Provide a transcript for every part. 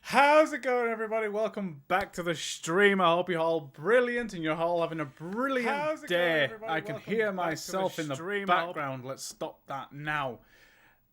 How's it going, everybody? Welcome back to the stream. I hope you're all brilliant and you're all having a brilliant day. I can hear myself in the background. Let's stop that now.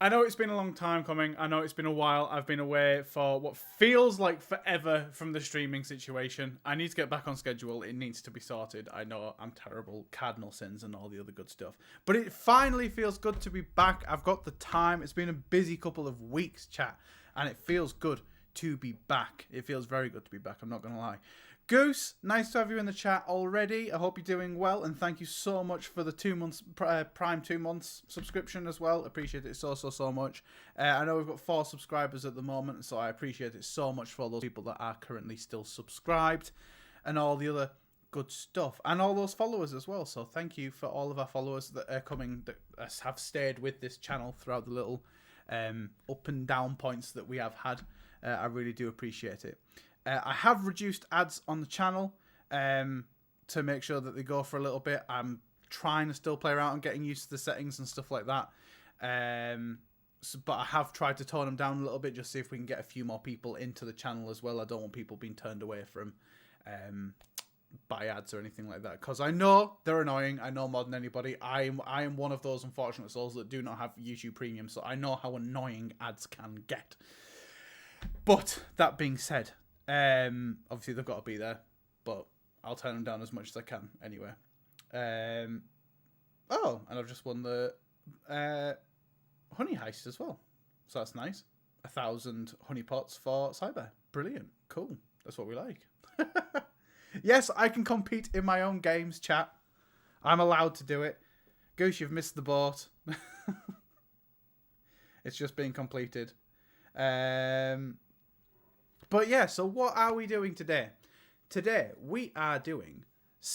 I know it's been a long time coming. I know it's been a while. I've been away for what feels like forever from the streaming situation. I need to get back on schedule. It needs to be sorted. I know I'm terrible. Cardinal sins and all the other good stuff. But it finally feels good to be back. I've got the time. It's been a busy couple of weeks, chat. And it feels good to be back. It feels very good to be back. I'm not going to lie. Goose, nice to have you in the chat already. I hope you're doing well, and thank you so much for the 2 months Prime 2 months subscription as well. Appreciate it so much. I know we've got 4 subscribers at the moment, so I appreciate it so much for all those people that are currently still subscribed and all the other good stuff, and all those followers as well. So thank you for all of our followers that are coming, that have stayed with this channel throughout the little up and down points that we have had. I really do appreciate it. I have reduced ads on the channel to make sure that they go for a little bit. I'm trying to still play around and getting used to the settings and stuff like that. But I have tried to tone them down a little bit, just see if we can get a few more people into the channel as well. I don't want people being turned away from by ads or anything like that, because I know they're annoying. I know more than anybody. I am one of those unfortunate souls that do not have YouTube Premium, so I know how annoying ads can get. But that being said, obviously they've got to be there, but I'll turn them down as much as I can anyway. Oh, and I've just won the honey heist as well, so that's nice. 1,000 honey pots for Cybear. Brilliant. Cool. That's what we like. Yes, I can compete in my own games, chat. I'm allowed to do it. Goose, you've missed the boat. It's just being completed. But yeah, so what are we doing today? Today, we are doing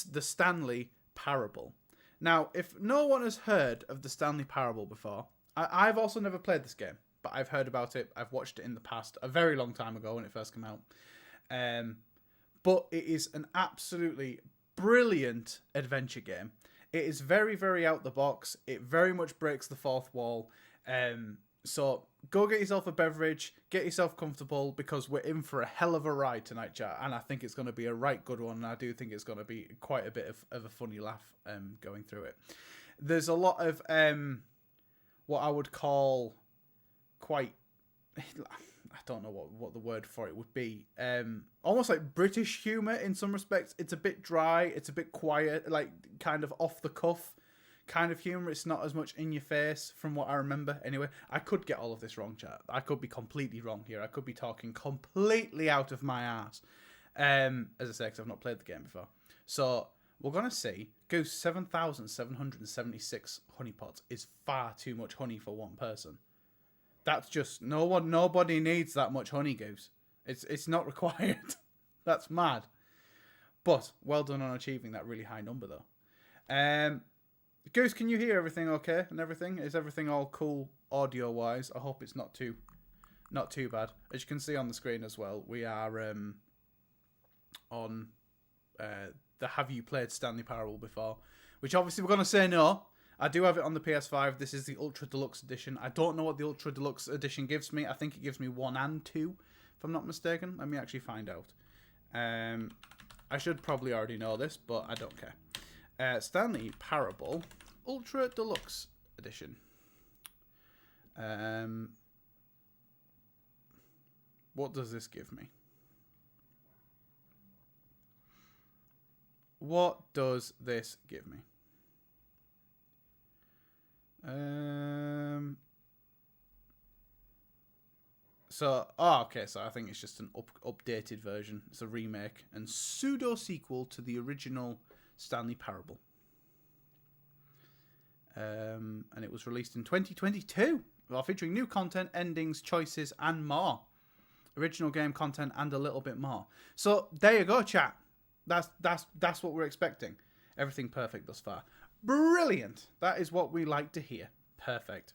the Stanley Parable. Now, if no one has heard of the Stanley Parable before, I've also never played this game, but I've heard about it. I've watched it in the past, a very long time ago when it first came out. But it is an absolutely brilliant adventure game. It is very, very out the box. It very much breaks the fourth wall. So go get yourself a beverage, get yourself comfortable, because we're in for a hell of a ride tonight, chat. And I think it's going to be a right good one. And I do think it's going to be quite a bit of a funny laugh going through it. There's a lot of what I would call quite... I don't know what the word for it would be. Almost like British humour in some respects. It's a bit dry. It's a bit quiet, like kind of off the cuff kind of humour. It's not as much in your face from what I remember. Anyway, I could get all of this wrong, chat. I could be completely wrong here. I could be talking completely out of my ass. As I say, because I've not played the game before. So we're going to see. Goose, 7,776 honey pots is far too much honey for one person. That's just nobody needs that much honey, Goose. It's not required. That's mad. But well done on achieving that really high number though. Goose, can you hear everything okay and everything? Is everything all cool audio wise? I hope it's not too bad. As you can see on the screen as well, we are on the Have You Played Stanley Parable before? Which obviously we're gonna say no. I do have it on the PS5. This is the Ultra Deluxe Edition. I don't know what the Ultra Deluxe Edition gives me. I think it gives me 1 and 2, if I'm not mistaken. Let me actually find out. I should probably already know this, but I don't care. Stanley Parable Ultra Deluxe Edition. What does this give me? What does this give me? Okay, so I think it's just an updated version. It's a remake and pseudo sequel to the original Stanley Parable. And it was released in 2022, while featuring new content, endings, choices, and more. Original game content and a little bit more. So there you go, chat. That's what we're expecting. Everything perfect thus far. Brilliant. That is what we like to hear. Perfect.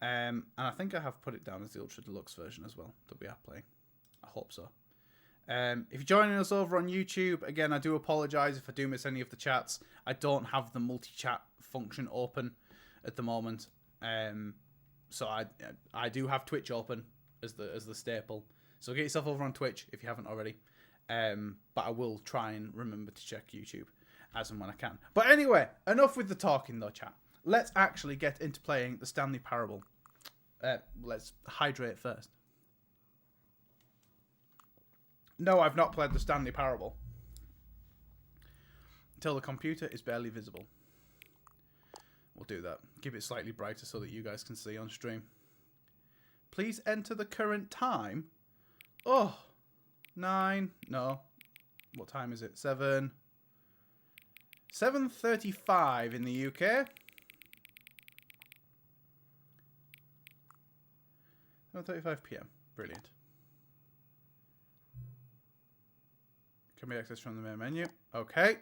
And I think I have put it down as the Ultra Deluxe version as well that we are playing. I hope so. If you're joining us over on YouTube, again, I do apologise if I do miss any of the chats. I don't have the multi-chat function open at the moment. So I do have Twitch open as the staple. So get yourself over on Twitch if you haven't already. But I will try and remember to check YouTube as and when I can. But anyway, enough with the talking though, chat. Let's actually get into playing the Stanley Parable. Let's hydrate first. No, I've not played the Stanley Parable. Until the computer is barely visible. We'll do that. Keep it slightly brighter so that you guys can see on stream. Please enter the current time. Oh, 9. No. What time is it? 7. 7:35 in the UK. 7:35 PM. Brilliant. Can be accessed from the main menu. Okay.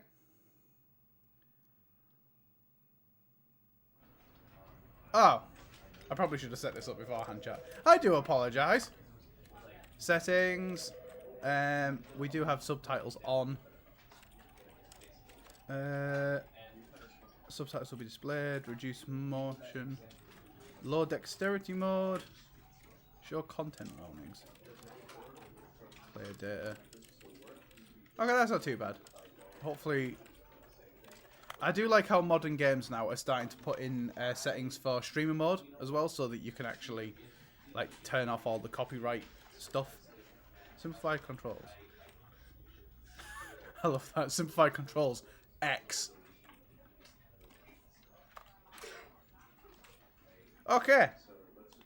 Oh, I probably should have set this up beforehand, chat. I do apologise. Settings. We do have subtitles on. Subtitles will be displayed. Reduce motion. Low dexterity mode. Show content warnings. Player data. Okay, that's not too bad. Hopefully... I do like how modern games now are starting to put in settings for streamer mode as well, so that you can actually like turn off all the copyright stuff. Simplified controls. I love that. Simplified controls. X. Okay.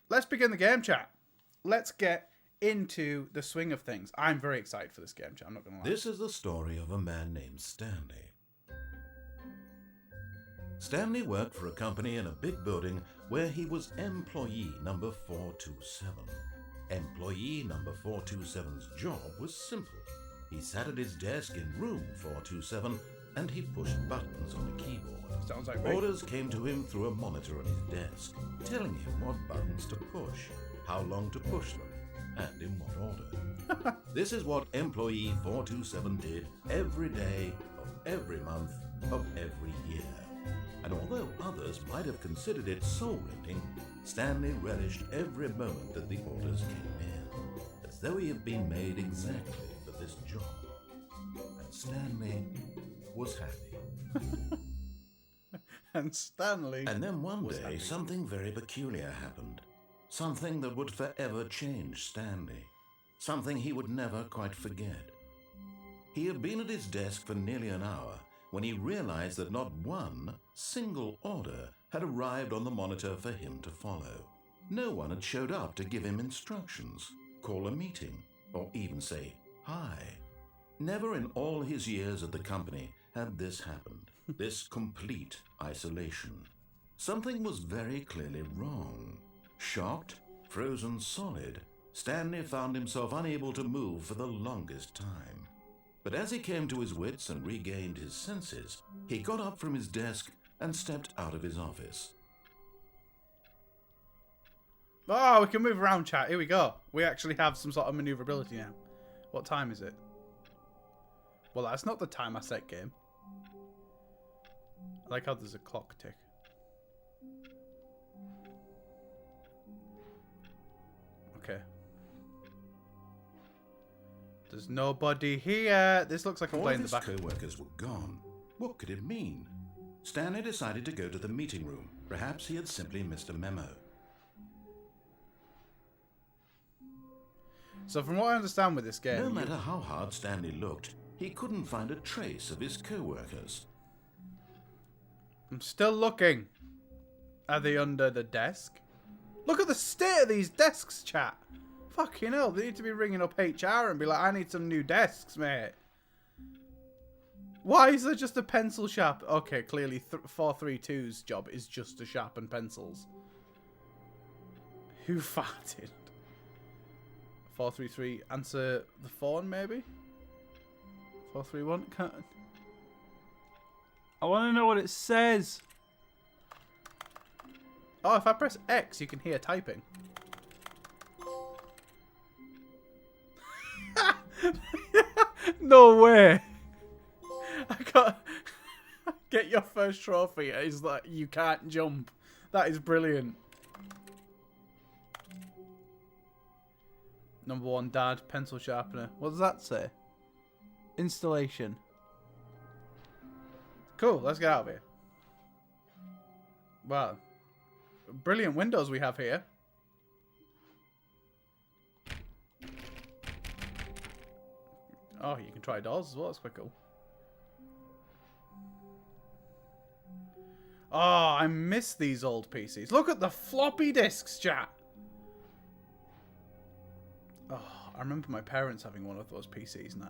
Let's begin the game, chat. Let's get into the swing of things. I'm very excited for this game, chat. I'm not going to lie. This is the story of a man named Stanley. Stanley worked for a company in a big building where he was employee number 427. Employee number 427's job was simple. He sat at his desk in room 427 and he pushed buttons on a keyboard. Sounds like me. Orders came to him through a monitor on his desk, telling him what buttons to push, how long to push them, and in what order. This is what employee 427 did every day of every month of every year. And although others might have considered it soul-rending, Stanley relished every moment that the orders came in, as though he had been made exactly for this job. And Stanley was happy. And Stanley And then one was day, happy. something very peculiar happened. Something that would forever change Stanley. Something he would never quite forget. He had been at his desk for nearly an hour when he realized that not one single order had arrived on the monitor for him to follow. No one had showed up to give him instructions, call a meeting, or even say hi. Never in all his years at the company had this happened, this complete isolation. Something was very clearly wrong. Shocked, frozen solid, Stanley found himself unable to move for the longest time. But as he came to his wits and regained his senses, he got up from his desk and stepped out of his office. Oh, we can move around, chat. Here we go. We actually have some sort of maneuverability now. What time is it? Well, that's not the time I set game. I like how there's a clock tick. Okay. There's nobody here. This looks like I'm playing the back. All of his co-workers were gone. What could it mean? Stanley decided to go to the meeting room. Perhaps he had simply missed a memo. So from what I understand with this game... No matter how hard Stanley looked, he couldn't find a trace of his co-workers. I'm still looking. Are they under the desk? Look at the state of these desks, chat. Fucking hell, they need to be ringing up HR and be like, I need some new desks, mate. Why is there just a pencil sharp? Okay, clearly 432's job is just to sharpen pencils. Who farted? 433, answer the phone, maybe? 431, can't... I want to know what it says. Oh, if I press X, you can hear typing. No way. I got... Get your first trophy. It's like, you can't jump. That is brilliant. Number 1 dad, pencil sharpener. What does that say? Installation. Cool, let's get out of here. Wow. Brilliant windows we have here. Oh, you can try doors as well. That's quite cool. Oh, I miss these old PCs. Look at the floppy disks, chat. Oh, I remember my parents having one of those PCs, and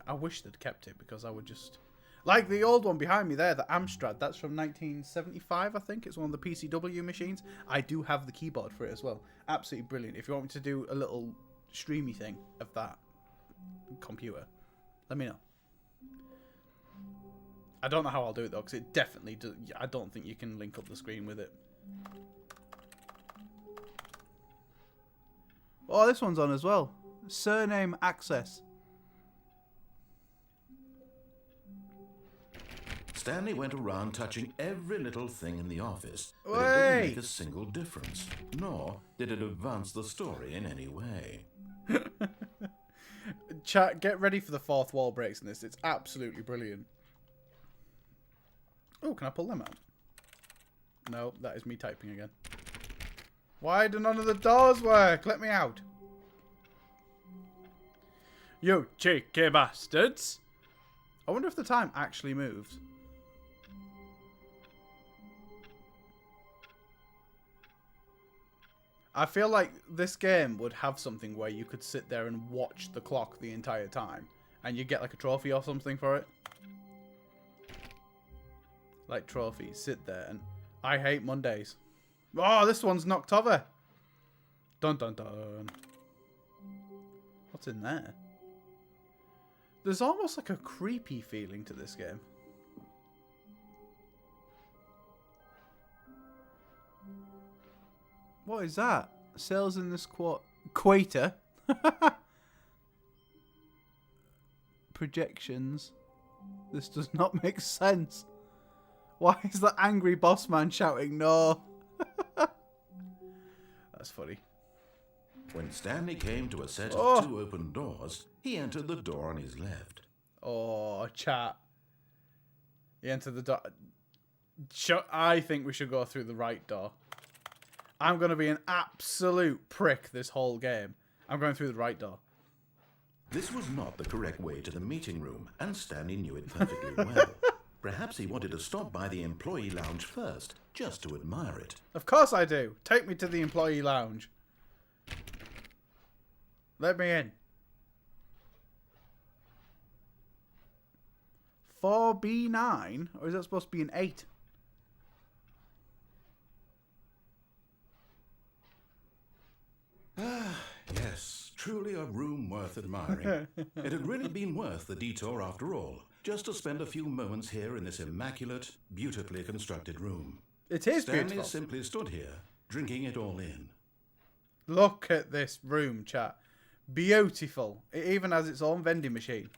I wish they'd kept it, because I would just... Like the old one behind me there, the Amstrad, that's from 1975, I think. It's one of the PCW machines. I do have the keyboard for it as well. Absolutely brilliant. If you want me to do a little streamy thing of that computer, let me know. I don't know how I'll do it though, because it definitely does. I don't think you can link up the screen with it. Oh, this one's on as well. Surname access. Stanley went around touching every little thing in the office, but it didn't make a single difference, nor did it advance the story in any way. Chat, get ready for the fourth wall breaks in this. It's absolutely brilliant. Oh, can I pull them out? No, that is me typing again. Why do none of the doors work? Let me out. You cheeky bastards. I wonder if the time actually moved. I feel like this game would have something where you could sit there and watch the clock the entire time, and you get like a trophy or something for it. Like trophies, sit there, and I hate Mondays. Oh, this one's knocked over. Dun dun dun. What's in there? There's almost like a creepy feeling to this game. What is that? Sales in this quarter. Projections. This does not make sense. Why is the angry boss man shouting no? That's funny. When Stanley came to a set of 2 open doors, he entered the door on his left. Oh, chat. He entered the door. I think we should go through the right door. I'm going to be an absolute prick this whole game. I'm going through the right door. This was not the correct way to the meeting room, and Stanley knew it perfectly well. Perhaps he wanted to stop by the employee lounge first, just to admire it. Of course I do. Take me to the employee lounge. Let me in. 4B9? Or is that supposed to be an 8? Yes, truly a room worth admiring. It had really been worth the detour after all, just to spend a few moments here in this immaculate, beautifully constructed room. It is Stanley beautiful. simply stood here, drinking it all in. Look at this room, chat. Beautiful. It even has its own vending machine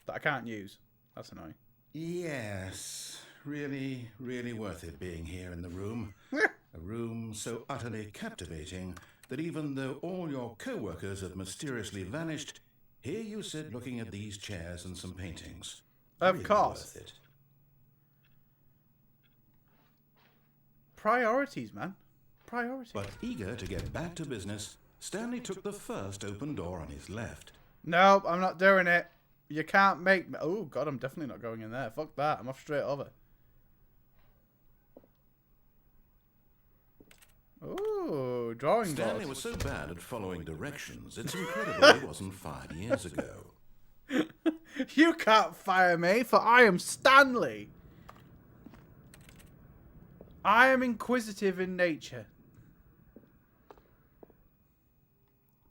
that I can't use. That's annoying. Yes, really, really worth it being here in the room. A room so utterly captivating that even though all your co-workers have mysteriously vanished, here you sit looking at these chairs and some paintings. Of Really course. worth it. Priorities, man. Priorities. But eager to get back to business, Stanley took the first open door on his left. Nope, I'm not doing it. You can't make me. Oh, God, I'm definitely not going in there. Fuck that. I'm off straight over. Ooh, drawing board. Stanley was so bad at following directions, it's incredible he wasn't 5 years ago. You can't fire me, for I am Stanley. I am inquisitive in nature.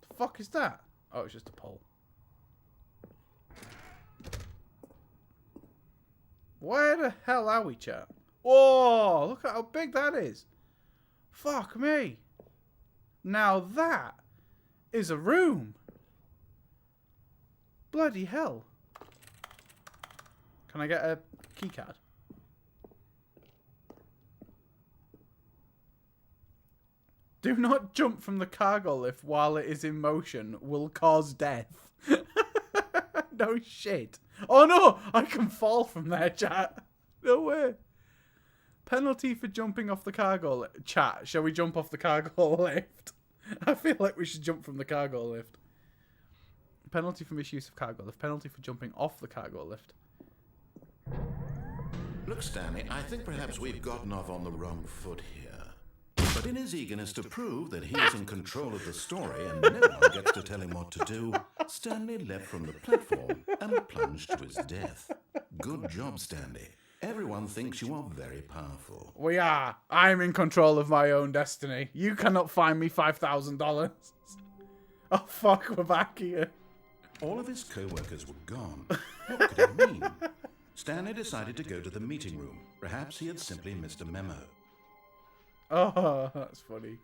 The fuck is that? Oh, it's just a pole. Where the hell are we, chat? Whoa, look at how big that is. Fuck me. Now that is a room. Bloody hell. Can I get a keycard? 'Card? 'Cause Do not jump from the cargo lift while it is in motion. Will cause death. No shit. Oh no! I can fall from there, chat. No way. Penalty for jumping off the cargo lift. Chat, shall we jump off the cargo lift? I feel like we should jump from the cargo lift. Penalty for misuse of cargo lift. Penalty for jumping off the cargo lift. Look, Stanley, I think perhaps we've gotten off on the wrong foot here. But in his eagerness to prove that he is in control of the story and no one gets to tell him what to do, Stanley leapt from the platform and plunged to his death. Good job, Stanley. Everyone thinks you are very powerful. We are. I'm in control of my own destiny. You cannot find me $5,000. Oh fuck, we're back here. All of his co-workers were gone. What could it mean? Stanley decided to go to the meeting room. Perhaps he had simply missed a memo. Oh, that's funny.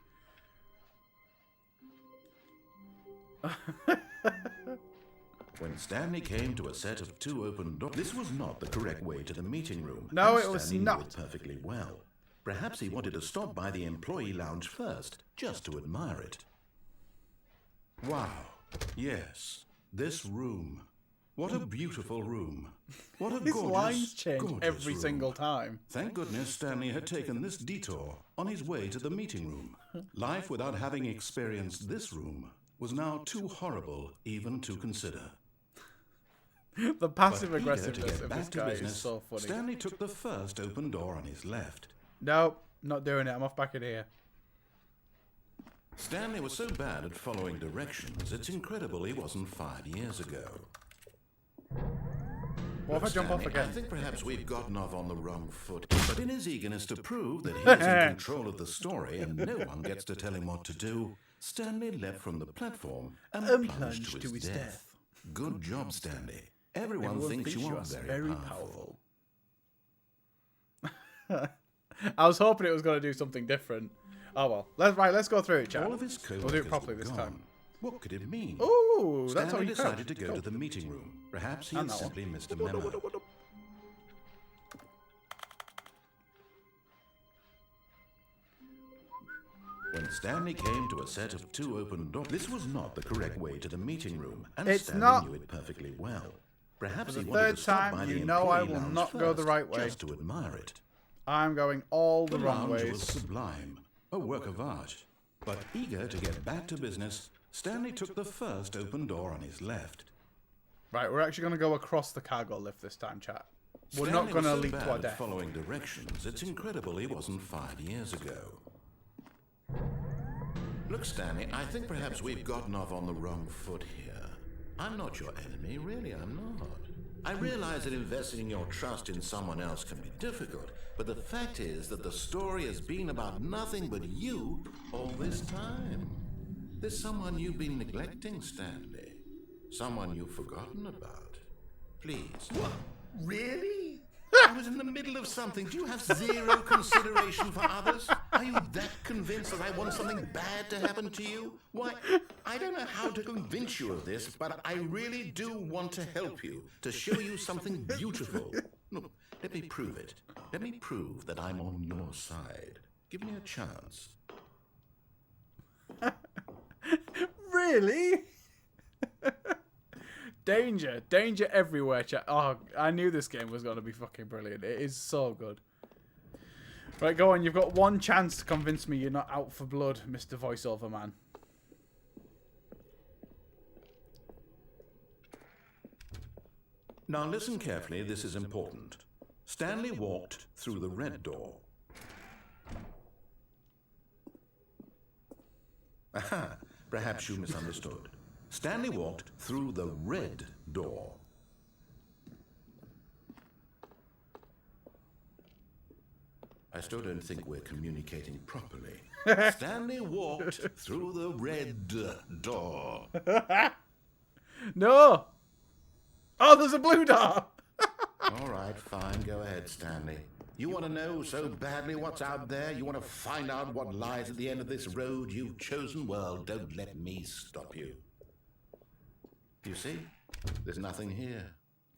When Stanley came to a set of 2 open doors, this was not the correct way to the meeting room. No, and it was Stanley not. knew it perfectly well. Perhaps he wanted to stop by the employee lounge first, just to admire it. Wow. Yes, this room. What a beautiful room. What a His gorgeous, lines change gorgeous every room. single time. Thank goodness Stanley had taken this detour on his way to the meeting room. Life without having experienced this room was now too horrible even to consider. The passive But eager to aggressiveness get of back this to guy business, is so funny. Stanley took the first open door on his left. Nope, not doing it. I'm off back in here. Stanley was so bad at following directions, it's incredible he wasn't 5 years ago. What if I jump off Stanley, again? I think perhaps we've gotten off on the wrong foot. But in his eagerness to prove that he is in control of the story and no one gets to tell him what to do, Stanley leapt from the platform and plunged to his death. Good job, Stanley. Everyone thinks you are very powerful. I was hoping it was going to do something different. Oh well. Let's go through it, chat. All of his We'll do it properly this time. What could it mean? Ooh, that's how Stanley you decided to crouch. go to the meeting room. Perhaps he And had that one. simply missed a memo. When Stanley came to a set of 2 open doors, this was not the correct way to the meeting room, and It's Stanley not. knew it perfectly well. Perhaps For he the wanted third to stop time, by the you know I employee will lounge not go the first, right way. just to admire it. I'm going all the The wrong lounge ways. was sublime, a work of art. But eager to get back to business, Stanley took the first open door on his left. Right, we're actually going to go across the cargo lift this time, chat. We're Stanley not going to was so leap bad to our at death. following directions, it's incredible he wasn't 5 years ago. Look, Stanley, I think perhaps we've gotten off on the wrong foot here. I'm not your enemy, really, I'm not. I realize that investing your trust in someone else can be difficult, but the fact is that the story has been about nothing but you all this time. There's someone you've been neglecting, Stanley. Someone you've forgotten about. Please. What? Really? I was in the middle of something. Do you have zero consideration for others? Are you that convinced that I want something bad to happen to you? Why, I don't know how to convince you of this, but I really do want to help you, to show you something beautiful. Look, let me prove it. Let me prove that I'm on your side. Give me a chance. Really? Danger. Danger everywhere, chat. Oh, I knew this game was going to be fucking brilliant. It is so good. Right, go on. You've got one chance to convince me you're not out for blood, Mr. Voiceover Man. Now listen carefully, this is important. Stanley walked through the red door. Aha, perhaps you misunderstood. Stanley walked through the red door. I still don't think we're communicating properly. Stanley walked through the red door. No! Oh, there's a blue door! All right, fine. Go ahead, Stanley. You want to know so badly what's out there? You want to find out what lies at the end of this road you've chosen? Well, don't let me stop you. You see? There's nothing here.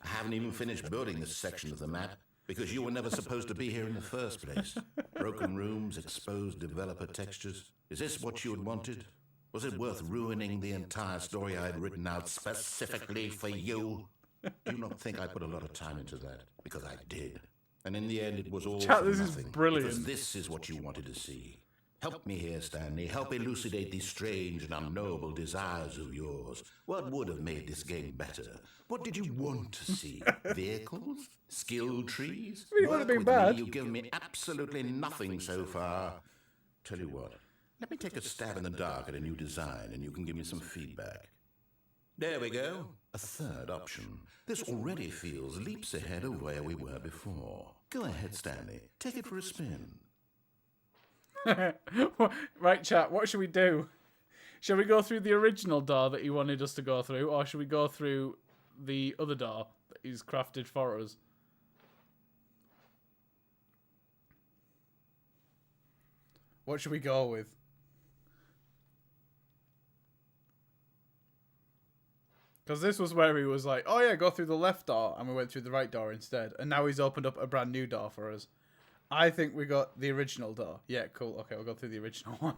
I haven't even finished building this section of the map. Because you were never supposed to be here in the first place. Broken rooms, exposed developer textures. Is this what you had wanted? Was it worth ruining the entire story I had written out specifically for you? Do not think I put a lot of time into that, because I did. And in the end, it was all Chat, for this nothing. is brilliant. Because this is what you wanted to see. Help me here, Stanley. Help elucidate these strange and unknowable desires of yours. What would have made this game better? What did you want to see? Vehicles? Skill trees? I mean, it would have been bad. You've given me absolutely nothing so far. Tell you what, let me take a stab in the dark at a new design and you can give me some feedback. There we go. A third option. This already feels leaps ahead of where we were before. Go ahead, Stanley. Take it for a spin. Right, chat, what should we do? Shall we go through the original door that he wanted us to go through, or should we go through the other door that he's crafted for us? What should we go with? Because this was where he was like, oh yeah, go through the left door, and we went through the right door instead. And now he's opened up a brand new door for us. I think we got the original door. Yeah, cool. Okay, we'll go through the original one.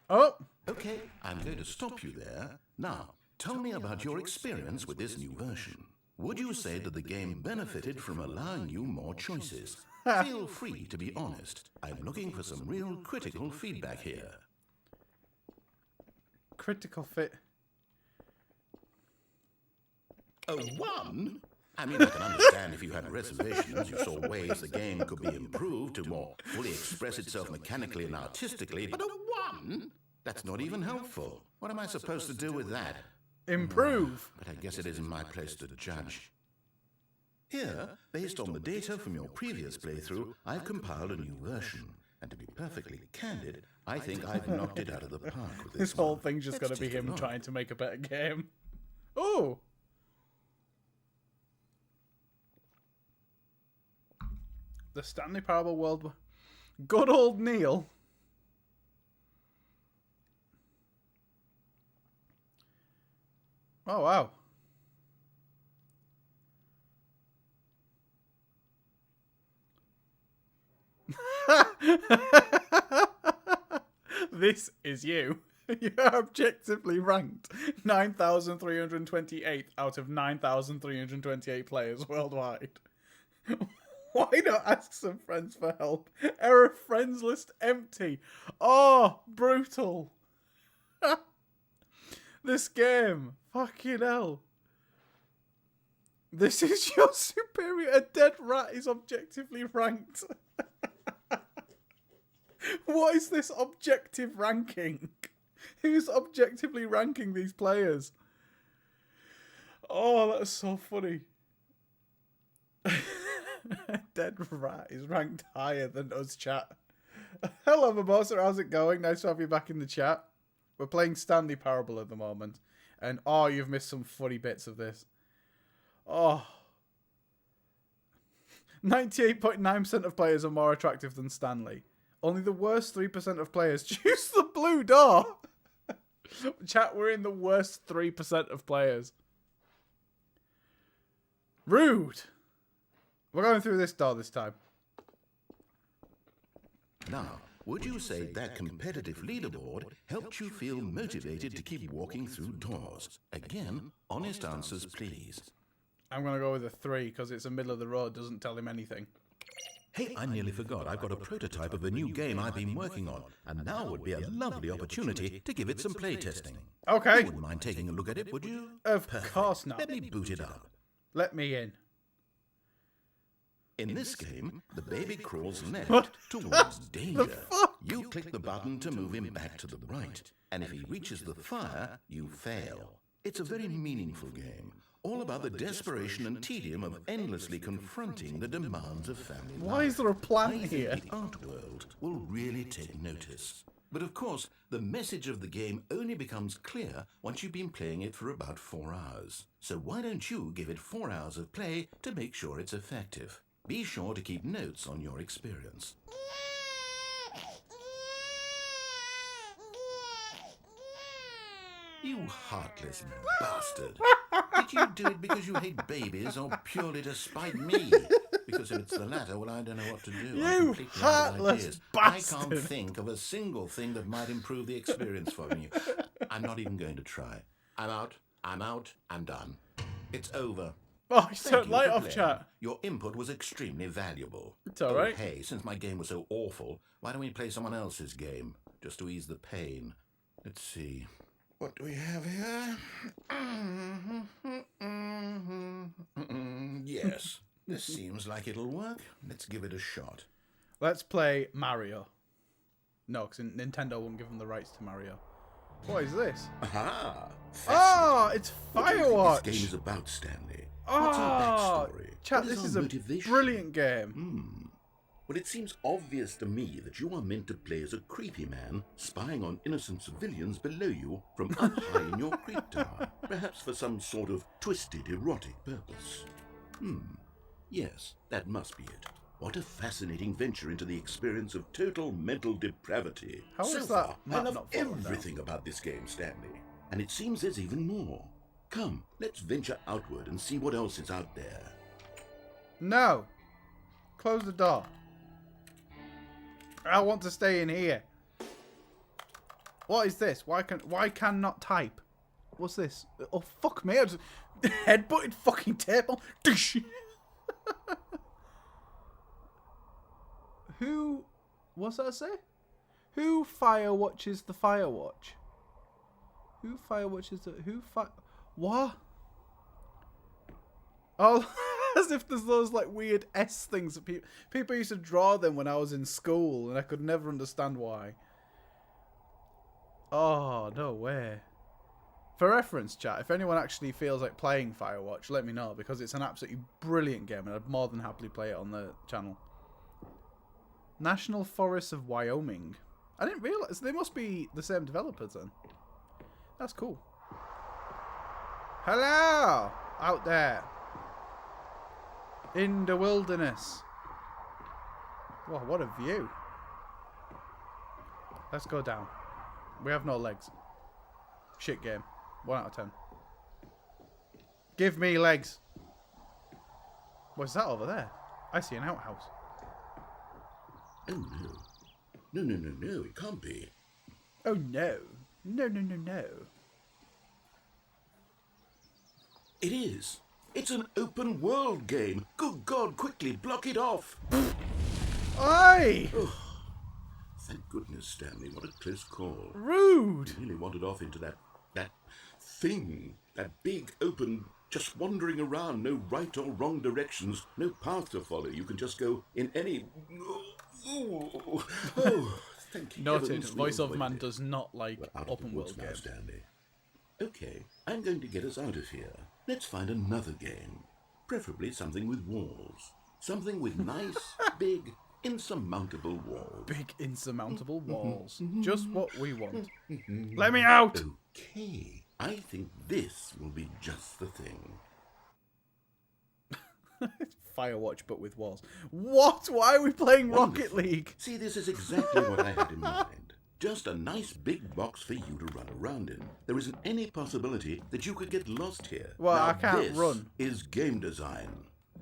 Oh! Okay, I'm going to stop you there. Now, tell me about your experience with this new version. Would you say that the game benefited from allowing you more choices? Feel free to be honest. I'm looking for some real critical feedback here. Critical fit. A 1? I mean, I can understand if you had reservations, you saw ways the game could be improved to more fully express itself mechanically and artistically, but a 1? That's not even helpful. What am I supposed to do with that? Improve. But I guess it isn't my place to judge. Here, based on the data from your previous playthrough, I've compiled a new version. And to be perfectly candid, I think I've knocked it out of the park with This whole thing's just going to be him trying to make a better game. Oh! The Stanley Parable World. Good old Neil. Oh, wow. This is you. You're objectively ranked 9,328 out of 9,328 players worldwide. Why not ask some friends for help? Error friends list empty. Oh, brutal. This game. Fucking hell. This is your superior. A dead rat is objectively ranked. What is this objective ranking? Who's objectively ranking these players? Oh, that's so funny. Dead rat is ranked higher than us, chat. Hello, Mimosa. How's it going? Nice to have you back in the chat. We're playing Stanley Parable at the moment. And, oh, you've missed some funny bits of this. Oh. 98.9% of players are more attractive than Stanley. Only the worst 3% of players choose the blue door. Chat, we're in the worst 3% of players. Rude. We're going through this door this time. Now, would you say that competitive leaderboard helped you feel motivated to keep walking through doors? Again, honest answers, please. I'm going to go with a 3 because it's a middle of the road. Doesn't tell him anything. Hey, I nearly forgot. I've got a prototype of a new game I've been working on, and now would be a lovely opportunity to give it some playtesting. Okay. You wouldn't mind taking a look at it, would you? Of course not. Let me boot it up. Let me in. In this game, the baby crawls left towards danger. You click the button to move him back to the right, and if he reaches the fire, you fail. It's a very meaningful game, all about the desperation and tedium of endlessly confronting the demands of family life. Why is there a plant here? I think the art world will really take notice. But of course, the message of the game only becomes clear once you've been playing it for about 4 hours. So why don't you give it 4 hours of play to make sure it's effective? Be sure to keep notes on your experience. You heartless bastard. Did you do it because you hate babies or purely to spite me? Because if it's the latter, well, I don't know what to do. You heartless bastard! I can't think of a single thing that might improve the experience for you. I'm not even going to try. I'm out. I'm done. It's over. Oh, you turned light off, chat. Your input was extremely valuable. It's alright. Hey, since my game was so awful, why don't we play someone else's game? Just to ease the pain. Let's see. What do we have here? Yes, this seems like it'll work. Let's give it a shot. Let's play Mario. No, because Nintendo won't give them the rights to Mario. What is this? Aha! Oh, it's Firewatch! What do you think this game is about, Stanley? What's our backstory? Chat, this is a brilliant game. Well, it seems obvious to me that you are meant to play as a creepy man spying on innocent civilians below you from up high in your creep tower, perhaps for some sort of twisted, erotic purpose. Yes, that must be it. What a fascinating venture into the experience of total mental depravity. How so is far, that I love everything about this game, Stanley. And it seems there's even more. Come, let's venture outward and see what else is out there. No. Close the door. I want to stay in here. What is this? Why can not type? What's this? Oh, fuck me. I just headbutted fucking table. Who... What's that say? Who firewatches the Firewatch? Who firewatches the... What? Oh, as if there's those like weird S things that people used to draw them when I was in school, and I could never understand why. Oh, no way. For reference, chat, if anyone actually feels like playing Firewatch, let me know, because it's an absolutely brilliant game, and I'd more than happily play it on the channel. National Forests of Wyoming. I didn't realise. They must be the same developers then. That's cool. Hello! Out there. In the wilderness. Whoa, what a view. Let's go down. We have no legs. Shit game. 1 out of 10. Give me legs. What's that over there? I see an outhouse. Oh no. No, it can't be. Oh no. No. It is. It's an open world game. Good God, quickly block it off. Aye! Oh, thank goodness, Stanley. What a close call. Rude! You really wandered off into that thing. That big, open, just wandering around. No right or wrong directions. No path to follow. You can just go in any... Oh, thank you. Noted, voiceover man does not like open world games. Stanley. Okay, I'm going to get us out of here. Let's find another game. Preferably something with walls. Something with nice, big, insurmountable walls. Big, insurmountable walls. Just what we want. Let me out! Okay, I think this will be just the thing. Firewatch, but with walls. What? Why are we playing Rocket League? See, this is exactly what I had in mind. Just a nice big box for you to run around in. There isn't any possibility that you could get lost here. Well, now, I can't run. This is game design.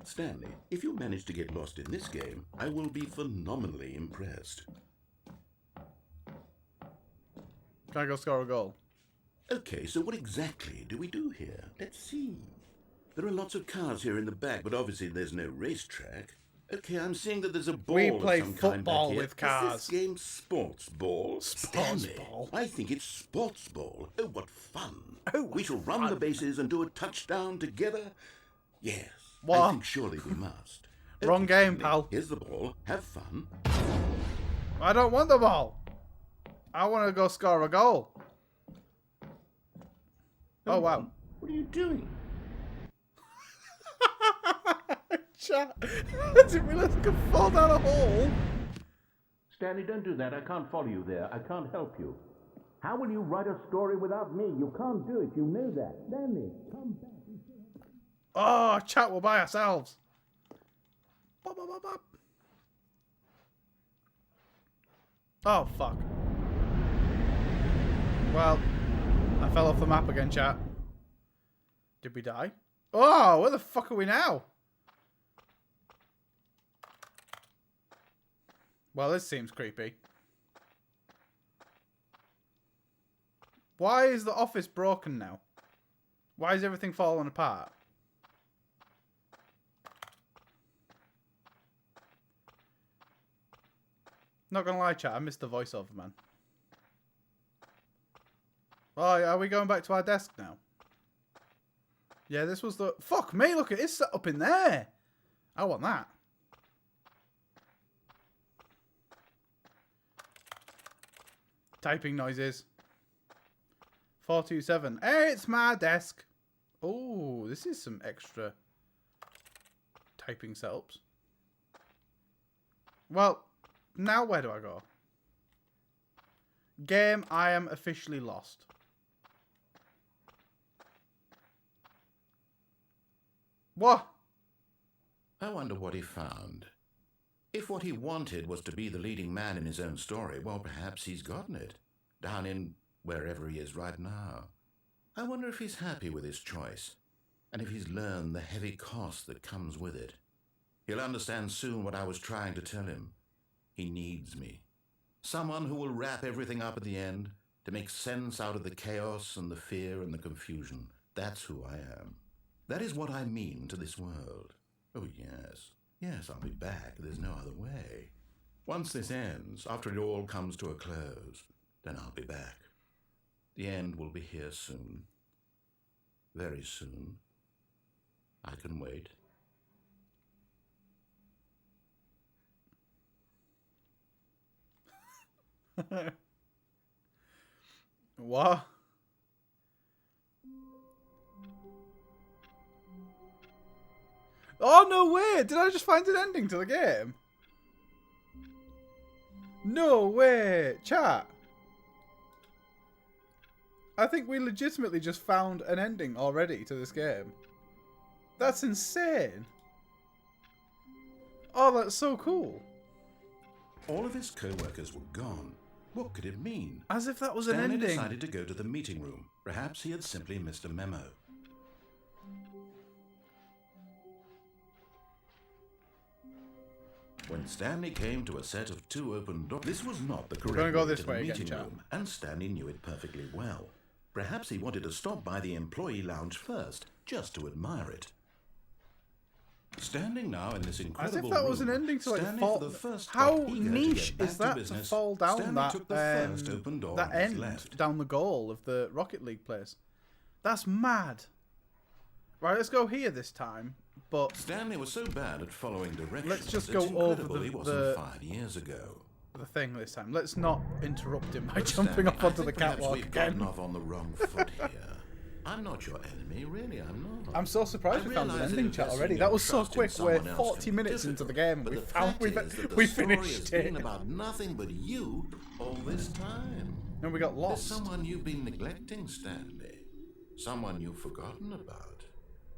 Stanley, if you manage to get lost in this game, I will be phenomenally impressed. Can I go score a goal? Okay, so what exactly do we do here? Let's see. There are lots of cars here in the back, but obviously there's no racetrack. Okay, I'm seeing that there's a ball we play of some kind football back here. with cars. Is this game sports ball? Sports ball? I think it's sports ball. Oh, what fun. Oh, we shall run the bases and do a touchdown together. Yes, what? I think surely we must. Wrong game, pal. Here's the ball. Have fun. I don't want the ball. I want to go score a goal. Oh, wow. What are you doing? Chat. I didn't realize I could fall down a hole. Stanley, don't do that. I can't follow you there. I can't help you. How will you write a story without me? You can't do it. You know that. Stanley, come back. Oh, chat, we're by ourselves. Bop, bop, bop, bop. Oh, fuck. Well, I fell off the map again, chat. Did we die? Oh, where the fuck are we now? Well, this seems creepy. Why is the office broken now? Why is everything falling apart? Not gonna lie, chat, I missed the voiceover, man. Oh, are we going back to our desk now? Yeah, this was the... Fuck me, look, it is set up in there. I want that. Typing noises. 427. Hey, it's my desk. Oh, this is some extra typing setups. Well, now where do I go? Game, I am officially lost. What? I wonder what he found. If what he wanted was to be the leading man in his own story, well, perhaps he's gotten it. Down in wherever he is right now. I wonder if he's happy with his choice, and if he's learned the heavy cost that comes with it. He'll understand soon what I was trying to tell him. He needs me. Someone who will wrap everything up at the end, to make sense out of the chaos and the fear and the confusion. That's who I am. That is what I mean to this world. Oh, yes. Yes, I'll be back. There's no other way. Once this ends, after it all comes to a close, then I'll be back. The end will be here soon. Very soon. I can wait. What? Oh, no way! Did I just find an ending to the game? No way! Chat! I think we legitimately just found an ending already to this game. That's insane! Oh, that's so cool. All of his co-workers were gone. What could it mean? As if that was an Stanley ending. decided to go to the meeting room. Perhaps he had simply missed a memo. When Stanley came to a set of 2 open doors, this was not the correct way to the meeting room, and Stanley knew it perfectly well. Perhaps he wanted to stop by the employee lounge first, just to admire it. Standing now in this incredible room, as if that was an ending to like fall. How niche is that to fall down that end down the goal of the Rocket League place? That's mad. Right, let's go here this time. But Stanley was so bad at following directions. Let's just go over the 5 years ago. The thing this time. Let's not interrupt him by jumping off onto the catwalk we've gotten off on the wrong foot here. I'm not your enemy, really. I'm not. I'm so surprised we found an ending chat already. That was so quick. We're 40 minutes into the game. We finished it. Been about nothing but you all this time. And we got lost. There's someone you've been neglecting, Stanley. Someone you've forgotten about.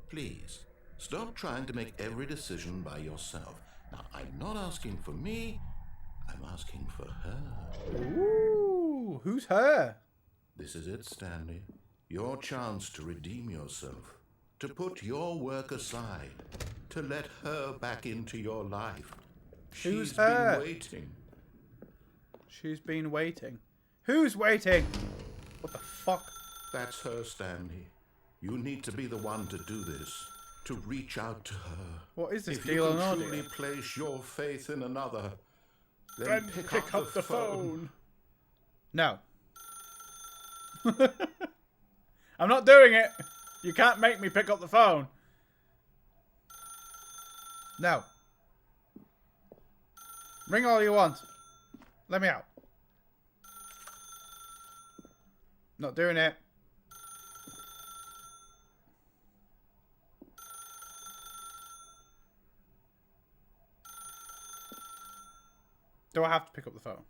Please, stop trying to make every decision by yourself. Now, I'm not asking for me. I'm asking for her. Ooh, who's her? This is it, Stanley. Your chance to redeem yourself. To put your work aside. To let her back into your life. Who's her? She's been waiting. She's been waiting. Who's waiting? What the fuck? That's her, Stanley. You need to be the one to do this. To reach out to her. What is this if deal you on can truly audio? place your faith in another, then pick up the phone. No. I'm not doing it. You can't make me pick up the phone. No. Ring all you want. Let me out. Not doing it. Do I have to pick up the phone?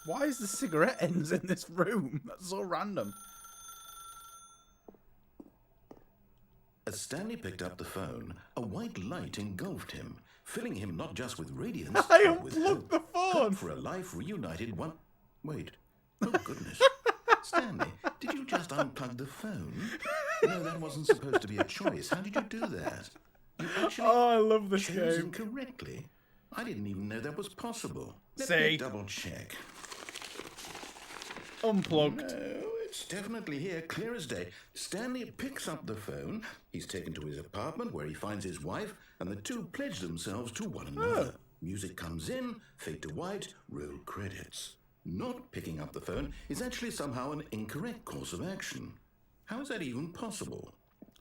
Why is the cigarette ends in this room? That's so random. As Stanley picked up the phone, a white light engulfed him, filling him not just with radiance, I but with unplugged the phone. hope for a life reunited one... Wait. Oh, goodness. Stanley, did you just unplug the phone? No, that wasn't supposed to be a choice. How did you do that? You actually Oh, I love this chose game. incorrectly. I didn't even know that was possible. Let See? me double check. Unplugged. No, it's definitely here, clear as day. Stanley picks up the phone. He's taken to his apartment where he finds his wife, and the two pledge themselves to one another. Music comes in, fade to white, roll credits. Not picking up the phone is actually somehow an incorrect course of action. How is that even possible?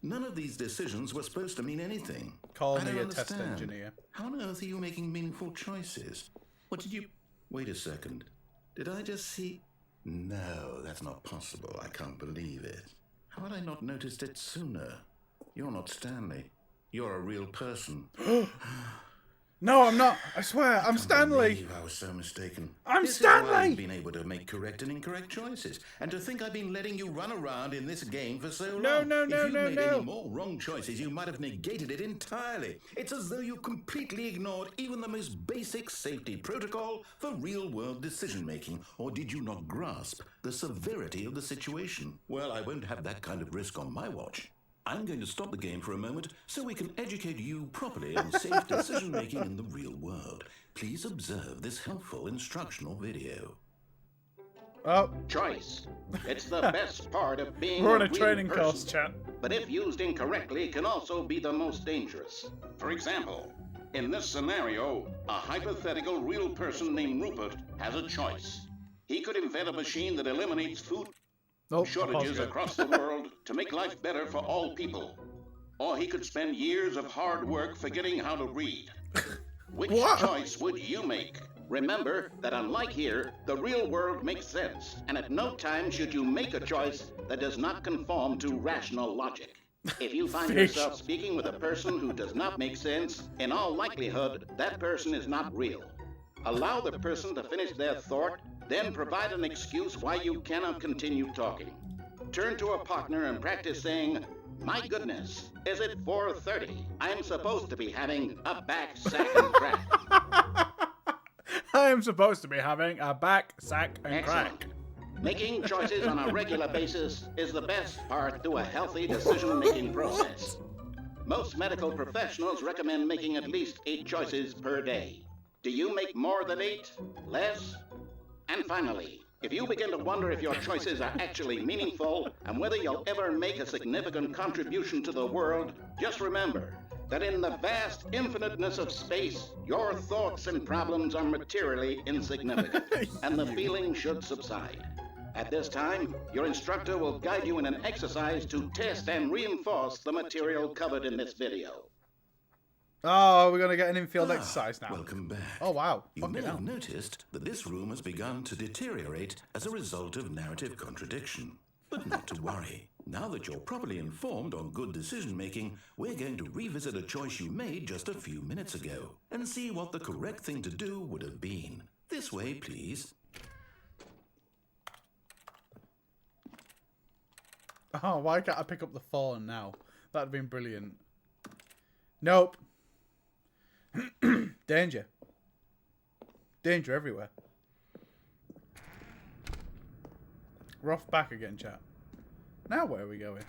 None of these decisions were supposed to mean anything. Call I me don't a test understand. engineer. How on earth are you making meaningful choices? What did you... Wait a second. Did I just see... No, that's not possible. I can't believe it. How had I not noticed it sooner? You're not Stanley. You're a real person. No, I'm not. I swear, I'm I Stanley. believe I was so mistaken. I'm This is why Stanley. I've been able to make correct and incorrect choices, and to think I've been letting you run around in this game for so long. No, If you made no. any more wrong choices, you might have negated it entirely. It's as though you completely ignored even the most basic safety protocol for real-world decision-making. Or did you not grasp the severity of the situation? Well, I won't have that kind of risk on my watch. I'm going to stop the game for a moment so we can educate you properly on safe decision-making in the real world. Please observe this helpful instructional video. Oh, Choice. It's the best part of being we're on a real training person, course, chat. but if used incorrectly can also be the most dangerous. For example, in this scenario, a hypothetical real person named Rupert has a choice. He could invent a machine that eliminates food Oh, shortages across the world to make life better for all people. Or he could spend years of hard work forgetting how to read. Which What? choice would you make? Remember that unlike here, the real world makes sense, and at no time should you make a choice that does not conform to rational logic. If you find Fish. yourself speaking with a person who does not make sense, in all likelihood, that person is not real. Allow the person to finish their thought, then provide an excuse why you cannot continue talking. Turn to a partner and practice saying, "My goodness, is it 4:30? I'm supposed to be having a back, sack, and crack." I am supposed to be having a back, sack, and Excellent. crack. Making choices on a regular basis is the best part to a healthy decision-making process. Most medical professionals recommend making at least 8 choices per day. Do you make more than 8? Less? And finally, if you begin to wonder if your choices are actually meaningful and whether you'll ever make a significant contribution to the world, just remember that in the vast infiniteness of space, your thoughts and problems are materially insignificant, and the feeling should subside. At this time, your instructor will guide you in an exercise to test and reinforce the material covered in this video. Oh, we're going to get an infield exercise now. Welcome back. Oh, wow. You Fucking may hell. have noticed that this room has begun to deteriorate as a result of narrative contradiction. But not to worry. Now that you're properly informed on good decision-making, we're going to revisit a choice you made just a few minutes ago and see what the correct thing to do would have been. This way, please. Oh, why can't I pick up the phone now? That'd have been brilliant. Nope. Danger. Danger everywhere. We're off back again, chat. Now where are we going?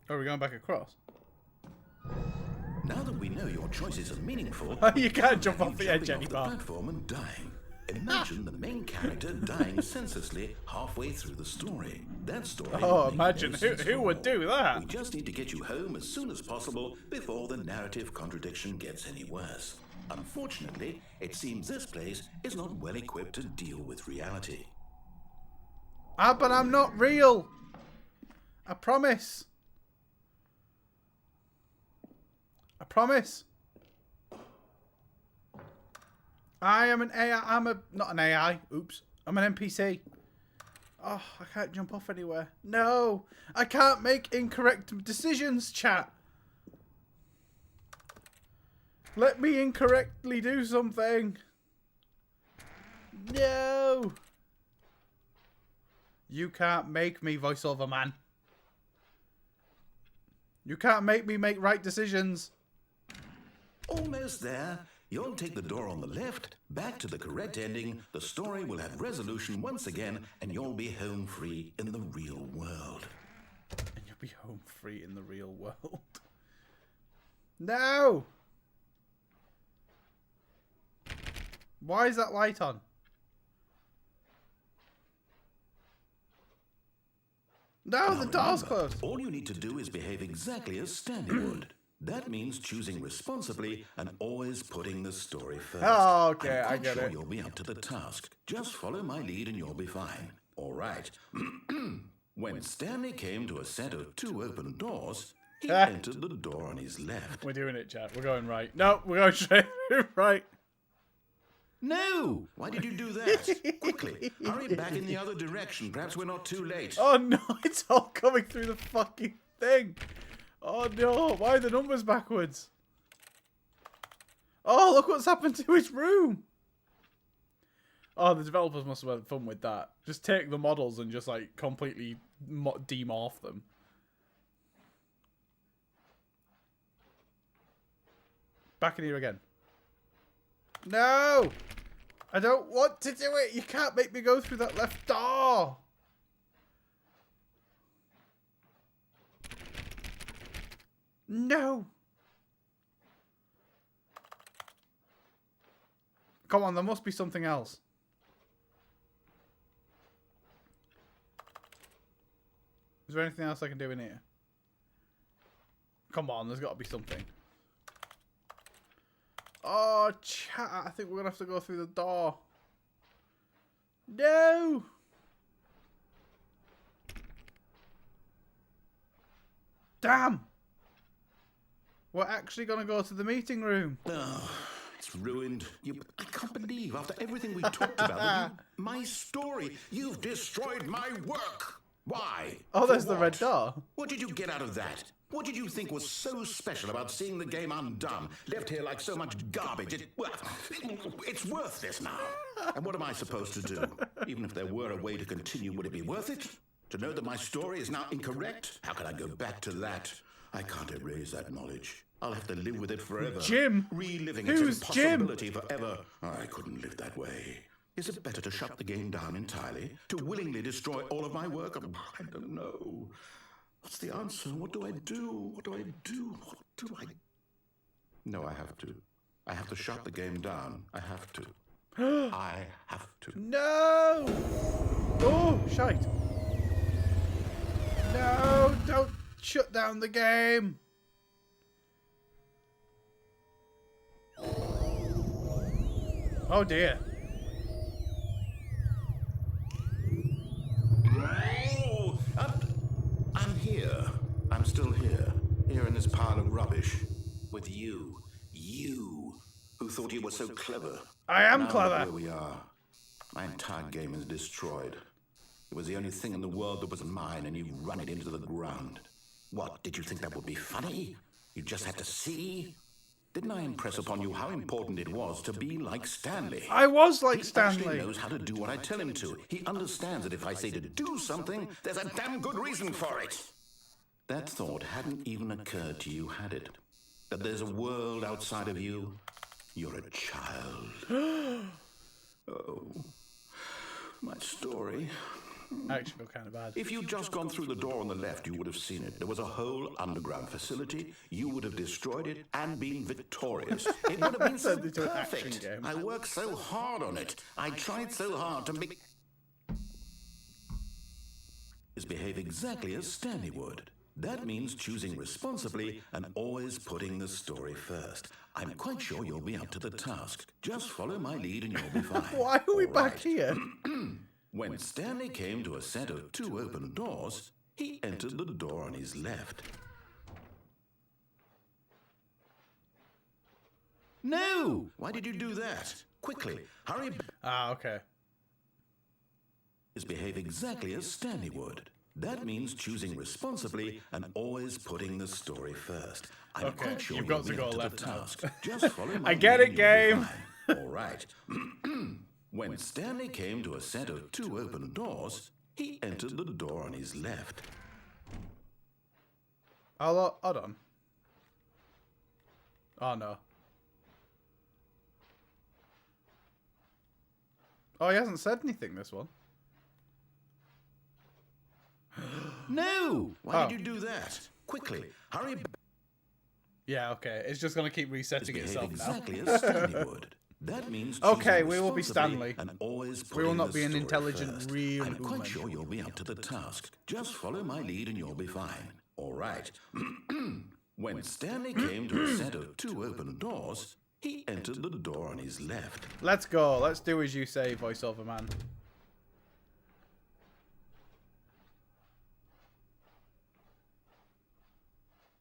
Are we going back across? Now that we know your choices are meaningful, You can't jump off the edge jumping off the anymore. platform and dying. Imagine the main character dying senselessly halfway through the story. That story. Oh, would make imagine. no Who sense at would all. do that? We just need to get you home as soon as possible before the narrative contradiction gets any worse. Unfortunately, it seems this place is not well equipped to deal with reality. Ah, but I'm not real. I promise. I promise. I am an AI. Not an AI. Oops. I'm an NPC. Oh, I can't jump off anywhere. No, I can't make incorrect decisions, chat. Let me incorrectly do something. No. You can't make me, voiceover man. You can't make me make right decisions. Almost there. you'll take the door on the left, back to the correct ending, the story will have resolution once again, and you'll be home free in the real world. And you'll be home free in the real world. No! Why is that light on? No, the door's closed. All you need to do is behave exactly as Stanley would. That means choosing responsibly and always putting the story first. Oh, okay, I get sure it. You'll be up to the task. Just follow my lead and you'll be fine. All right. When Stanley came to a set of 2 open doors, he entered the door on his left. We're doing it, chat. We're going right. No, we're going straight right. No! Why did you do that? Quickly, hurry back in the other direction. Perhaps we're not too late. Oh no, it's all coming through the fucking thing. Oh no, why are the numbers backwards? Oh, look what's happened to his room. Oh, the developers must have had fun with that. Just take the models and just like completely demorph them. Back in here again. No! I don't want to do it! You can't make me go through that left door! No! Come on, there must be something else. Is there anything else I can do in here? Come on, there's got to be something. Oh, chat, I think we're going to have to go through the door. No! Damn! We're actually going to go to the meeting room. Oh, it's ruined. I can't believe, after everything we talked about, my story, you've destroyed my work. Why? Oh, there's the what? red door. What did you get out of that? What did you think was so special about seeing the game undone, left here like so much garbage? It's worthless now. And what am I supposed to do? Even if there were a way to continue, would it be worth it? To know that my story is now incorrect? How can I go back to that? I can't erase that knowledge. I'll have to live with it forever. Jim? Reliving Who's its Jim? impossibility forever. I couldn't live that way. Is it better to shut the game down entirely? To willingly destroy all of my work? I don't know. What's the answer? What do I do? What do I do? What do I... No, I have to. I have to shut the game down. I have to. I have to. No! Oh, shite. No, don't shut down the game. Oh dear. Oh, I'm here. I'm still here. Here in this pile of rubbish. With you. You. Who thought you were so clever. I am Now clever. Here we are. My entire game is destroyed. It was the only thing in the world that was mine, and you run it into the ground. What, did you think that would be funny? You just had to see? Didn't I impress upon you how important it was to be like Stanley? I was like He Stanley. actually knows how to do what I tell him to. He understands that if I say to do something, there's a damn good reason for it. That thought hadn't even occurred to you, had it? That there's a world outside of you? You're a child. Oh, my story. I actually feel kind of bad. If you'd just gone through the door on the left, you would have seen it. There was a whole underground facility. You would have destroyed it and been victorious. It would have been so Turned into an action perfect. game. I worked so hard on it. I tried so hard to make... Behave exactly as Stanley would. That means choosing responsibly and always putting the story first. I'm quite sure you'll be up to the task. Just follow my lead and you'll be fine. Why are we All back right. here? When Stanley came to a set of 2 open doors, he entered the door on his left. No! Why did you do that? Quickly, hurry back. Ah, okay. Behave exactly as Stanley would. That means choosing responsibly and always putting the story first. I'm Okay, quite sure you've got you'll to be go up left the now. task. Just follow my I get lead it, and you'll be game. fine. All right. When Stanley came to a set of 2 open doors, he entered the door on his left. Hold on. Oh no. Oh, he hasn't said anything, this one. No! Why did you do that? Quickly, hurry. Yeah, okay. It's just going to keep resetting itself exactly now. as Stanley would. That means okay, we will be Stanley. And always we will not be an story intelligent, first. real I'm woman. quite sure you'll be up to the task. Just follow my lead and you'll be fine. All right. When Stanley came to a set of 2 open doors, he entered the door on his left. Let's go. Let's do as you say, voiceover man.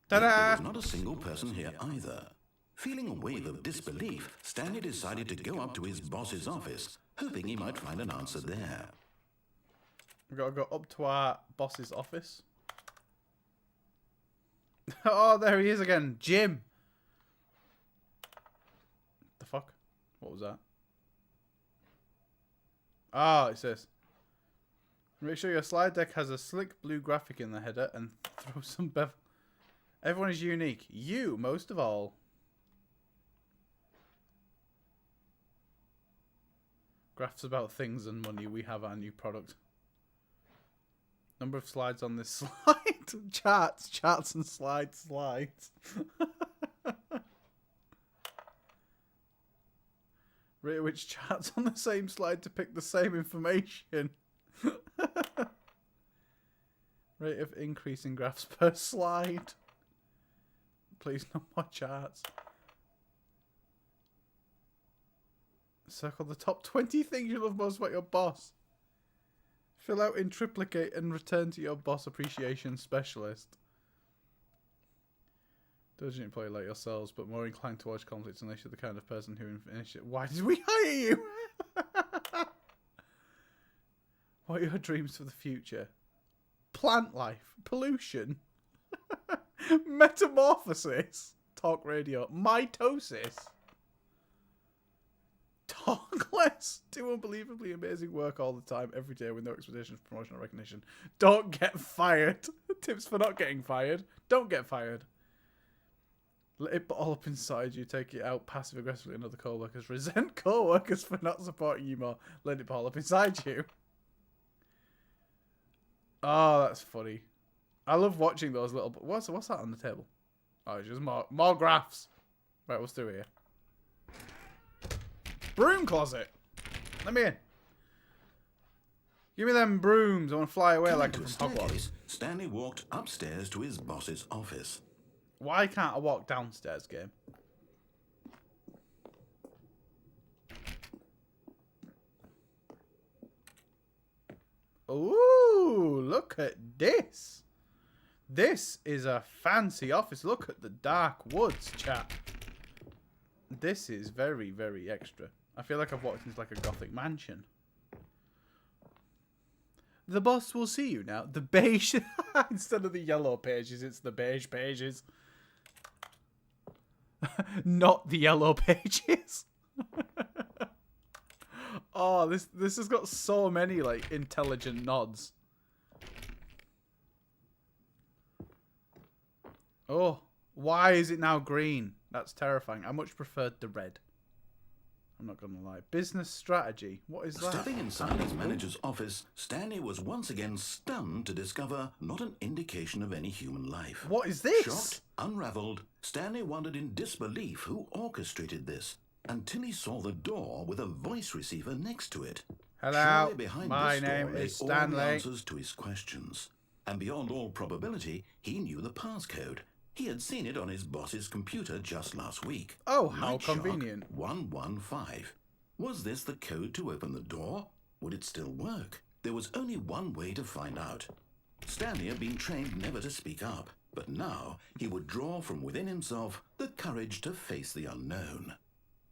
Ta-da! There was not a single person here either. Feeling a wave of disbelief, Stanley decided to go up to his boss's office, hoping he might find an answer there. We've got to go up to our boss's office. Oh, there he is again. Jim. The fuck? What was that? Ah, it says. Make sure your slide deck has a slick blue graphic in the header and throw some bevel. Everyone is unique. You, most of all. Graphs about things and money. We have our new product. Number of slides on this slide. Charts and slides. Rate which charts on the same slide depict the same information. Rate of increase in graphs per slide. Please, no more charts. Circle the top 20 things you love most about your boss. Fill out in triplicate and return to your boss appreciation specialist. Diligent employee like yourselves, but more inclined to watch conflicts unless you're the kind of person who initiates. Why did we hire you? What are your dreams for the future? Plant life, pollution, metamorphosis, talk radio, mitosis. Talk less. Do unbelievably amazing work all the time, every day, with no expectation for promotion or recognition. Don't get fired. Tips for not getting fired. Don't get fired. Let it ball up inside you. Take it out passive aggressively on other co-workers. Resent co-workers for not supporting you more. Let it ball up inside you. Oh, that's funny. I love watching those little... What's that on the table? Oh, it's just more graphs. Right, what's through here? Broom closet. Let me in. Give me them brooms. I want to fly away like I'm from Hogwarts. Stanley walked upstairs to his boss's office. Why can't I walk downstairs, game? Ooh, look at this. This is a fancy office. Look at the dark woods, chat. This is very, very extra. I feel like I've walked into like a gothic mansion. The boss will see you now. The beige... Instead of the yellow pages, it's the beige pages. Not the yellow pages. Oh, this has got so many like intelligent nods. Oh, why is it now green? That's terrifying. I much preferred the red. I'm not going to lie. Business strategy. What is that? Stepping inside his manager's office, Stanley was once again stunned to discover not an indication of any human life. What is this? Shocked, unraveled, Stanley wondered in disbelief who orchestrated this until he saw the door with a voice receiver next to it. Hello, surely behind my this door name lay is all Stanley. the answers to his questions. And beyond all probability, he knew the passcode. He had seen it on his boss's computer just last week. Oh, how Night Shark convenient. 115. Was this the code to open the door? Would it still work? There was only one way to find out. Stanley had been trained never to speak up, but now he would draw from within himself the courage to face the unknown.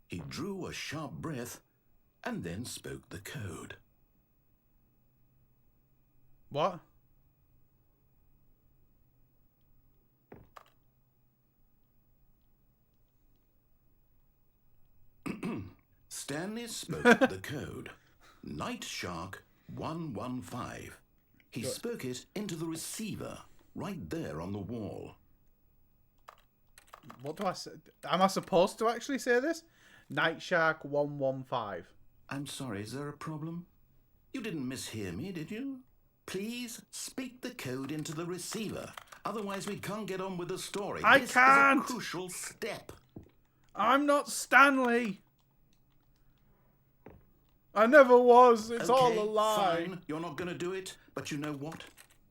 He drew a sharp breath and then spoke the code. What? Stanley spoke the code. Night Shark 115. He spoke it into the receiver, right there on the wall. What do I say? Am I supposed to actually say this? Night Shark 115. I'm sorry, is there a problem? You didn't mishear me, did you? Please speak the code into the receiver. Otherwise, we can't get on with the story. This can't! Is a crucial step. I'm not Stanley. I never was. It's all a lie. Fine. You're not going to do it. But you know what?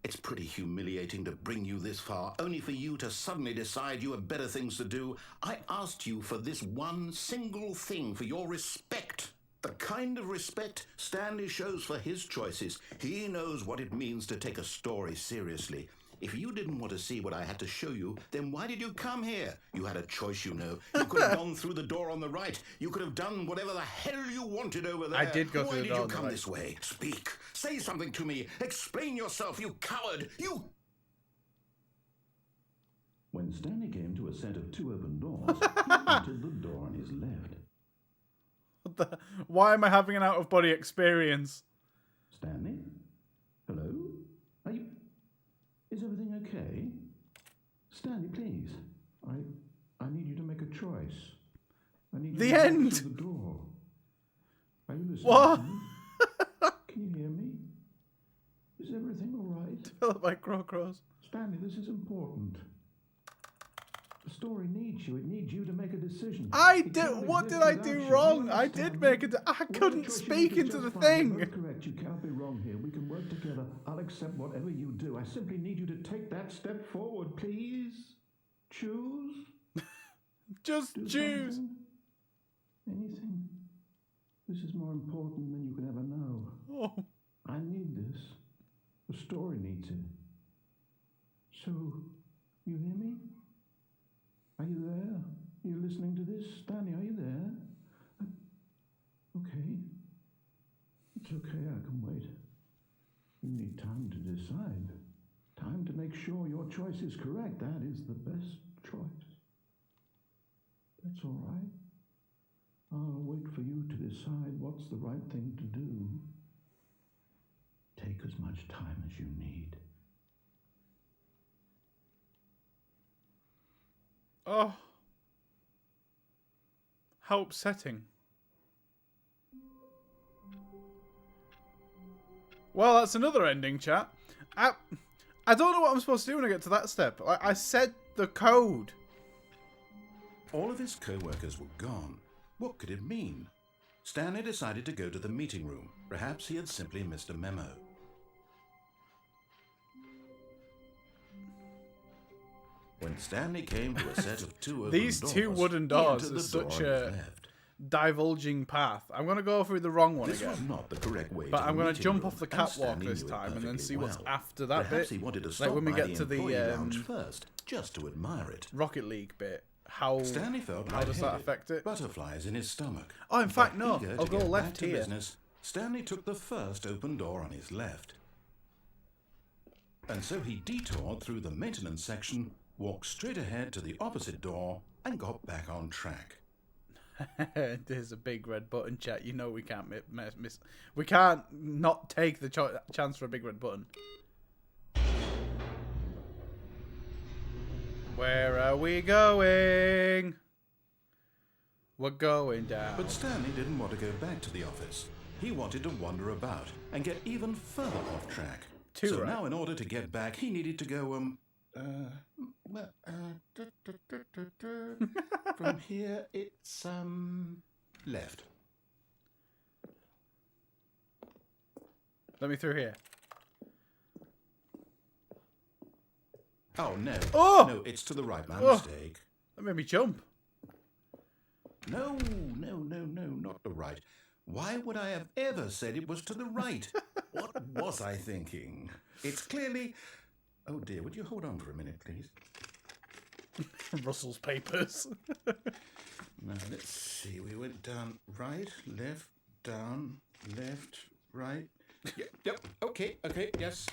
It's pretty humiliating to bring you this far, only for you to suddenly decide you have better things to do. I asked you for this one single thing, for your respect. The kind of respect Stanley shows for his choices. He knows what it means to take a story seriously. If you didn't want to see what I had to show you, then why did you come here? You had a choice, you know. You could have gone through the door on the right. You could have done whatever the hell you wanted over there. I did go through the door. Why did you come this way? Speak. Say something to me. Explain yourself, you coward. You... When Stanley came to a set of 2 open doors, he entered the door on his left. Why am I having an out-of-body experience? Stanley? Hello? Are you... Is everything okay? Stanley, please. I need you to make a choice. I need you the to end. Through the door. Are you listening? What? To me? Can you hear me? Is everything all right? Philip by Crow-Crows. Stanley, this is important. The story needs you. It needs you to make a decision. What did I do wrong? I did make it. I couldn't speak into the thing. Correct. You cannot be wrong here. We can work together. I'll accept whatever you do. I simply need you to take that step forward, please. Choose. Just choose. Something. Anything. This is more important than you can ever know. Oh. I need this. The story needs it. So, you hear me? Are you there? Are you listening to this? Stanley, are you there? Okay. It's okay, I can wait. You need time to decide. Time to make sure your choice is correct. That is the best choice. That's all right. I'll wait for you to decide what's the right thing to do. Take as much time as you need. Oh. How upsetting. Well, that's another ending, chat. I don't know what I'm supposed to do when I get to that step. I said the code. All of his co-workers were gone. What could it mean? Stanley decided to go to the meeting room. Perhaps he had simply missed a memo. When Stanley came to a set of 2 open These doors, 2 wooden doors he is entered the such door on a his left. divulging path. I'm going to go through the wrong one This again. was not the correct way But to I'm the going to meeting jump room, off the and catwalk Stanley this knew it time and then see what's perfectly after that Perhaps bit. he wanted to Like stop when we by get the to the employee lounge first, just to admire it. Rocket League bit. How Stanley felt does that lightheaded, affect it? butterflies in his stomach. Oh, in fact, But no. eager I'll to go get left back to here. business, Stanley took the first open door on his left. And so he detoured through the maintenance section, walked straight ahead to the opposite door, and got back on track. There's a big red button, chat. You know we can't miss. We can't not take the chance for a big red button. Where are we going? We're going down. But Stanley didn't want to go back to the office. He wanted to wander about and get even further off track. So now in order to get back, he needed to go, from here, it's, left. Let me through here. Oh, no. Oh! No, it's to the right. My Oh! mistake. That made me jump. No, not the right. Why would I have ever said it was to the right? What was I thinking? It's clearly... Oh dear, would you hold on for a minute, please? Russell's papers. Now, let's see. We went down right, left, down, left, right. Yep, okay, yes.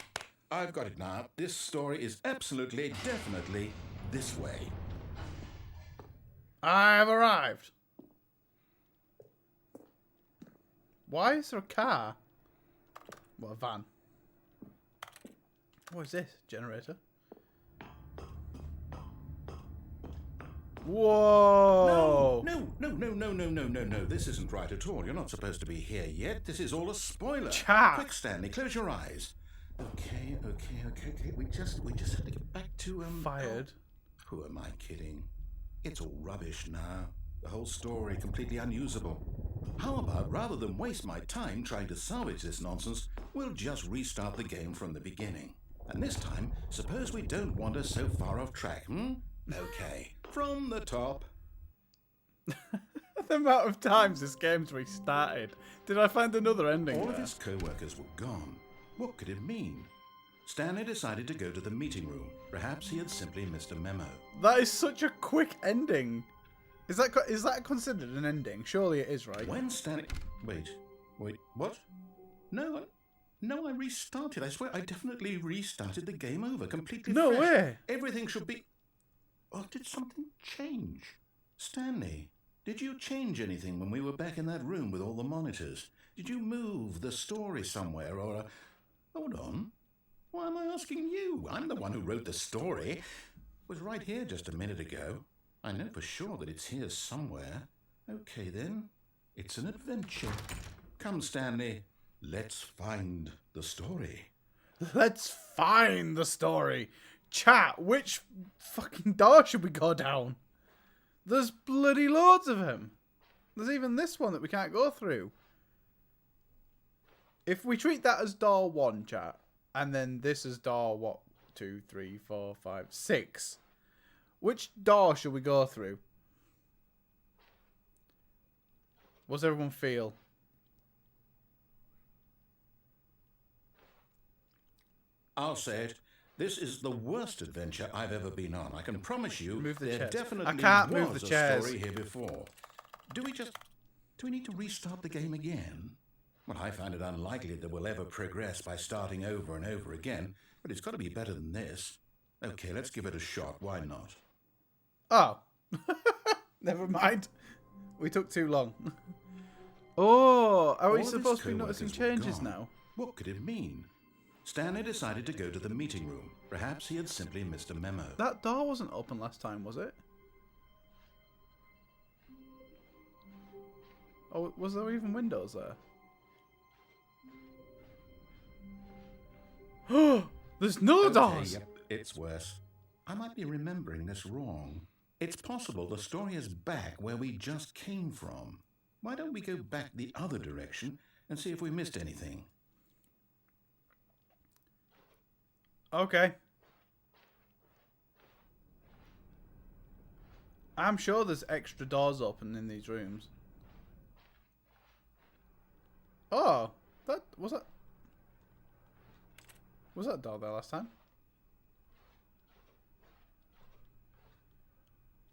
I've got it now. This story is absolutely, definitely this way. I've arrived. Why is there a car? What, a van? What is this? Generator? Whoa! No, No. This isn't right at all. You're not supposed to be here yet. This is all a spoiler. Chat. Quick, Stanley, close your eyes. Okay. We just have to get back to Fired. Who am I kidding? It's all rubbish now. The whole story completely unusable. How about, rather than waste my time trying to salvage this nonsense, we'll just restart the game from the beginning. And this time, suppose we don't wander so far off track, Okay, from the top. The amount of times this game's restarted. Did I find another ending All there? of his co-workers were gone. What could it mean? Stanley decided to go to the meeting room. Perhaps he had simply missed a memo. That is such a quick ending. Is that considered an ending? Surely it is, right? When Stanley... Wait, what? No, I restarted. I swear, I definitely restarted the game over, completely No fresh. way. Everything should be... Or did something change? Stanley, did you change anything when we were back in that room with all the monitors? Did you move the story somewhere, or... Hold on. Why am I asking you? I'm the one who wrote the story. It was right here just a minute ago. I know for sure that it's here somewhere. Okay, then. It's an adventure. Come, Stanley. Let's find the story. Let's find the story. Chat, which fucking door should we go down? There's bloody loads of them. There's even this one that we can't go through. If we treat that as door 1, chat, and then this is door, what, 2, 3, 4, 5, 6. Which door should we go through? What's everyone feel? I'll say it. This is the worst adventure I've ever been on. I can promise you Move the there chairs. definitely I can't was move the a chairs. story here before. Do we need to restart the game again? Well, I find it unlikely that we'll ever progress by starting over and over again, but it's got to be better than this. Okay, let's give it a shot. Why not? Oh. Never mind. We took too long. Oh, are we All of his supposed to be noticing co-workers were changes gone. now? What could it mean? Stanley decided to go to the meeting room. Perhaps he had simply missed a memo. That door wasn't open last time, was it? Oh, was there even windows there? Oh, there's no doors! Yep, it's worse. I might be remembering this wrong. It's possible the story is back where we just came from. Why don't we go back the other direction and see if we missed anything? Okay. I'm sure there's extra doors open in these rooms. Oh, was that door there last time?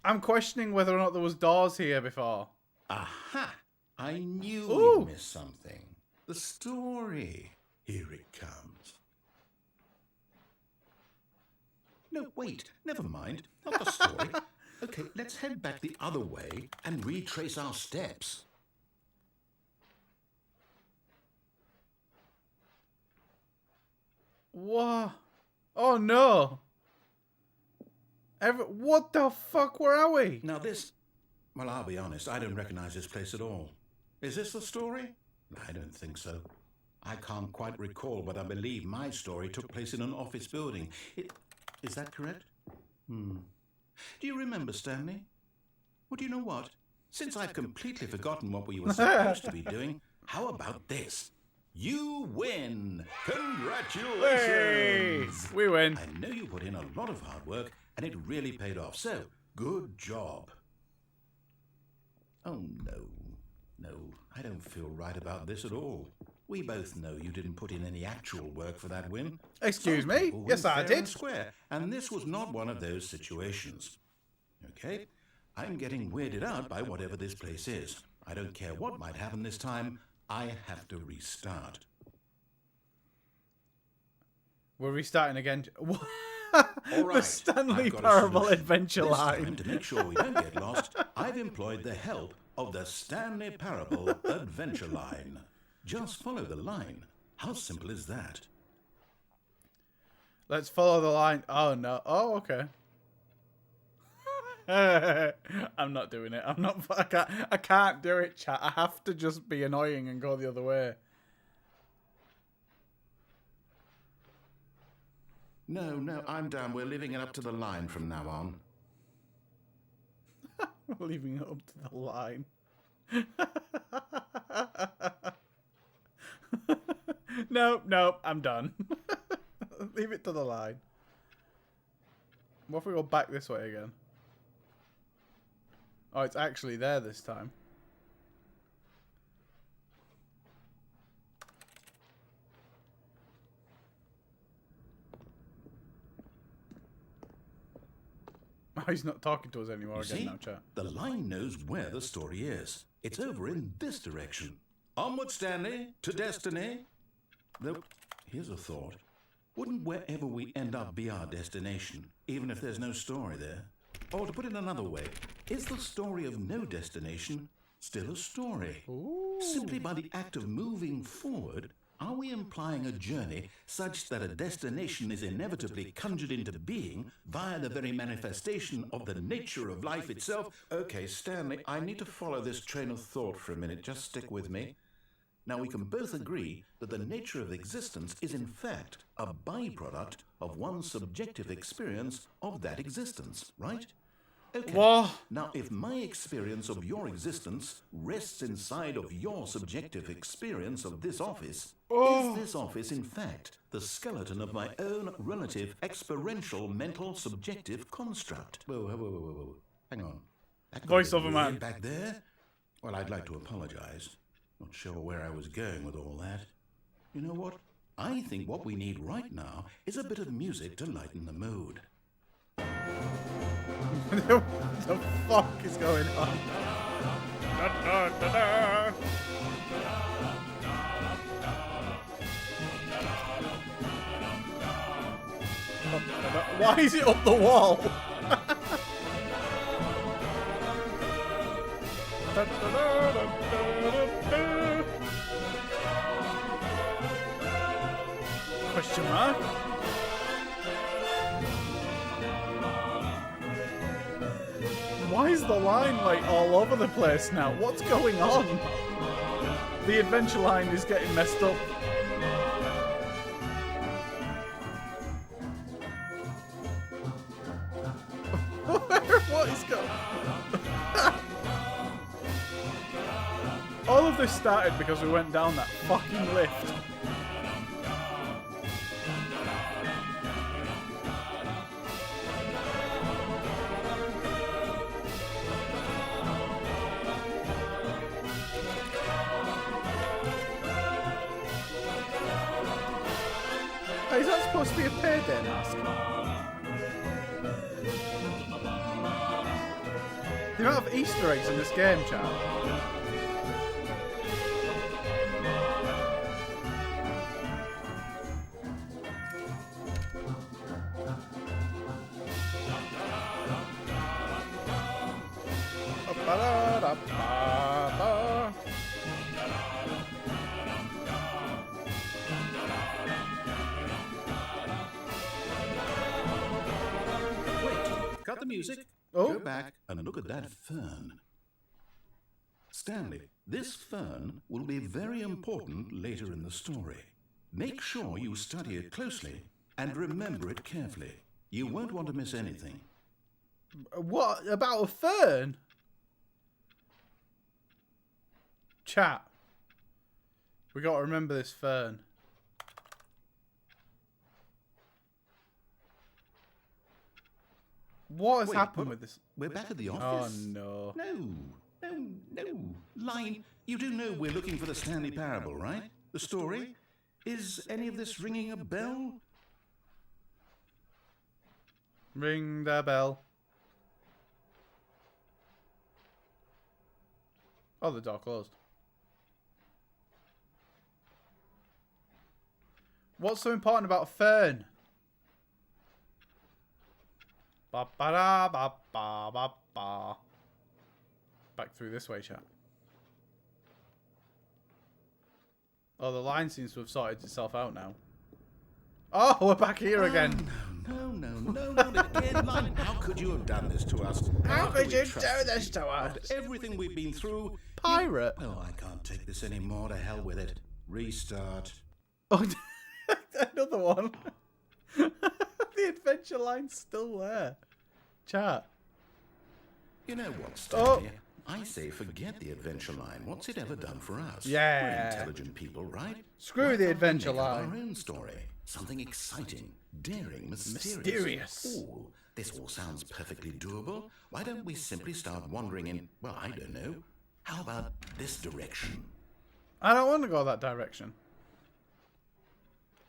I'm questioning whether or not there was doors here before. Aha! I knew Ooh. we missed something. The story. Here it comes. No, wait. Never mind. Not the story. Okay, let's head back the other way and retrace our steps. What? Oh no! What the fuck? Where are we? Now well, I'll be honest, I don't recognize this place at all. Is this the story? I don't think so. I can't quite recall, but I believe my story took place in an office building. Is that correct? Do you remember, Stanley? Well, do you know what? Since I've completely forgotten what we were supposed to be doing, how about this? You win! Congratulations! Hey, we win. I know you put in a lot of hard work, and it really paid off, so good job. Oh, no, I don't feel right about this at all. We both know you didn't put in any actual work for that win. Excuse Some me? people win Yes, I fair did. and square, and this was not one of those situations. Okay, I'm getting weirded out by whatever this place is. I don't care what might happen this time. I have to restart. We're restarting again. All The right, Stanley I've got a Parable solution. Adventure This time, Line. to make sure we don't get lost, I've employed the help of the Stanley Parable Adventure Line. Just follow the line. How simple is that? Let's follow the line. Oh no. Oh, okay. I'm not doing it. I can't do it, chat. I have to just be annoying and go the other way. No, I'm down. We're leaving it up to the line from now on. We're leaving it up to the line. No, I'm done. Leave it to the line. What if we go back this way again? Oh, it's actually there this time. Oh, he's not talking to us anymore again now, chat. The line knows where the story is. It's over in this direction. Onward, Stanley, to destiny. Though, here's a thought. Wouldn't wherever we end up be our destination, even if there's no story there? Or to put it another way, is the story of no destination still a story? Ooh. Simply by the act of moving forward, are we implying a journey such that a destination is inevitably conjured into being via the very manifestation of the nature of life itself? Okay, Stanley, I need to follow this train of thought for a minute. Just stick with me. Now, we can both agree that the nature of existence is in fact a byproduct of one's subjective experience of that existence, right? Okay. What? Now, if my experience of your existence rests inside of your subjective experience of this office, is this office in fact the skeleton of my own relative experiential mental subjective construct? Whoa. Hang on. Voiceover man. Back there? Well, I'd like to apologize. Not sure where I was going with all that. You know what? I think what we need right now is a bit of music to lighten the mood. What the fuck is going on? Why is it up the wall? Question mark? Why is the line like all over the place now? What's going on? The adventure line is getting messed up. What is going on? All of this started because we went down that fucking lift. Is that supposed to be a payday mask? They don't have Easter eggs in this game, chat. Cut the music. Oh. Go back and look at that fern. Stanley, this fern will be very important later in the story. Make sure you study it closely and remember it carefully. You won't want to miss anything. What about a fern? Chat. We got to remember this fern. What has happened with this? We're back at the office. Oh, no. No. Line, you do know we're looking for the Stanley Parable, right? The story? Is any of this ringing a bell? Ring the bell. Oh, the door closed. What's so important about a fern? Ba ba da ba ba ba ba. Back through this way, chat. Oh, the line seems to have sorted itself out now. Oh, we're back here again. No, not again, Line. How could you have done this to us? How After could we you do trusted this to us? After everything we've been through. Pirate. Oh, I can't take this anymore. To hell with it. Restart. Oh, another one. The adventure line's still there. Chat. You know what, Stanley? I say forget the adventure line. What's it ever done for us? Yeah. We're intelligent people, right? Screw Why the can't we adventure make up line. Our own story. Something exciting, daring, mysterious. Mysterious. Ooh, this all sounds perfectly doable. Why don't we simply start wandering in, well, I don't know. How about this direction? I don't want to go that direction.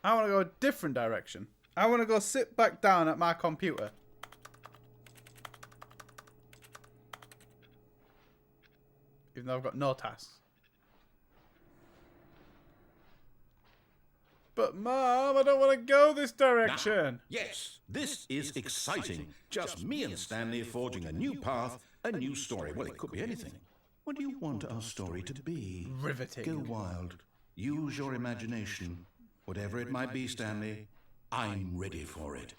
I want to go a different direction. I want to go sit back down at my computer. Even though I've got no tasks. But Mom, I don't want to go this direction. Yes, this is exciting. Just me and Stanley forging a new path, a new story. Well, it could be anything. What do you want our story to be? Riveting. Go wild. Use your imagination. Whatever it might be, Stanley, I'm ready for it.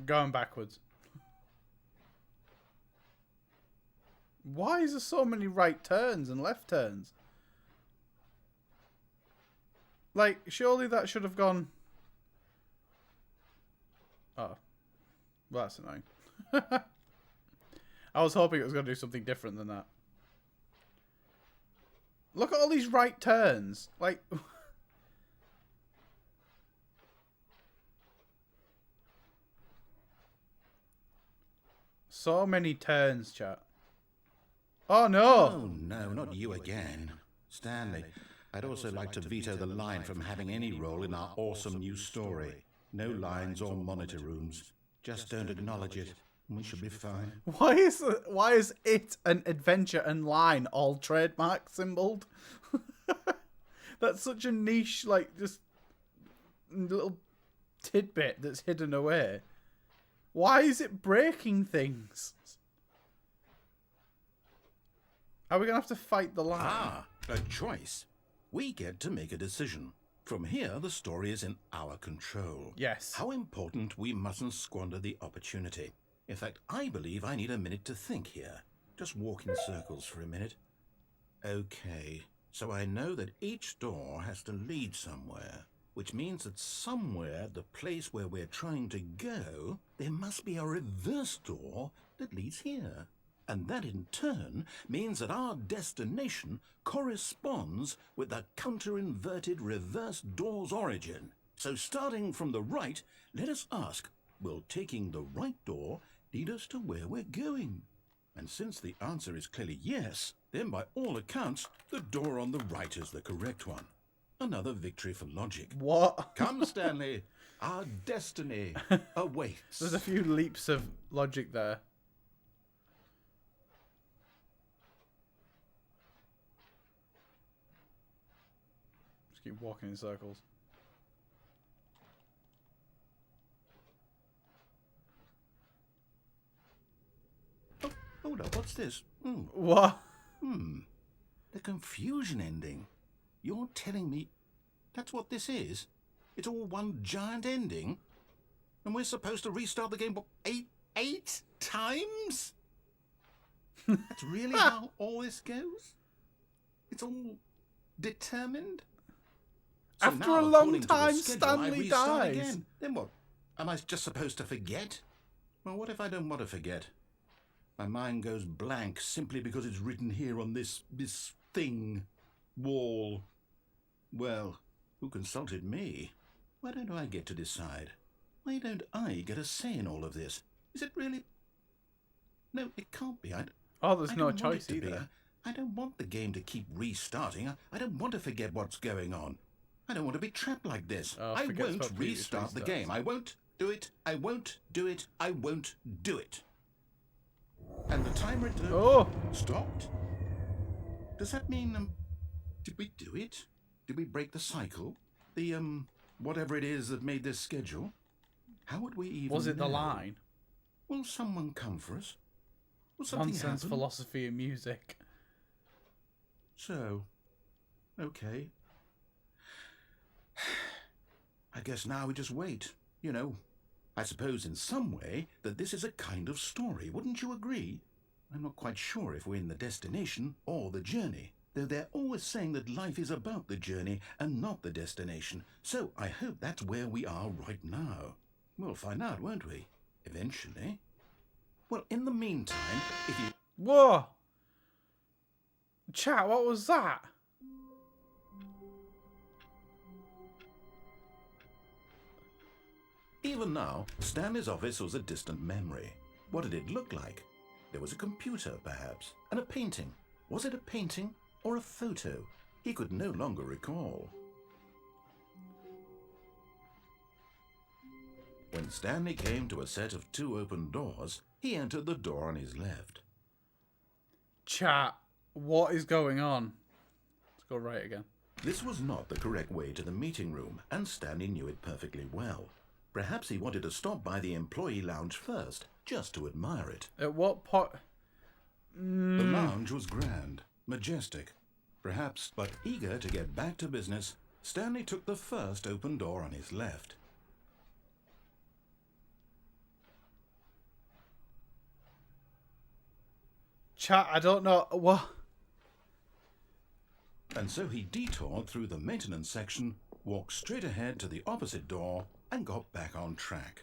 Going backwards. Why is there so many right turns and left turns? Like, surely that should have gone... Oh. Well, that's annoying. I was hoping it was going to do something different than that. Look at all these right turns. Like... So many turns, chat. Oh, no. Oh, no, not you again. Stanley, I'd also like to veto the line from having any role in our awesome new story. No lines or monitor rooms. Just don't acknowledge it, and we should be fine. Why is it an adventure and line all trademark symboled? That's such a niche, like, just little tidbit that's hidden away. Why is it breaking things? Are we going to have to fight the line? Ah, a choice. We get to make a decision. From here, the story is in our control. Yes. How important we mustn't squander the opportunity. In fact, I believe I need a minute to think here. Just walk in circles for a minute. Okay, so I know that each door has to lead somewhere, which means that somewhere, the place where we're trying to go, there must be a reverse door that leads here. And that in turn means that our destination corresponds with the counter-inverted reverse door's origin. So starting from the right, let us ask, will taking the right door lead us to where we're going? And since the answer is clearly yes, then by all accounts, the door on the right is the correct one. Another victory for logic. What? Come, Stanley. Our destiny awaits. There's a few leaps of logic there. Just keep walking in circles. Oh, hold up, what's this? What? The confusion ending. You're telling me that's what this is? It's all one giant ending? And we're supposed to restart the game, what, eight times? That's really how all this goes? It's all determined? So After now, a long according to the time, schedule, Stanley I restart dies. Again. Then what? Am I just supposed to forget? Well, what if I don't want to forget? My mind goes blank simply because it's written here on this thing, wall. Well, who consulted me? Why don't I get to decide? Why don't I get a say in all of this? Is it really... No, it can't be. Oh, there's I no don't want it choice to be. either. I don't want the game to keep restarting. I don't want to forget what's going on. I don't want to be trapped like this. Oh, I forgets won't about previous restart the restarts. game. I won't do it. I won't do it. I won't do it. And the timer stopped. Does that mean, did we do it? Did we break the cycle? The, whatever it is that made this schedule? How would we even Was it the know? line? Will someone come for us? Well, something Nonsense happened. philosophy and music. So, okay. I guess now we just wait. You know, I suppose in some way that this is a kind of story. Wouldn't you agree? I'm not quite sure if we're in the destination or the journey, though they're always saying that life is about the journey and not the destination. So I hope that's where we are right now. We'll find out, won't we? Eventually. Well, in the meantime, if you... Whoa! Chat, what was that? Even now, Stanley's office was a distant memory. What did it look like? There was a computer, perhaps, and a painting. Was it a painting or a photo? He could no longer recall. When Stanley came to a set of 2 open doors, he entered the door on his left. Chat, what is going on? Let's go right again. This was not the correct way to the meeting room, and Stanley knew it perfectly well. Perhaps he wanted to stop by the employee lounge first, just to admire it. At what point? The lounge was grand, majestic, perhaps, but eager to get back to business, Stanley took the first open door on his left. Chat, I don't know. What? And so he detoured through the maintenance section, walked straight ahead to the opposite door, and got back on track.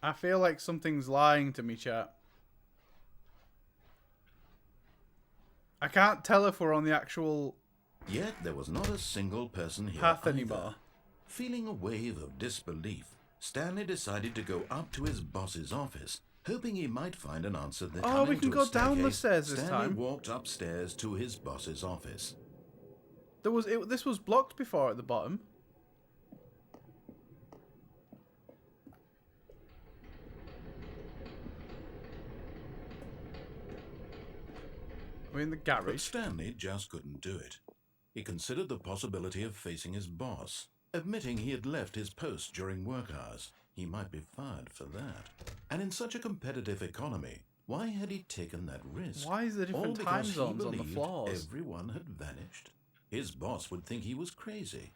I feel like something's lying to me, chat. I can't tell if we're on the actual Yet there was not a single person here path either. anymore. Feeling a wave of disbelief, Stanley decided to go up to his boss's office, hoping he might find an answer there. Oh, we can go down the stairs this Stanley time. walked upstairs to his boss's office. This was blocked before at the bottom. We're in the But garage. Stanley just couldn't do it. He considered the possibility of facing his boss, admitting he had left his post during work hours. He might be fired for that. And in such a competitive economy, why had he taken that risk? Why is there All different time because he zones on the believed floors? everyone had vanished. His boss would think he was crazy.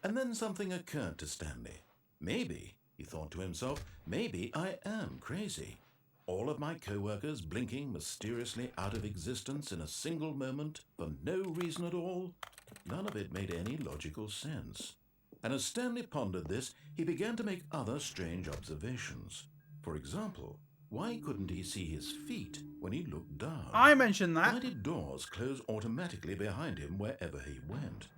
And then something occurred to Stanley. Maybe, he thought to himself, maybe I am crazy. All of my co-workers blinking mysteriously out of existence in a single moment for no reason at all. None of it made any logical sense. And as Stanley pondered this, he began to make other strange observations. For example, why couldn't he see his feet when he looked down? I mentioned Why that. did doors close automatically behind him wherever he went?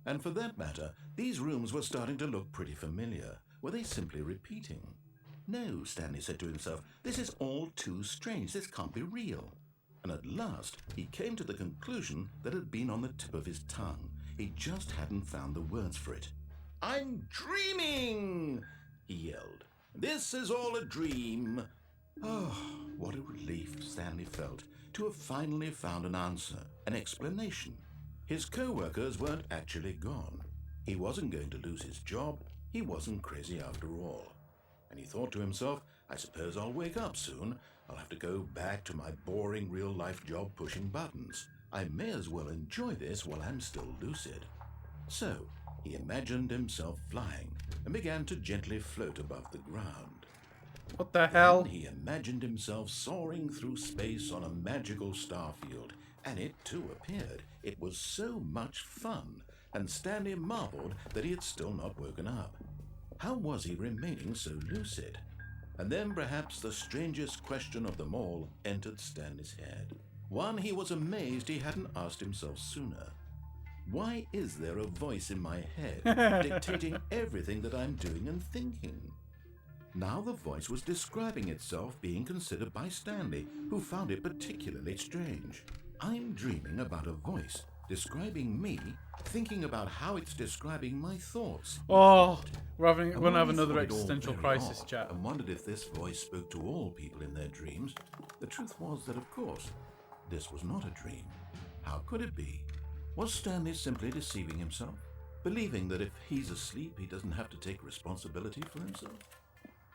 And for that matter, these rooms were starting to look pretty familiar. Were they simply repeating? No, Stanley said to himself, this is all too strange. This can't be real. And at last, he came to the conclusion that had been on the tip of his tongue. He just hadn't found the words for it. I'm dreaming, he yelled. This is all a dream. Oh, what a relief Stanley felt to have finally found an answer, an explanation. His co-workers weren't actually gone. He wasn't going to lose his job. He wasn't crazy after all. And he thought to himself, I suppose I'll wake up soon. I'll have to go back to my boring real-life job pushing buttons. I may as well enjoy this while I'm still lucid. So, he imagined himself flying and began to gently float above the ground. What the hell? Then he imagined himself soaring through space on a magical starfield, and it too appeared. It was so much fun, and Stanley marveled that he had still not woken up. How was he remaining so lucid? And then perhaps the strangest question of them all entered Stanley's head. One he was amazed he hadn't asked himself sooner. Why is there a voice in my head dictating everything that I'm doing and thinking? Now the voice was describing itself being considered by Stanley, who found it particularly strange. I'm dreaming about a voice describing me, thinking about how it's describing my thoughts. Oh, we're going to have He another thought it all existential very crisis, odd chat. And wondered if this voice spoke to all people in their dreams. The truth was that, of course, this was not a dream. How could it be? Was Stanley simply deceiving himself, believing that if he's asleep, he doesn't have to take responsibility for himself?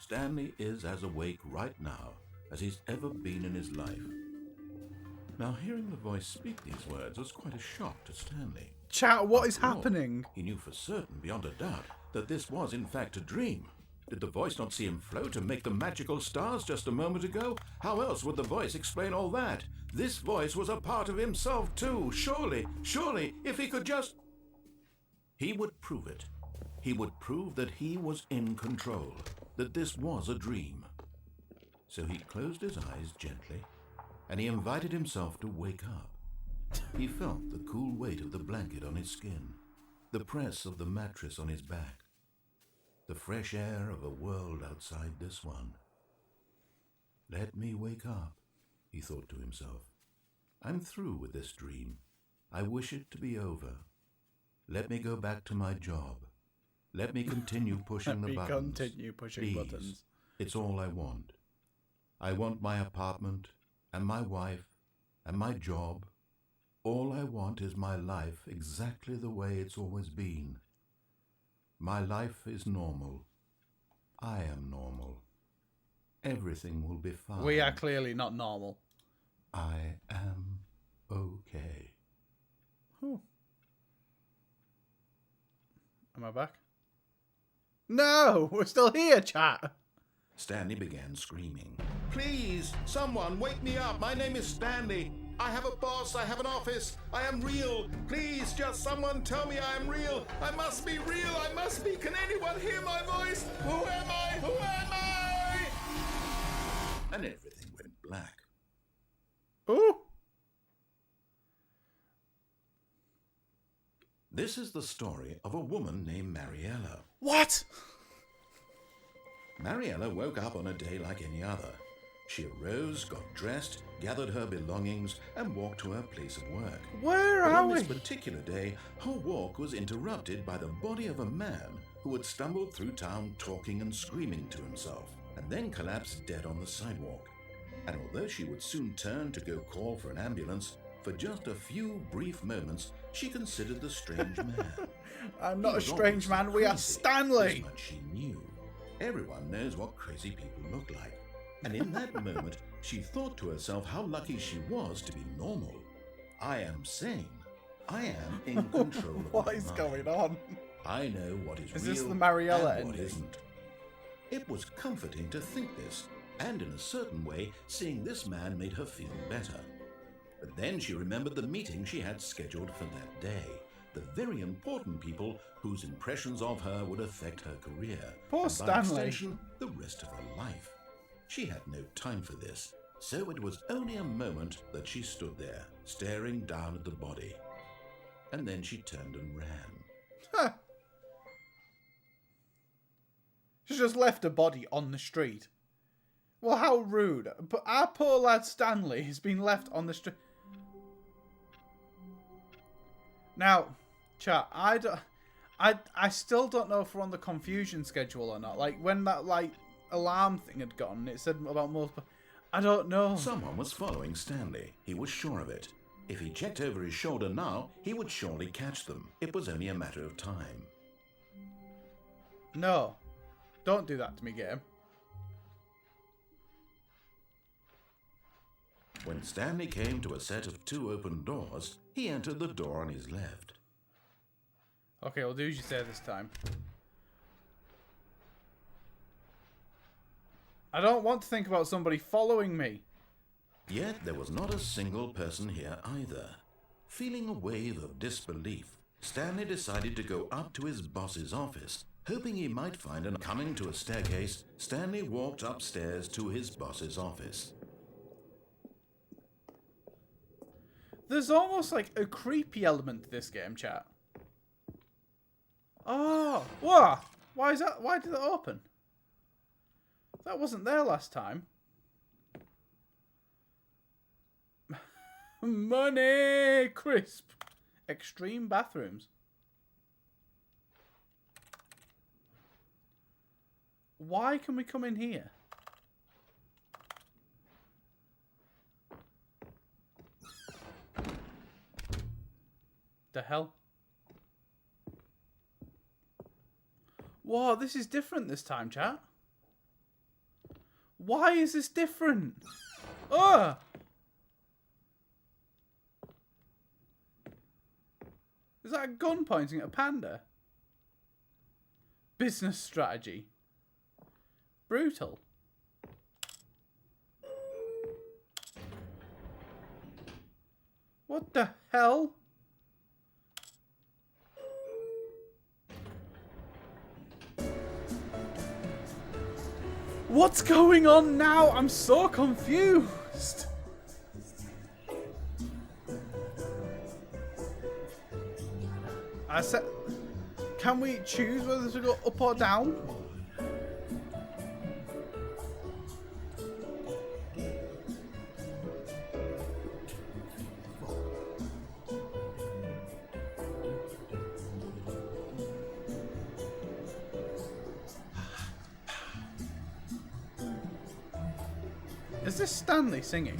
Stanley is as awake right now as he's ever been in his life. Now, hearing the voice speak these words was quite a shock to Stanley. Chat, what is After all, happening? He knew for certain, beyond a doubt, that this was in fact a dream. Did the voice not see him float and make the magical stars just a moment ago? How else would the voice explain all that? This voice was a part of himself too. Surely, if he could just... He would prove it. He would prove that he was in control, that this was a dream. So he closed his eyes gently, and he invited himself to wake up. He felt the cool weight of the blanket on his skin, the press of the mattress on his back, the fresh air of a world outside this one. Let me wake up, he thought to himself. I'm through with this dream. I wish it to be over. Let me go back to my job. Let me continue pushing the buttons. Continue pushing Please. buttons. It's all I want. I want my apartment and my wife and my job. All I want is my life exactly the way it's always been. My life is normal. I am normal. Everything will be fine. We are clearly not normal. I am okay. Oh. Am I back? No! We're still here, chat! Stanley began screaming. Please, someone wake me up. My name is Stanley. I have a boss. I have an office. I am real. Please, just someone tell me I am real. I must be real. I must be. Can anyone hear my voice? Who am I? Who am I? And everything went black. Ooh! This is the story of a woman named Mariella. What? Mariella woke up on a day like any other. She arose, got dressed, gathered her belongings, and walked to her place of work. Where But are on we? this particular day, her walk was interrupted by the body of a man who had stumbled through town talking and screaming to himself, and then collapsed dead on the sidewalk. And although she would soon turn to go call for an ambulance, for just a few brief moments, she considered the strange man. I'm He not a was strange obviously man, we are crazy. Stanley! This much she knew. Everyone knows what crazy people look like. And in that moment, she thought to herself how lucky she was to be normal. I am sane. I am in control of What my is mind. going on? I know what is Is real this the Mariella and what ending? isn't. It was comforting to think this, and in a certain way, seeing this man made her feel better. But then she remembered the meeting she had scheduled for that day. The very important people whose impressions of her would affect her career. Poor and by Stanley. extension, the rest of her life. She had no time for this, so it was only a moment that she stood there, staring down at the body. And then she turned and ran. Huh. She just left a body on the street. Well, how rude. But our poor lad Stanley has been left on the street. Now, chat, I still don't know if we're on the confusion schedule or not. Like, when that, alarm thing had gone, it said about multiple... I don't know. Someone was following Stanley. He was sure of it. If he checked over his shoulder now, he would surely catch them. It was only a matter of time. No. Don't do that to me, game. When Stanley came to a set of 2 open doors, he entered the door on his left. Okay, we'll do as you say this time. I don't want to think about somebody following me. Yet there was not a single person here either. Feeling a wave of disbelief, Stanley decided to go up to his boss's office, hoping he might find an... Coming to a staircase, Stanley walked upstairs to his boss's office. There's almost like a creepy element to this game, chat. Oh, what? Why is that? Why did it open? That wasn't there last time. Money crisp. Extreme bathrooms. Why can we come in here? The hell? Whoa, this is different this time, chat. Why is this different? Ugh! Is that a gun pointing at a panda? Business strategy. Brutal. What the hell? What's going on now? I'm so confused. I said, can we choose whether to go up or down? Is this Stanley singing?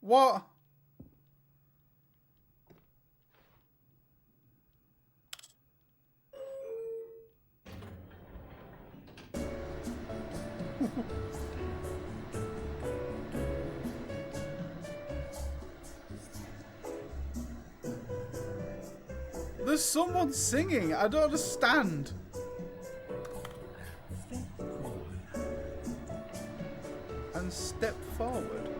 What? There's someone singing. I don't understand. And step forward.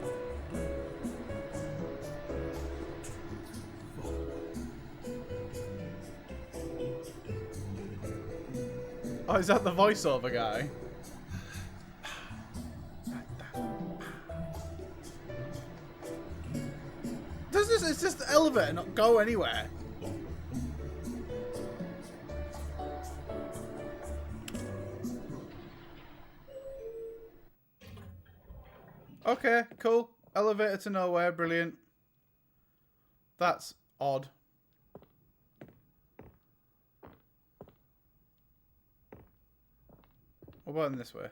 Oh, is that the voiceover guy? Does this? It's just the elevator not go anywhere. Okay, cool. Elevator to nowhere, brilliant. That's odd. What about in this way?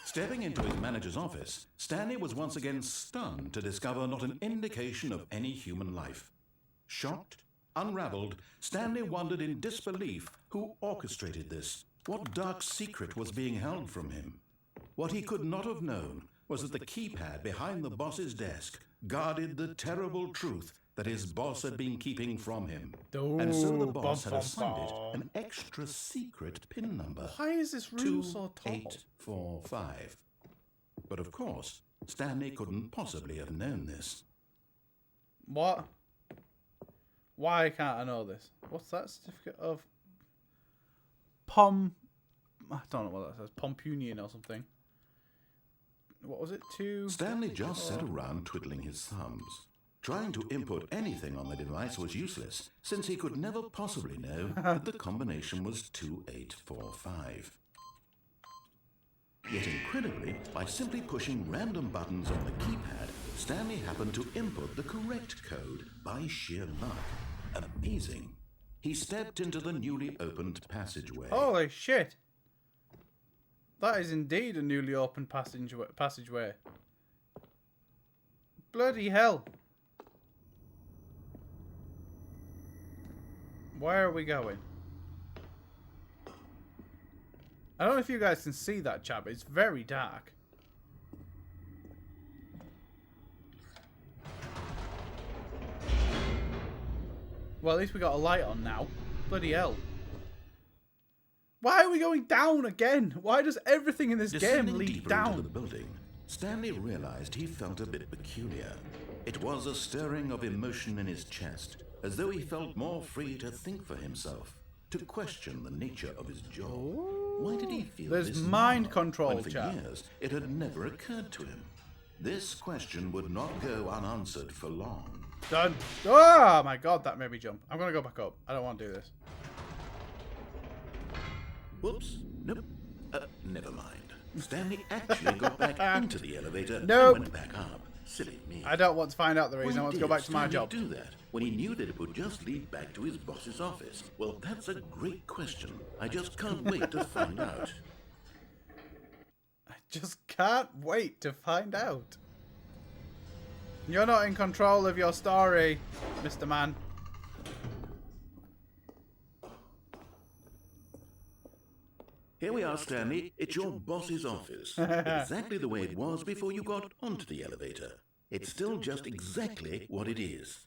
Stepping into his manager's office, Stanley was once again stunned to discover not an indication of any human life. Shocked, unraveled, Stanley wondered in disbelief who orchestrated this. What dark secret was being held from him? What he could not have known was that the keypad behind the boss's desk guarded the terrible truth that his boss had been keeping from him. And so the boss had assigned it an extra secret PIN number. Why is this room so tall? 2845. But of course, Stanley couldn't possibly have known this. What? Why can't I know this? What's that certificate of? I don't know what that says. Pompunian or something. What was it? Stanley just sat around twiddling his thumbs. Trying to input anything on the device was useless, since he could never possibly know that the combination was 2845. Yet incredibly, by simply pushing random buttons on the keypad, Stanley happened to input the correct code by sheer luck. Amazing. He stepped into the newly opened passageway. Holy shit! That is indeed a newly opened passageway. Bloody hell. Where are we going? I don't know if you guys can see that, chat, but it's very dark. Well, at least we got a light on now. Bloody hell. Why are we going down again? Why does everything in this game lead down? Into the building, Stanley realized he felt a bit peculiar. It was a stirring of emotion in his chest, as though he felt more free to think for himself, to question the nature of his job. Why did he feel There's this mind now, control, when for years it had never occurred to him? This question would not go unanswered for long. Done. Oh my god, that made me jump. I'm gonna go back up. I don't want to do this. Whoops. Nope. Never mind. Stanley actually got back into the elevator and Nope. went back up. Silly me. I don't want to find out the reason. I want to go back to my job. Do that when he knew that it would just lead back to his boss's office? Well, that's a great question. I just can't wait to find out. I just can't wait to find out. You're not in control of your story, Mr. Man. Here we are, Stanley. It's your boss's office. Exactly the way it was before you got onto the elevator. It's still just exactly what it is.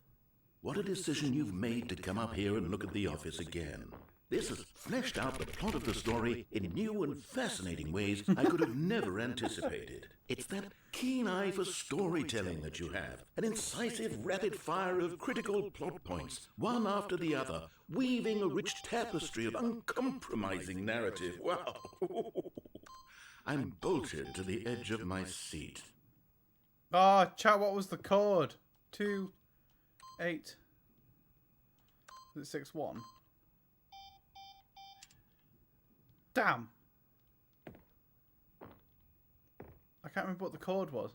What a decision you've made to come up here and look at the office again. This has fleshed out the plot of the story in new and fascinating ways I could have never anticipated. It's that keen eye for storytelling that you have. An incisive rapid fire of critical plot points, one after the other, weaving a rich tapestry of uncompromising narrative. Wow. I'm bolted to the edge of my seat. Oh, chat, what was the code? 2861. Damn. I can't remember what the code was.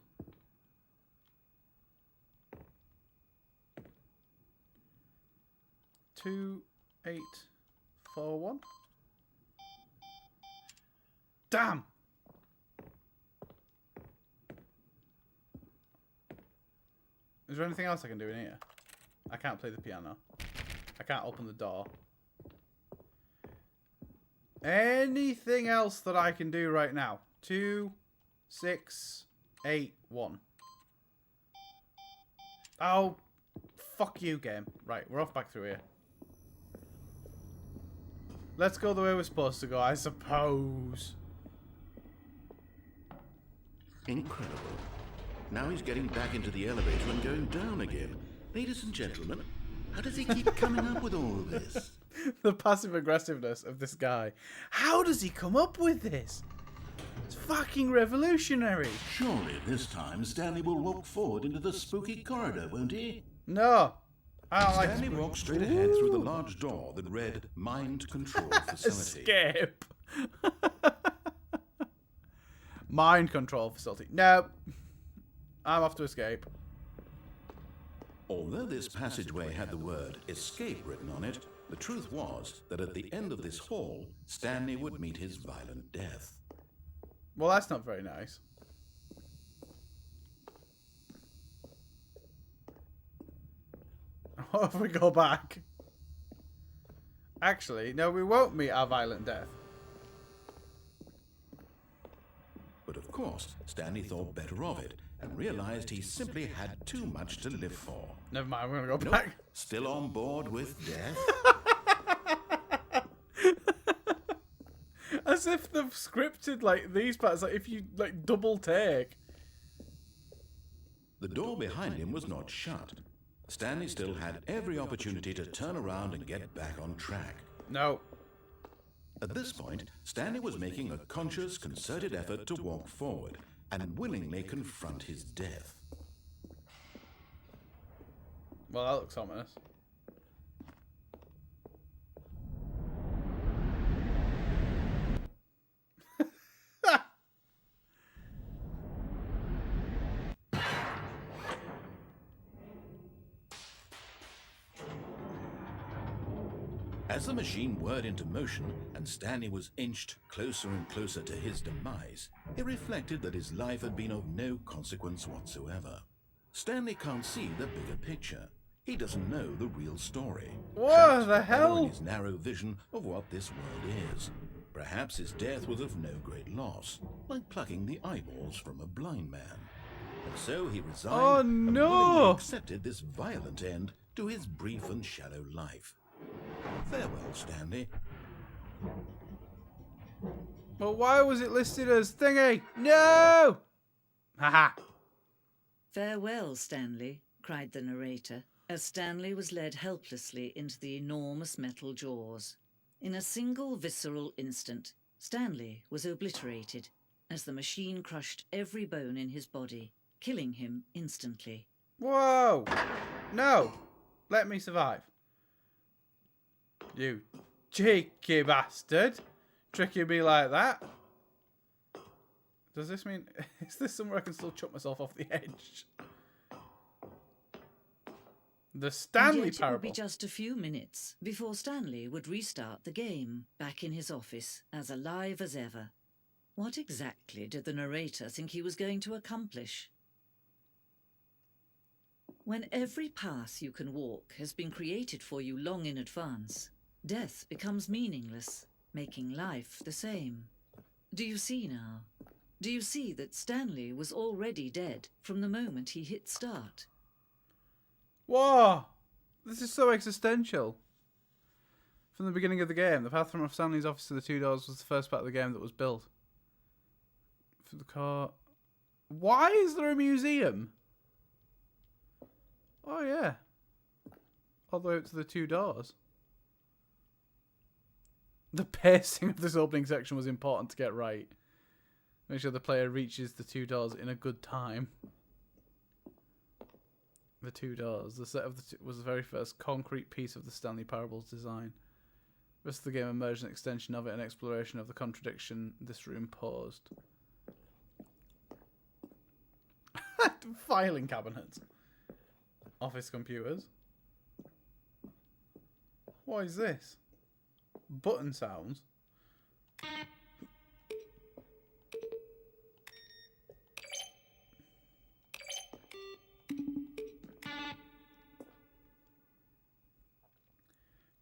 Two, 841. Damn. Is there anything else I can do in here? I can't play the piano. I can't open the door. Anything else that I can do right now? 2681. Oh, fuck you, game. Right, we're off back through here. Let's go the way we're supposed to go, I suppose. Incredible. Now he's getting back into the elevator and going down again. Ladies and gentlemen, how does he keep coming up with all of this? The passive aggressiveness of this guy. How does he come up with this? It's fucking revolutionary. Surely this time Stanley will walk forward into the spooky corridor, won't he? No. I don't like Stanley walked straight ahead through the large door that read Mind Control Facility. Escape. Mind Control Facility. No. I'm off to escape. Although this passageway had the word escape written on it, the truth was that at the end of this hall, Stanley would meet his violent death. Well, that's not very nice. What if we go back? Actually, no, we won't meet our violent death. But of course, Stanley thought better of it and realized he simply had too much to live for. Never mind, we're gonna go Nope, back. still on board with death? As if they've scripted like these parts, like if you like double take. The door behind him was not shut. Stanley still had every opportunity to turn around and get back on track. No. At this point, Stanley was making a conscious, concerted effort to walk forward and willingly confront his death. Well, that looks ominous. As the machine whirred into motion and Stanley was inched closer and closer to his demise, he reflected that his life had been of no consequence whatsoever. Stanley can't see the bigger picture. He doesn't know the real story. What the hell? In his narrow vision of what this world is. Perhaps his death was of no great loss, like plucking the eyeballs from a blind man. And so he resigned and willingly accepted this violent end to his brief and shallow life. Farewell, Stanley. Well, why was it listed as thingy? No! Haha. Farewell, Stanley, cried the narrator, as Stanley was led helplessly into the enormous metal jaws. In a single visceral instant, Stanley was obliterated as the machine crushed every bone in his body, killing him instantly. Whoa! No! Let me survive. You cheeky bastard. Tricking me like that. Does this mean... Is this somewhere I can still chuck myself off the edge? The Stanley and yet parable. It would be just a few minutes before Stanley would restart the game, back in his office, as alive as ever. What exactly did the narrator think he was going to accomplish? When every path you can walk has been created for you long in advance, death becomes meaningless, making life the same. Do you see now? Do you see that Stanley was already dead from the moment he hit start? Whoa! This is so existential. From the beginning of the game, the path from Stanley's office to the two doors was the first part of the game that was built. For the car... Why is there a museum? Oh, yeah. All the way up to the two doors. The pacing of this opening section was important to get right. Make sure the player reaches the two doors in a good time. The two doors. The set of was the very first concrete piece of the Stanley Parable's design. The rest of the game emerged an extension of it, an exploration of the contradiction this room posed. Filing cabinets. Office computers. What is this? Button sounds.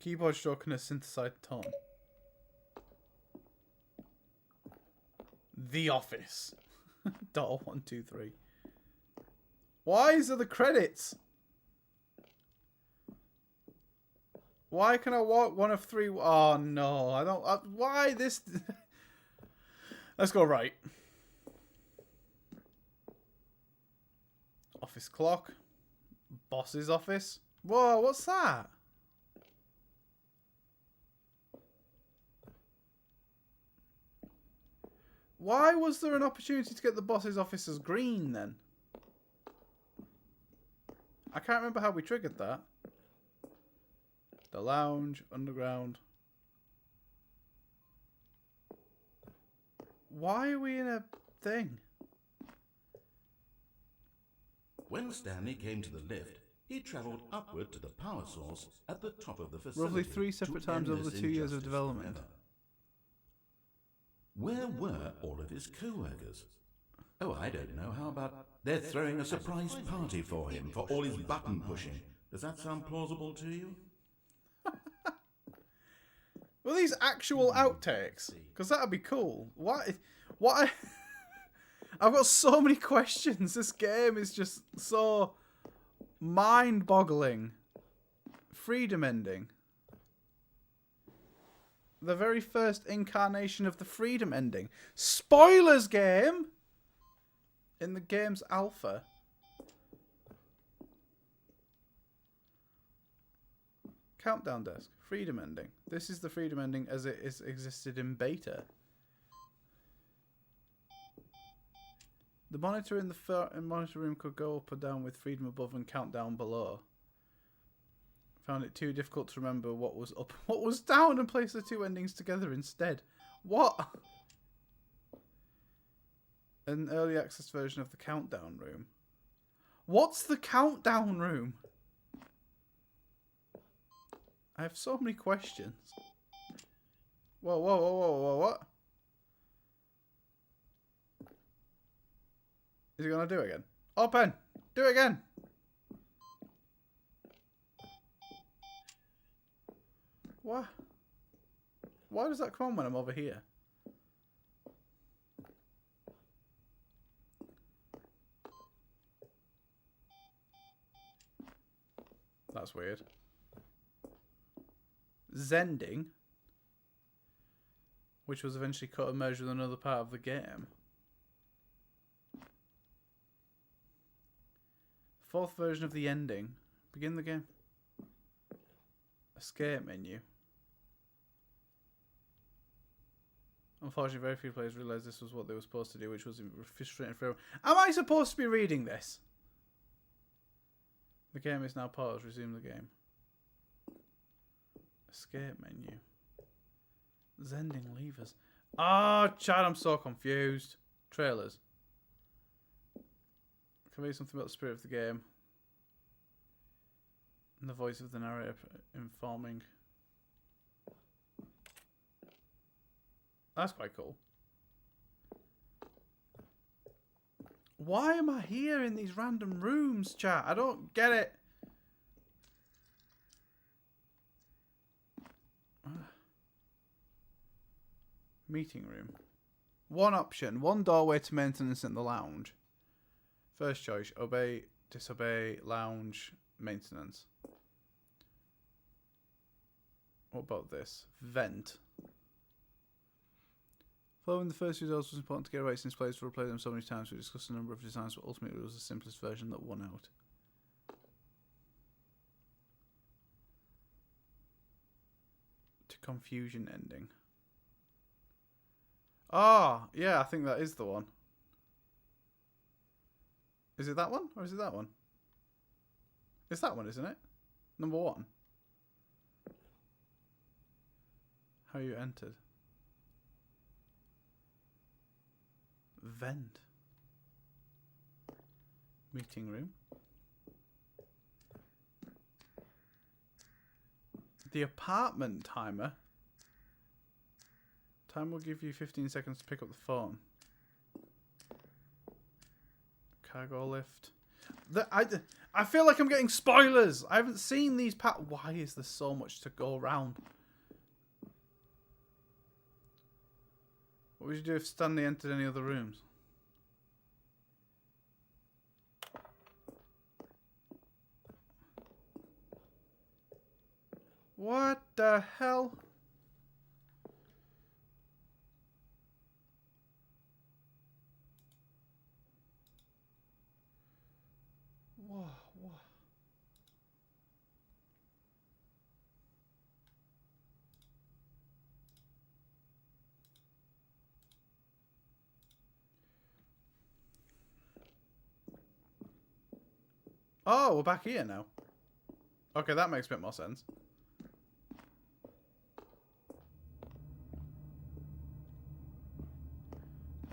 Keyboard stroke and a synthesized tone. The Office. $123. Why is there the credits? Why can I walk one of three? Oh no, I don't. Why this? Let's go right. Office clock. Boss's office. Whoa, what's that? Why was there an opportunity to get the boss's office as green then? I can't remember how we triggered that. The lounge, underground. Why are we in a thing? When Stanley came to the lift, he travelled upward to the power source at the top of the facility. Roughly 3 separate times over the 2 years of development. Where were all of his co-workers? Oh, I don't know. How about they're throwing a surprise party for him for all his button pushing? Does that sound plausible to you? Were these actual outtakes? Because that would be cool. What? I've got so many questions. This game is just so mind-boggling. Freedom ending. The very first incarnation of the freedom ending. Spoilers, game! In the game's alpha. Countdown desk. Freedom ending. This is the freedom ending as it is existed in beta. The monitor in the monitor room could go up or down with freedom above and countdown below. Found it too difficult to remember what was up, what was down, and place the two endings together instead. What? An early access version of the countdown room. What's the countdown room? I have so many questions. Whoa, whoa, whoa, whoa, whoa, what? Is he gonna do it again? Open! Do it again! What? Why does that come on when I'm over here? That's weird. Zending, which was eventually cut and merged with another part of the game. Fourth version of the ending. Begin the game. Escape menu. Unfortunately, very few players realised this was what they were supposed to do, which was frustrating for everyone. Am I supposed to be reading this? The game is now paused. Resume the game. Escape menu. Zending levers. Ah, Chad, I'm so confused. Trailers. Convey something about the spirit of the game. And the voice of the narrator informing. That's quite cool. Why am I here in these random rooms, chat? I don't get it. Meeting room. One option. One doorway to maintenance in the lounge. First choice. Obey, disobey, lounge, maintenance. What about this? Vent. Following the first results, it was important to get away since players will replay them so many times. We discussed a number of designs, but ultimately it was the simplest version that won out. To confusion ending. Ah, yeah, I think that is the one. Is it that one? Or is it that one? It's that one, isn't it? Number 1. How you entered. Vent. Meeting room. The apartment timer. Time will give you 15 seconds to pick up the phone. Cargo lift. I feel like I'm getting spoilers. I haven't seen these Why is there so much to go around? What would you do if Stanley entered any other rooms? What the hell? Whoa. Oh, we're back here now. Okay, that makes a bit more sense.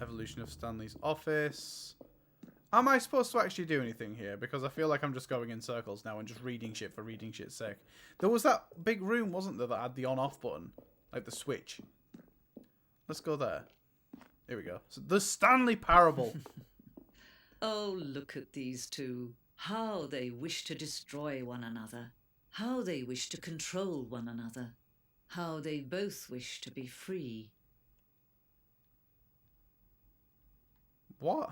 Evolution of Stanley's office. Am I supposed to actually do anything here? Because I feel like I'm just going in circles now and just reading shit for reading shit's sake. There was that big room, wasn't there, that had the on-off button? Like the switch. Let's go there. Here we go. So the Stanley Parable. Oh, look at these two. How they wish to destroy one another. How they wish to control one another. How they both wish to be free. What?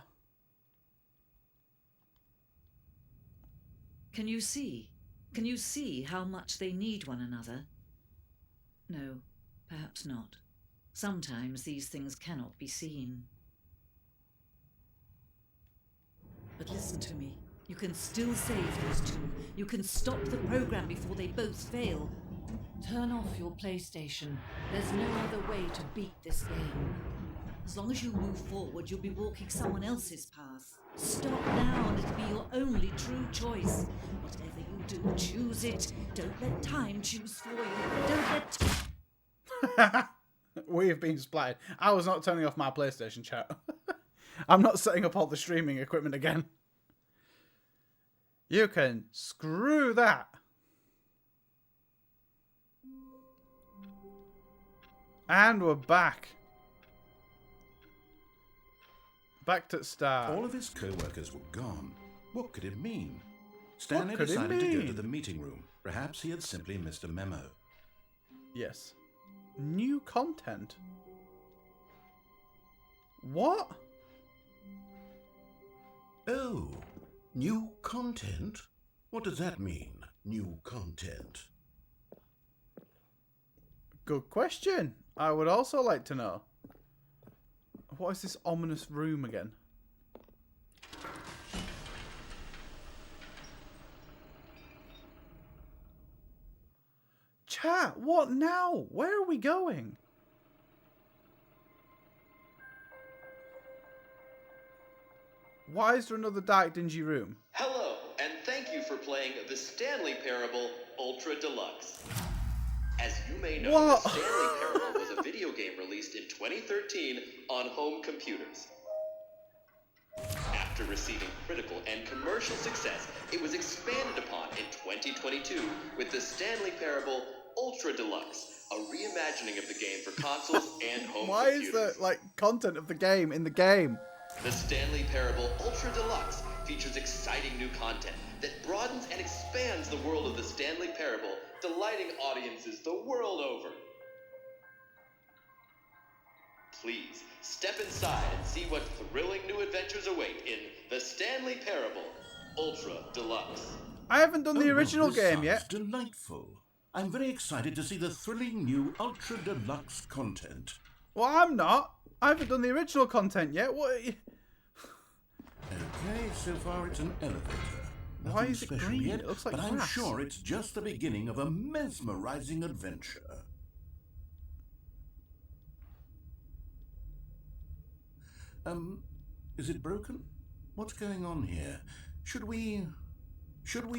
Can you see? Can you see how much they need one another? No, perhaps not. Sometimes these things cannot be seen. But listen to me. You can still save those two. You can stop the program before they both fail. Turn off your PlayStation. There's no other way to beat this game. As long as you move forward, you'll be walking someone else's path. Stop now and it'll be your only true choice. Whatever you do, choose it. Don't let time choose for you. Don't let... We have been splattered. I was not turning off my PlayStation, chat. I'm not setting up all the streaming equipment again. You can screw that. And we're back. Back to start. All of his co-workers were gone. What could it mean? Stanley decided to go to the meeting room. Perhaps he had simply missed a memo. Yes. New content. What? Oh, new content? What does that mean, new content? Good question. I would also like to know. What is this ominous room again? Chat, what now? Where are we going? Why is there another dark, dingy room? Hello, and thank you for playing the Stanley Parable Ultra Deluxe. As you may know, What? the Stanley Parable was a video game released in 2013 on home computers. After After receiving critical and commercial success, it was expanded upon in 2022 with the Stanley Parable Ultra Deluxe, a reimagining of the game for consoles and home Why computers. is the, like, content of the game in the game? The Stanley Parable Ultra Deluxe features exciting new content that broadens and expands the world of the Stanley Parable, delighting audiences the world over. Please, step inside and see what thrilling new adventures await in The Stanley Parable Ultra Deluxe. I haven't done the original game yet. Delightful. I'm very excited to see the thrilling new Ultra Deluxe content. Well, I'm not. I haven't done the original content yet. What? Okay, so far it's an elevator. Why Nothing is it special green? yet, It looks like but I'm grass. sure it's just the beginning of a mesmerizing adventure. Is it broken? What's going on here? Should we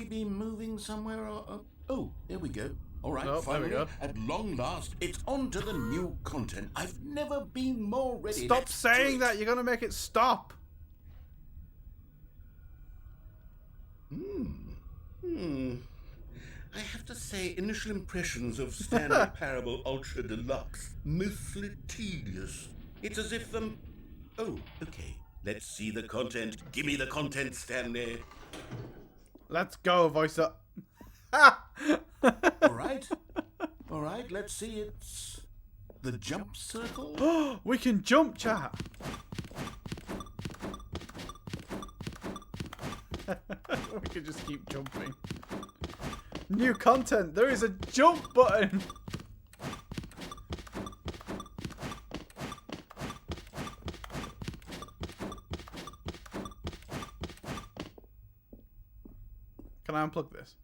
be moving somewhere? Or, oh, there we go. All right, Oh, there we finally, go. at long last, it's on to the new content. I've never been more ready. Stop Let's do saying it. that. You're going to make it stop. I have to say, initial impressions of Stanley Parable Ultra Deluxe, mostly tedious. It's as if oh, okay. Let's see the content. Give me the content, Stanley. Let's go, voice up. All right. All right, let's see. It's the jump circle. We can jump, chat. We can just keep jumping. New content. There is a jump button. Can I unplug this?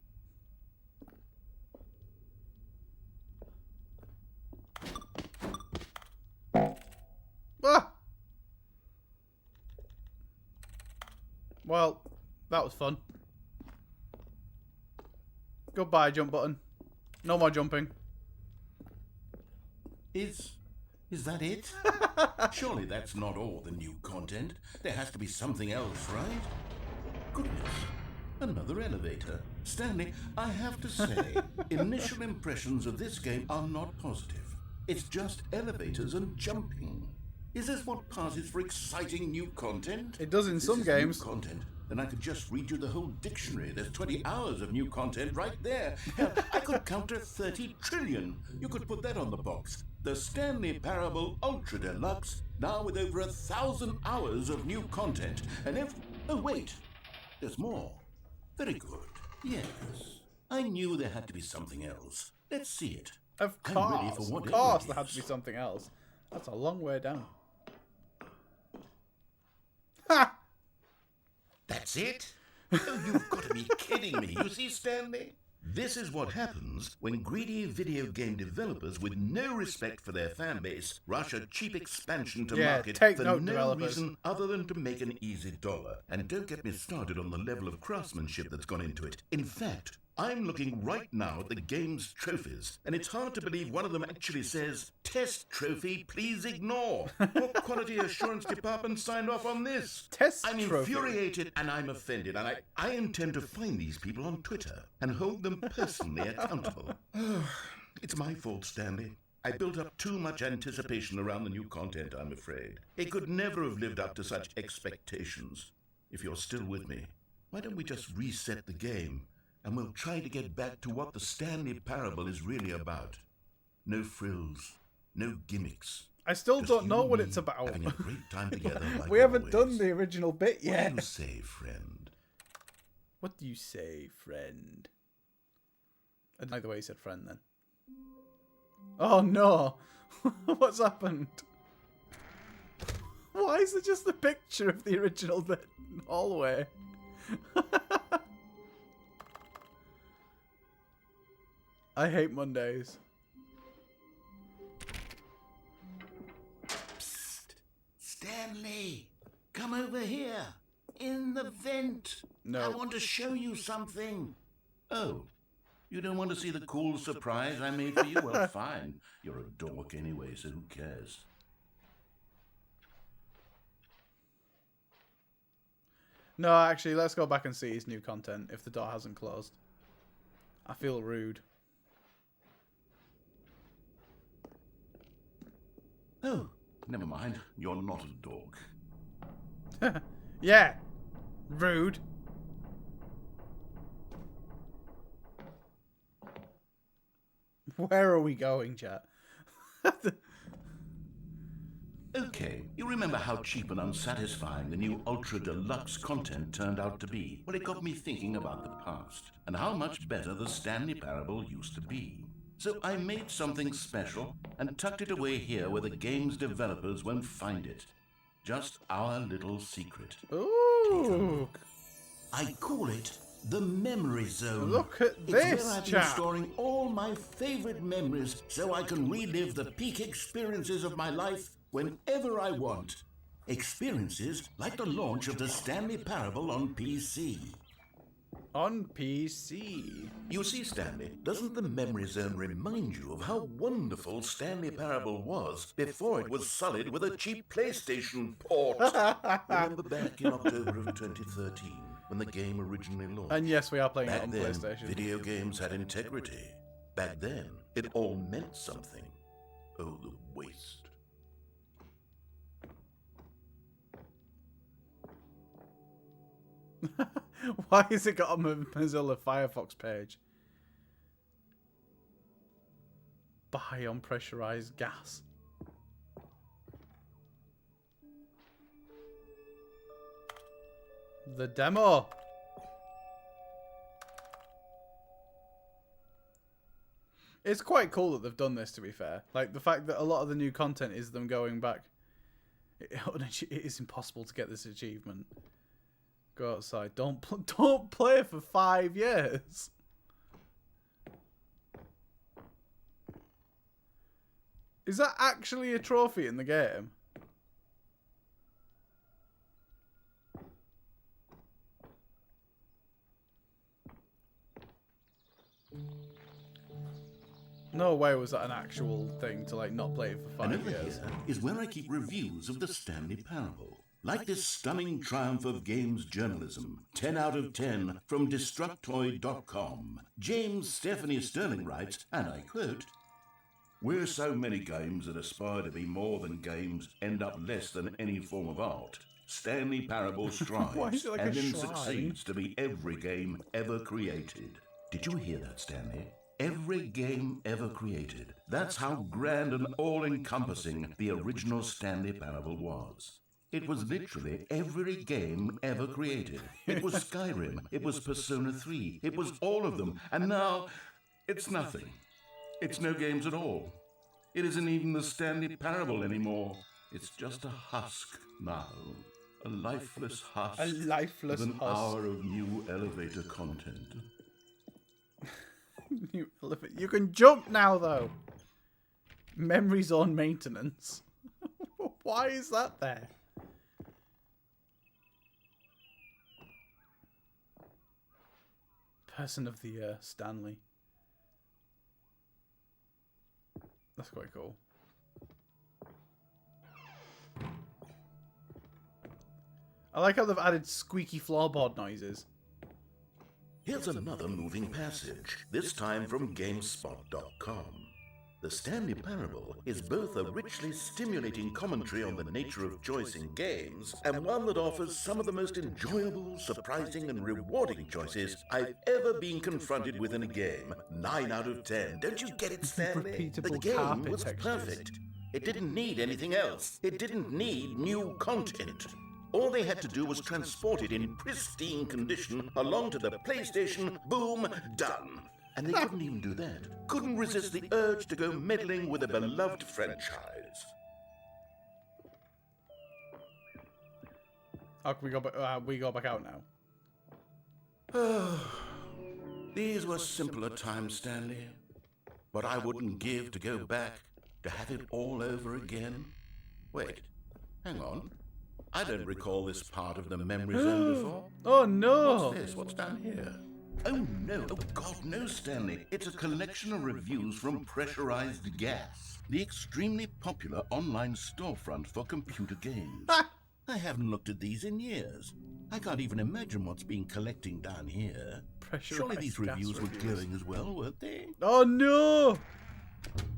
Ah! Well, that was fun. Goodbye, jump button. No more jumping. Is that it? Surely that's not all the new content. There has to be something else, right? Goodness. Another elevator. Stanley, I have to say, initial impressions of this game are not positive. It's just elevators and jumping. Is this what passes for exciting new content? It does in If some this is games. New content, then I could just read you the whole dictionary. There's 20 hours of new content right there. Hell, I could count to 30 trillion. You could put that on the box. The Stanley Parable Ultra Deluxe, now with over 1,000 hours of new content. And if... Oh, wait. There's more. Very good. Yes. I knew there had to be something else. Let's see it. Of I'm ready course. for Of whatever course it there had to be is. something else. That's a long way down. Ha! That's it? Oh, you've got to be kidding me. You see, Stanley? This is what happens when greedy video game developers with no respect for their fan base rush a cheap expansion to Yeah, market take for note, no developers. reason other than to make an easy dollar. And don't get me started on the level of craftsmanship that's gone into it. In fact, I'm looking right now at the game's trophies, and it's hard to believe one of them actually says, "Test trophy, please ignore." What quality assurance department signed off on this? Test I'm trophy. infuriated and I'm offended, and I intend to find these people on Twitter and hold them personally accountable. It's my fault, Stanley. I built up too much anticipation around the new content, I'm afraid. It could never have lived up to such expectations. If you're still with me, why don't we just reset the game, and we'll try to get back to what the Stanley Parable is really about. No frills, no gimmicks. I still Just don't you know and what me it's about. having a great time together like We haven't always. done the original bit What do yet. you say, friend? What do you say, friend? I didn't like the way he said friend then. Oh no! What's happened? Why is it just the picture of the original bit hallway? I hate Mondays. Psst. Stanley, come over here. In the vent. No. I want to show you something. Oh, you don't want to see the cool surprise I made for you? Well, fine. You're a dork anyway, so who cares? No, actually, let's go back and see his new content if the door hasn't closed. I feel rude. Oh, never mind. You're not a dog. Yeah. Rude. Where are we going, chat? Okay, you remember how cheap and unsatisfying the new Ultra Deluxe content turned out to be? Well, it got me thinking about the past, and how much better the Stanley Parable used to be. So I made something special, and tucked it away here where the game's developers won't find it. Just our little secret. Ooh. I call it the Memory Zone. Look at It's this, where I've been chap. storing all my favorite memories so I can relive the peak experiences of my life whenever I want. Experiences like the launch of the Stanley Parable on PC. On PC. You see, Stanley, doesn't the Memory Zone remind you of how wonderful Stanley Parable was before it was sullied with a cheap PlayStation port? Remember back in October of 2013, when the game originally launched? And yes, we are playing it Back on then, PlayStation. video games had integrity. Back then, it all meant something. Oh, the waste. Why has it got a Mozilla Firefox page? Buy unpressurized gas. The demo. It's quite cool that they've done this, to be fair. Like, the fact that a lot of the new content is them going back. It is impossible to get this achievement. Go outside. Don't play for 5 years. Is that actually a trophy in the game? No way was that an actual thing to, like, not play it for 5 And over years. here is where I keep reviews of the Stanley Parable. Like this stunning triumph of games journalism, 10 out of 10 from Destructoid.com. James Stephanie Sterling writes, and I quote, "Where so many games that aspire to be more than games end up less than any form of art, Stanley Parable Why strives is it like and a then shrine? succeeds to be every game ever created." Did you hear that, Stanley? Every game ever created. That's how grand and all-encompassing the original Stanley Parable was. It was literally every game ever created. It was Skyrim. It was Persona 3. It was all of them. And now, it's nothing. It's no games at all. It isn't even the Stanley Parable anymore. It's just a husk now. A lifeless husk. A lifeless with an husk. hour of new elevator content. You can jump now, though. Memory zone maintenance. Why is that there? Person of the Year, Stanley. That's quite cool. I like how they've added squeaky floorboard noises. Here's another moving passage, this time from GameSpot.com. The Stanley Parable is both a richly stimulating commentary on the nature of choice in games, and one that offers some of the most enjoyable, surprising, and rewarding choices I've ever been confronted with in a game. 9 out of 10. Don't you get it, Stanley? The Repeatable game carpet was textures. perfect. It didn't need anything else. It didn't need new content. All they had to do was transport it in pristine condition along to the PlayStation. Boom, done. And they couldn't even do that. Couldn't resist the urge to go meddling with a beloved franchise. How can we go back out now? These were simpler times, Stanley. What I wouldn't give to go back, to have it all over again. Wait, hang on. I don't recall this part of the memory zone before. Oh no! What's this? What's down here? Oh no, oh God, no, Stanley. It's a collection of reviews from Pressurized Gas, the extremely popular online storefront for computer games. I haven't looked at these in years. I can't even imagine what's been collecting down here. Surely these reviews were glowing as well, weren't they? Oh no!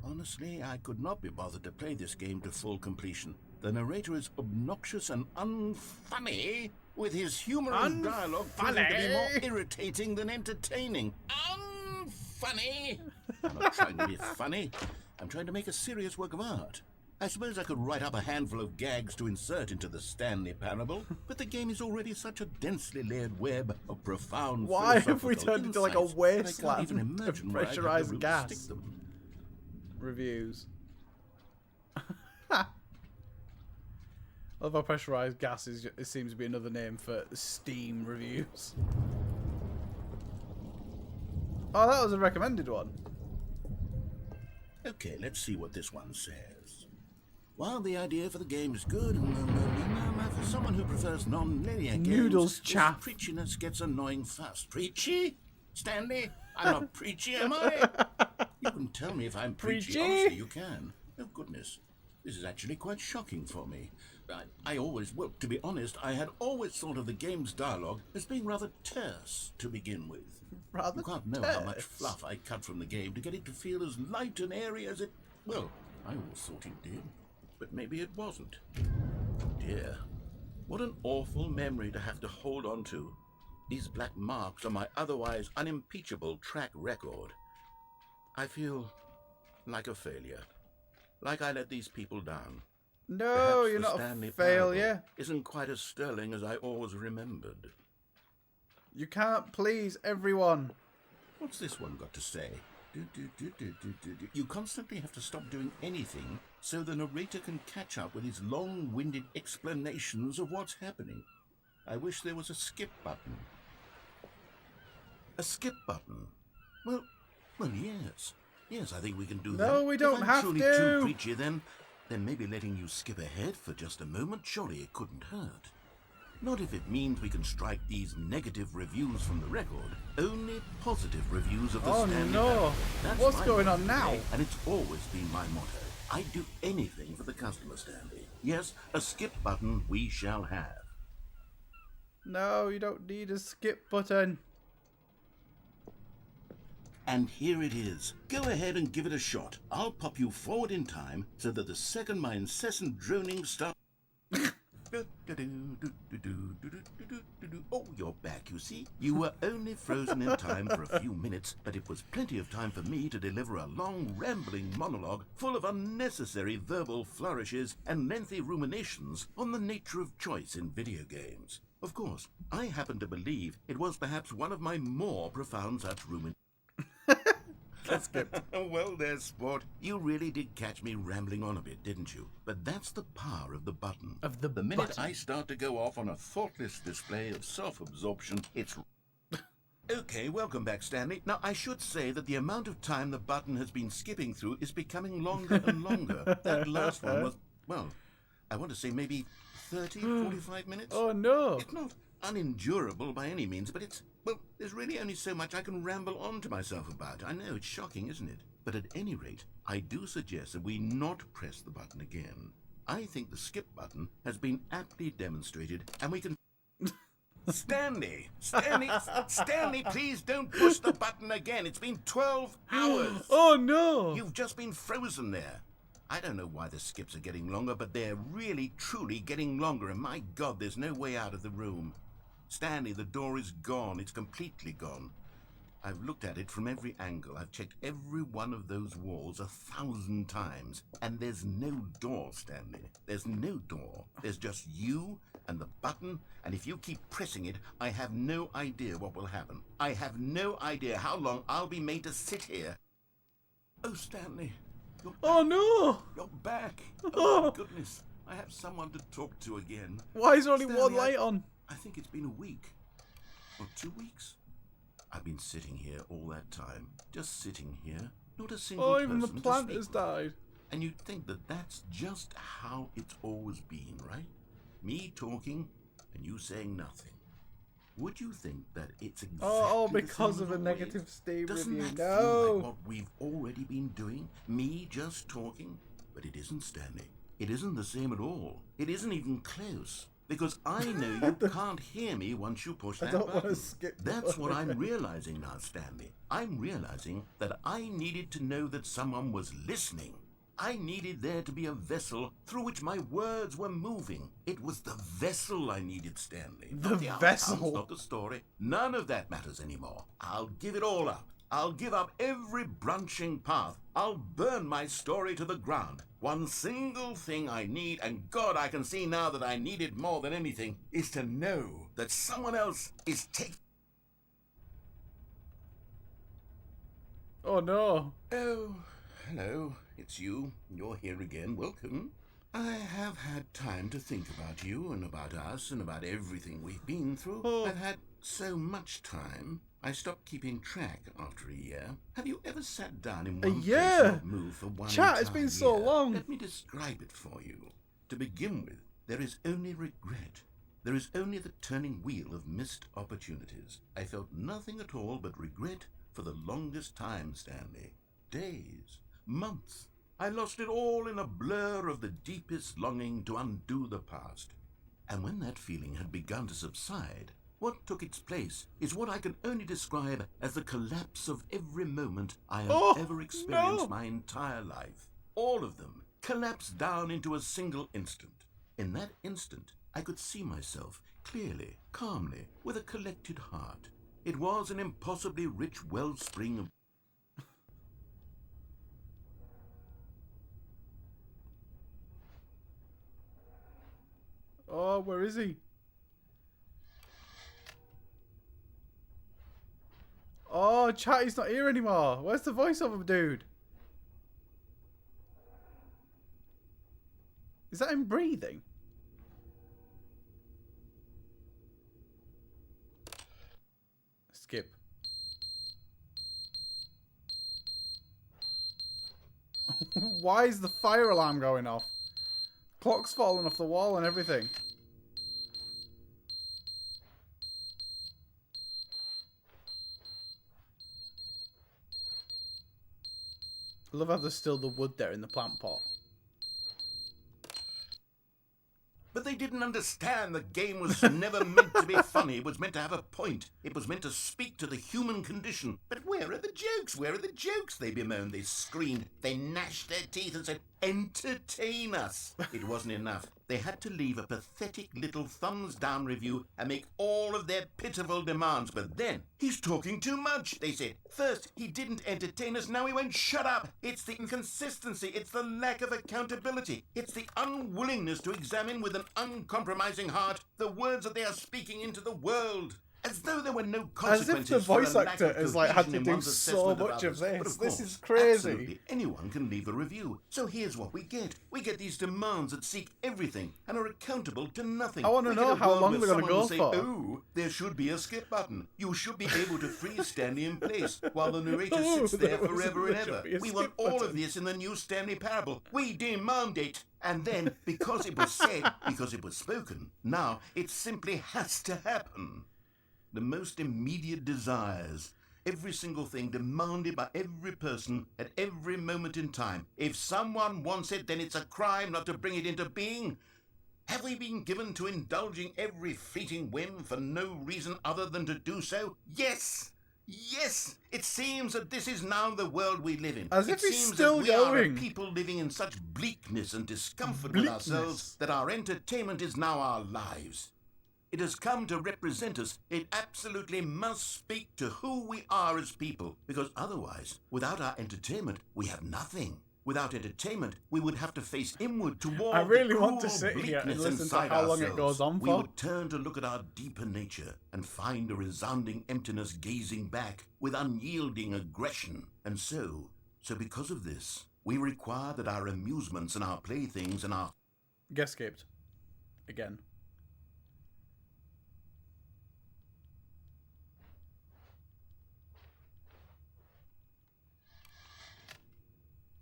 Honestly, I could not be bothered to play this game to full completion. The narrator is obnoxious and unfunny, with his humorous dialogue proving to be more irritating than entertaining. Unfunny! I'm not trying to be funny. I'm trying to make a serious work of art. I suppose I could write up a handful of gags to insert into the Stanley parable, but the game is already such a densely layered web of profound Why have we philosophical turned into like a insights that I can't even wasteland of imagine where I'd have the pressurized room to gas? stick them. Reviews. Although pressurized gas is, it seems to be another name for Steam reviews. Oh, that was a recommended one. Okay, let's see what this one says. While the idea for the game is good, for someone who prefers non-linear games, Noodles this chaff. preachiness gets annoying fast. Preachy? Stanley? I'm not preachy, am I? You can tell me if I'm preachy. Honestly, you can. Oh, goodness. This is actually quite shocking for me. I always, well, to be honest, I had always thought of the game's dialogue as being rather terse to begin with. Rather You can't know how much fluff I cut from the game to get it to feel as light and airy as it... Well, I always thought it did, but maybe it wasn't. Dear, what an awful memory to have to hold on to. These black marks are my otherwise unimpeachable track record. I feel like a failure. Like I let these people down. No, Perhaps you're the not Stanley a failure. parable isn't quite as sterling as I always remembered. You can't please everyone. What's this one got to say? You constantly have to stop doing anything so the narrator can catch up with his long-winded explanations of what's happening. I wish there was a skip button. A skip button? Well, yes. Yes, I think we can do that. No, we don't if I'm have truly to. too preachy, then maybe letting you skip ahead for just a moment, surely it couldn't hurt. Not if it means we can strike these negative reviews from the record. Only positive reviews of the Stanley no. parable. That's What's my going motto on now? today, and it's always been my motto. I'd do anything for the customer, Stanley. Yes, a skip button we shall have. No, you don't need a skip button. And here it is. Go ahead and give it a shot. I'll pop you forward in time so that the second my incessant droning starts... Oh, you're back, you see. You were only frozen in time for a few minutes, but it was plenty of time for me to deliver a long, rambling monologue full of unnecessary verbal flourishes and lengthy ruminations on the nature of choice in video games. Of course, I happen to believe it was perhaps one of my more profound such ruminations. Well there, sport. You really did catch me rambling on a bit, didn't you? But that's the power of the button. The minute I start to go off on a thoughtless display of self-absorption, it's... Okay, welcome back, Stanley. Now, I should say that the amount of time the button has been skipping through is becoming longer and longer. That last one was, well, I want to say maybe 30, 45 minutes. Oh no. It's not unendurable by any means, but it's... Well, there's really only so much I can ramble on to myself about. I know, it's shocking, isn't it? But at any rate, I do suggest that we not press the button again. I think the skip button has been aptly demonstrated, and we can... Stanley, please don't push the button again. It's been 12 hours. Oh no. You've just been frozen there. I don't know why the skips are getting longer, but they're really, truly getting longer, and my God, there's no way out of the room. Stanley, the door is gone. It's completely gone. I've looked at it from every angle. I've checked every one of those walls 1,000 times. And there's no door, Stanley. There's no door. There's just you and the button. And if you keep pressing it, I have no idea what will happen. I have no idea how long I'll be made to sit here. Oh, Stanley. You're back. Oh no. You're back. Oh, my goodness. I have someone to talk to again. Why is there only Stanley, one light on? I think it's been a week. Or 2 weeks. I've been sitting here all that time. Just sitting here. Not a single person. Oh, even the to plant speak has with. died. And you'd think that that's just how it's always been, right? Me talking and you saying nothing. Would you think that it's exactly Oh, the because same of a always? negative Steam Doesn't review. that feel like No. what we've already been doing? Me just talking? But it isn't, Stanley. It isn't the same at all. It isn't even close. Because I know you can't hear me once you push that button. That's what I'm realizing now, Stanley. I'm realizing that I needed to know that someone was listening. I needed there to be a vessel through which my words were moving. It was the vessel I needed, Stanley. The not vessel? outcomes, not the story. None of that matters anymore. I'll give it all up. I'll give up every branching path. I'll burn my story to the ground. One single thing I need, and God, I can see now that I need it more than anything, is to know that someone else is taking... Oh no. Oh, hello. It's you. You're here again. Welcome. I have had time to think about you and about us and about everything we've been through. I've had so much time. I stopped keeping track after a year. Have you ever sat down in one place and not moved for one Chat, it's been so long. Let me describe it for you. To begin with, there is only regret. There is only the turning wheel of missed opportunities. I felt nothing at all but regret for the longest time, Stanley. Days, months. I lost it all in a blur of the deepest longing to undo the past. And when that feeling had begun to subside, what took its place is what I can only describe as the collapse of every moment I have ever experienced my entire life. All of them collapsed down into a single instant. In that instant, I could see myself clearly, calmly, with a collected heart. It was an impossibly rich wellspring of... Oh, where is he? Oh, chat, he's not here anymore. Where's the voiceover dude? Is that him breathing? Skip. Why is the fire alarm going off? Clock's falling off the wall and everything. I love how there's still the wood there in the plant pot. But they didn't understand the game was never meant to be funny. It was meant to have a point. It was meant to speak to the human condition. But where are the jokes? Where are the jokes? They bemoaned, they screamed, they gnashed their teeth and said, entertain us. It wasn't enough. They had to leave a pathetic little thumbs-down review and make all of their pitiful demands. But then, he's talking too much, they said. First, he didn't entertain us, now he won't shut up. It's the inconsistency, it's the lack of accountability. It's the unwillingness to examine with an uncompromising heart the words that they are speaking into the world. As though there were no consequences. As if the voice actor has had to do so much of this. This is crazy. Absolutely anyone can leave a review. So here's what we get. We get these demands that seek everything and are accountable to nothing. I want to know how long they're going to go for. Oh, there should be a skip button. You should be able to freeze Stanley in place while the narrator sits there forever and ever. We want all of this in the new Stanley parable. We demand it. And then, because it was said, because it was spoken, now it simply has to happen. The most immediate desires, every single thing demanded by every person at every moment in time. If someone wants it, then it's a crime not to bring it into being. Have we been given to indulging every fleeting whim for no reason other than to do so? Yes! Yes! It seems that this is now the world we live in. As if it he's seems still that we going. are a people living in such bleakness and discomfort with ourselves that our entertainment is now our lives. It has come to represent us. It absolutely must speak to who we are as people, because otherwise, without our entertainment, we have nothing. Without entertainment, we would have to face inward toward I really the want to cruel sit here and bleakness listen to inside how long it ourselves. goes on We for. would turn to look at our deeper nature and find a resounding emptiness gazing back with unyielding aggression. And so because of this, we require that our amusements and our playthings and our... Get skipped. Again.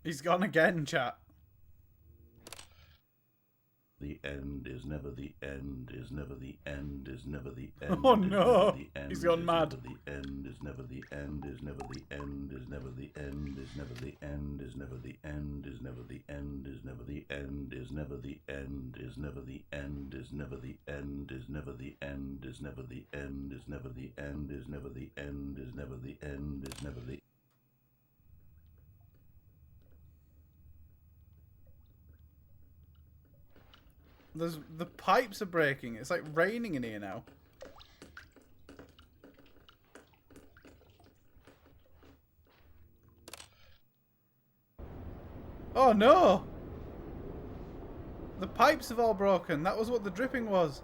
He's gone again, chat. the end is never the end is never the end is never the end. Oh no, he's gone mad. The end is never the end is never the end is never the end is never the end is never the end is never the end is never the end is never the end is never the end is never the end is never the end is never the end is never the end is never the end is never the end is never the. The pipes are breaking. It's like raining in here now. Oh no! The pipes have all broken. That was what the dripping was.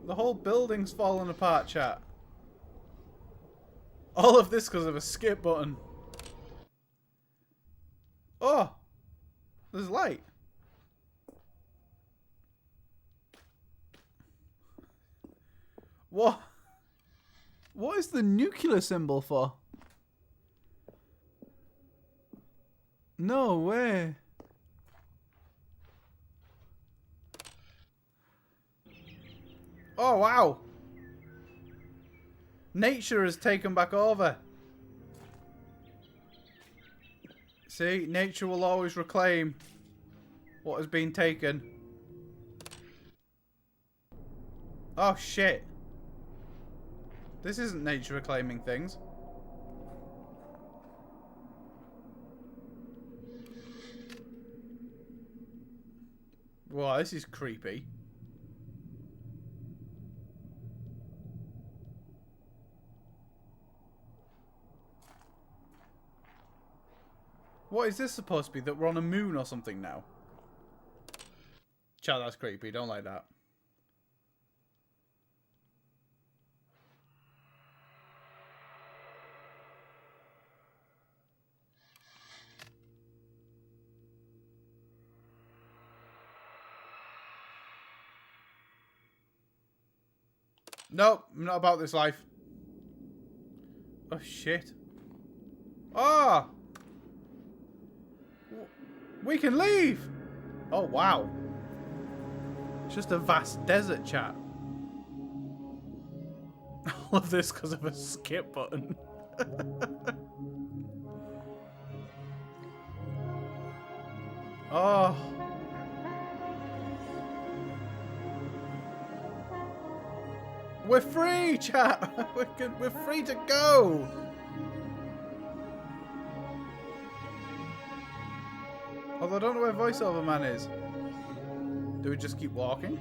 The whole building's fallen apart, chat. All of this because of a skip button. Oh! There's light. What? What is the nuclear symbol for? No way. Oh, wow. Nature has taken back over. See, nature will always reclaim what has been taken. Oh, shit. This isn't nature reclaiming things. Wow, this is creepy. What is this supposed to be? That we're on a moon or something now? Chat, that's creepy. Don't like that. Nope, I'm not about this life. Oh, shit. Ah! We can leave! Oh, wow. It's just a vast desert, chat. All of this because of a skip button. Oh. We're free, chat! We're free to go! Although I don't know where voiceover man is. Do we just keep walking?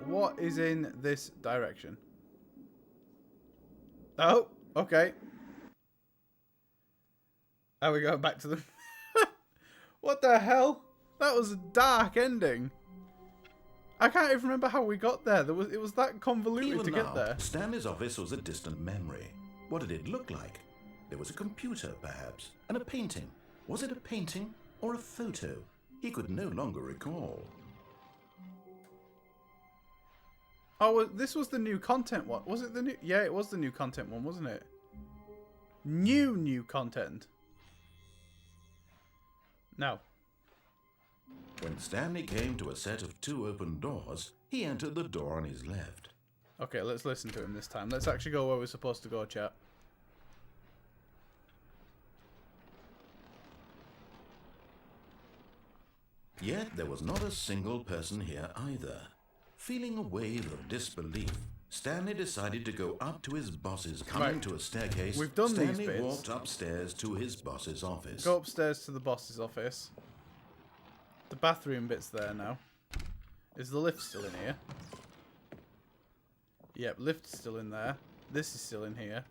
What is in this direction? Oh, okay. There we go, back to the... What the hell? That was a dark ending. I can't even remember how we got there. It was that convoluted Even to now, get there. Stanley's office was a distant memory. What did it look like? There was a computer, perhaps, and a painting. Was it a painting or a photo? He could no longer recall. Oh, this was the new content one. Was it the new... Yeah, it was the new content one, wasn't it? New content. No. When Stanley came to a set of 2 open doors, he entered the door on his left. Okay, let's listen to him this time. Let's actually go where we're supposed to go, chat. Yet there was not a single person here either. Feeling a wave of disbelief, Stanley decided to go up to his boss's. Coming to a staircase, We've done Stanley these bits. walked upstairs to his boss's office. Go upstairs to the boss's office. The bathroom bit's there now. Is the lift still in here? Yep, lift's still in there. This is still in here.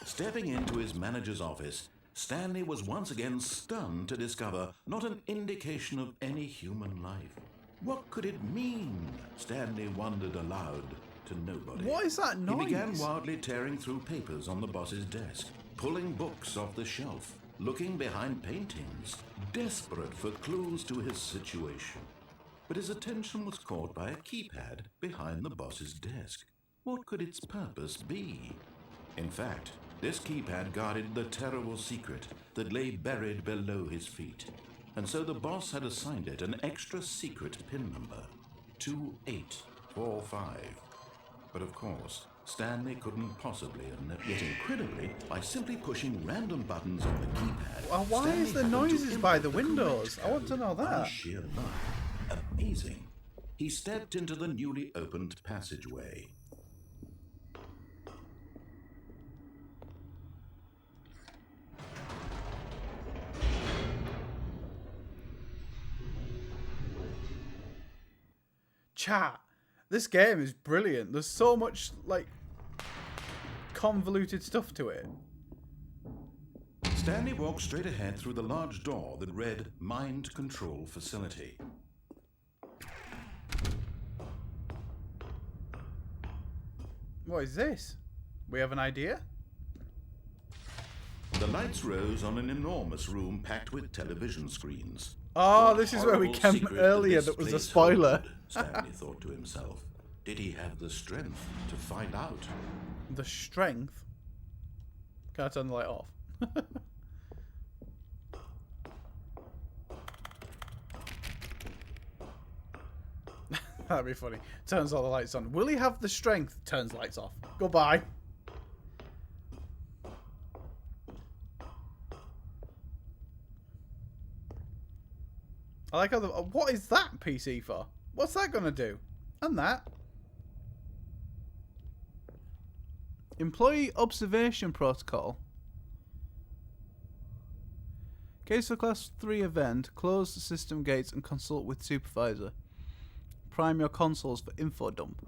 Stepping into his manager's office, Stanley was once again stunned to discover not an indication of any human life. What could it mean? Stanley wondered aloud to nobody. What is that noise? He began wildly tearing through papers on the boss's desk, pulling books off the shelf, looking behind paintings, desperate for clues to his situation. But his attention was caught by a keypad behind the boss's desk. What could its purpose be? In fact, this keypad guarded the terrible secret that lay buried below his feet. And so the boss had assigned it an extra secret pin number, 2845. But of course, Stanley couldn't possibly have known. Yet incredibly, by simply pushing random buttons on the keypad... Well, why Stanley is there happened to noises by the input windows? correct I want to know code. By that. sheer luck. Amazing. He stepped into the newly opened passageway. Chat, this game is brilliant. There's so much, like, convoluted stuff to it. Stanley walked straight ahead through the large door that read Mind Control Facility. What is this? We have an idea? The lights rose on an enormous room packed with television screens. Oh, What this is where we horrible came secret earlier this that was a place spoiler. held, Stanley thought to himself. Did he have the strength to find out? The strength? Can I turn the light off? That'd be funny. Turns all the lights on. Will he have the strength? Turns lights off. Goodbye. I like how the... What is that PC for? What's that going to do? And that. Employee Observation Protocol. Case for Class 3 event. Close the system gates and consult with supervisor. Prime your consoles for info dump.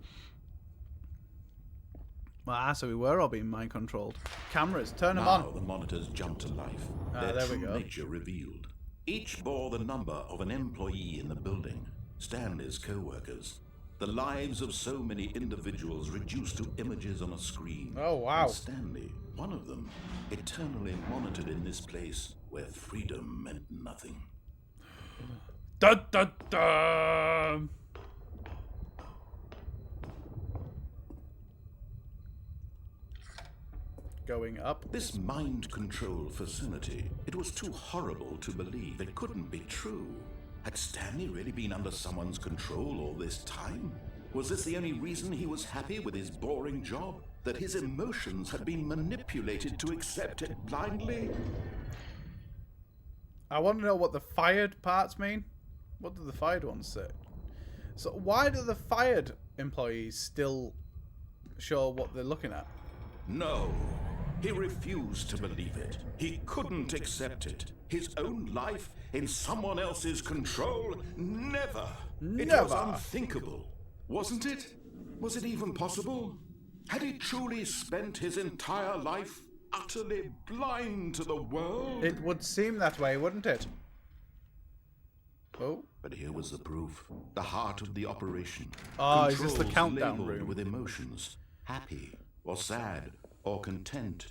Ah, so we were all being mind controlled. Cameras, turn them Now on. the monitors jumped to life. Their there we true go. nature revealed. Each bore the number of an employee in the building, Stanley's co-workers. The lives of so many individuals reduced to images on a screen. Oh, wow. And Stanley, one of them, eternally monitored in this place where freedom meant nothing. Dun dun dun! Going up. This mind control facility, it was too horrible to believe. It couldn't be true. Had Stanley really been under someone's control all this time? Was this the only reason he was happy with his boring job? That his emotions had been manipulated to accept it blindly? I want to know what the fired parts mean. What do the fired ones say? So why do the fired employees still show what they're looking at? No. He refused to believe it. He couldn't accept it. His own life in someone else's control? Never. It was Never. unthinkable. Wasn't it? Was it even possible? Had he truly spent his entire life utterly blind to the world? It would seem that way, wouldn't it? Oh. But here was the proof. The heart of the operation. Oh, is this the Controls countdown labeled room? with emotions. Happy, or sad, or content.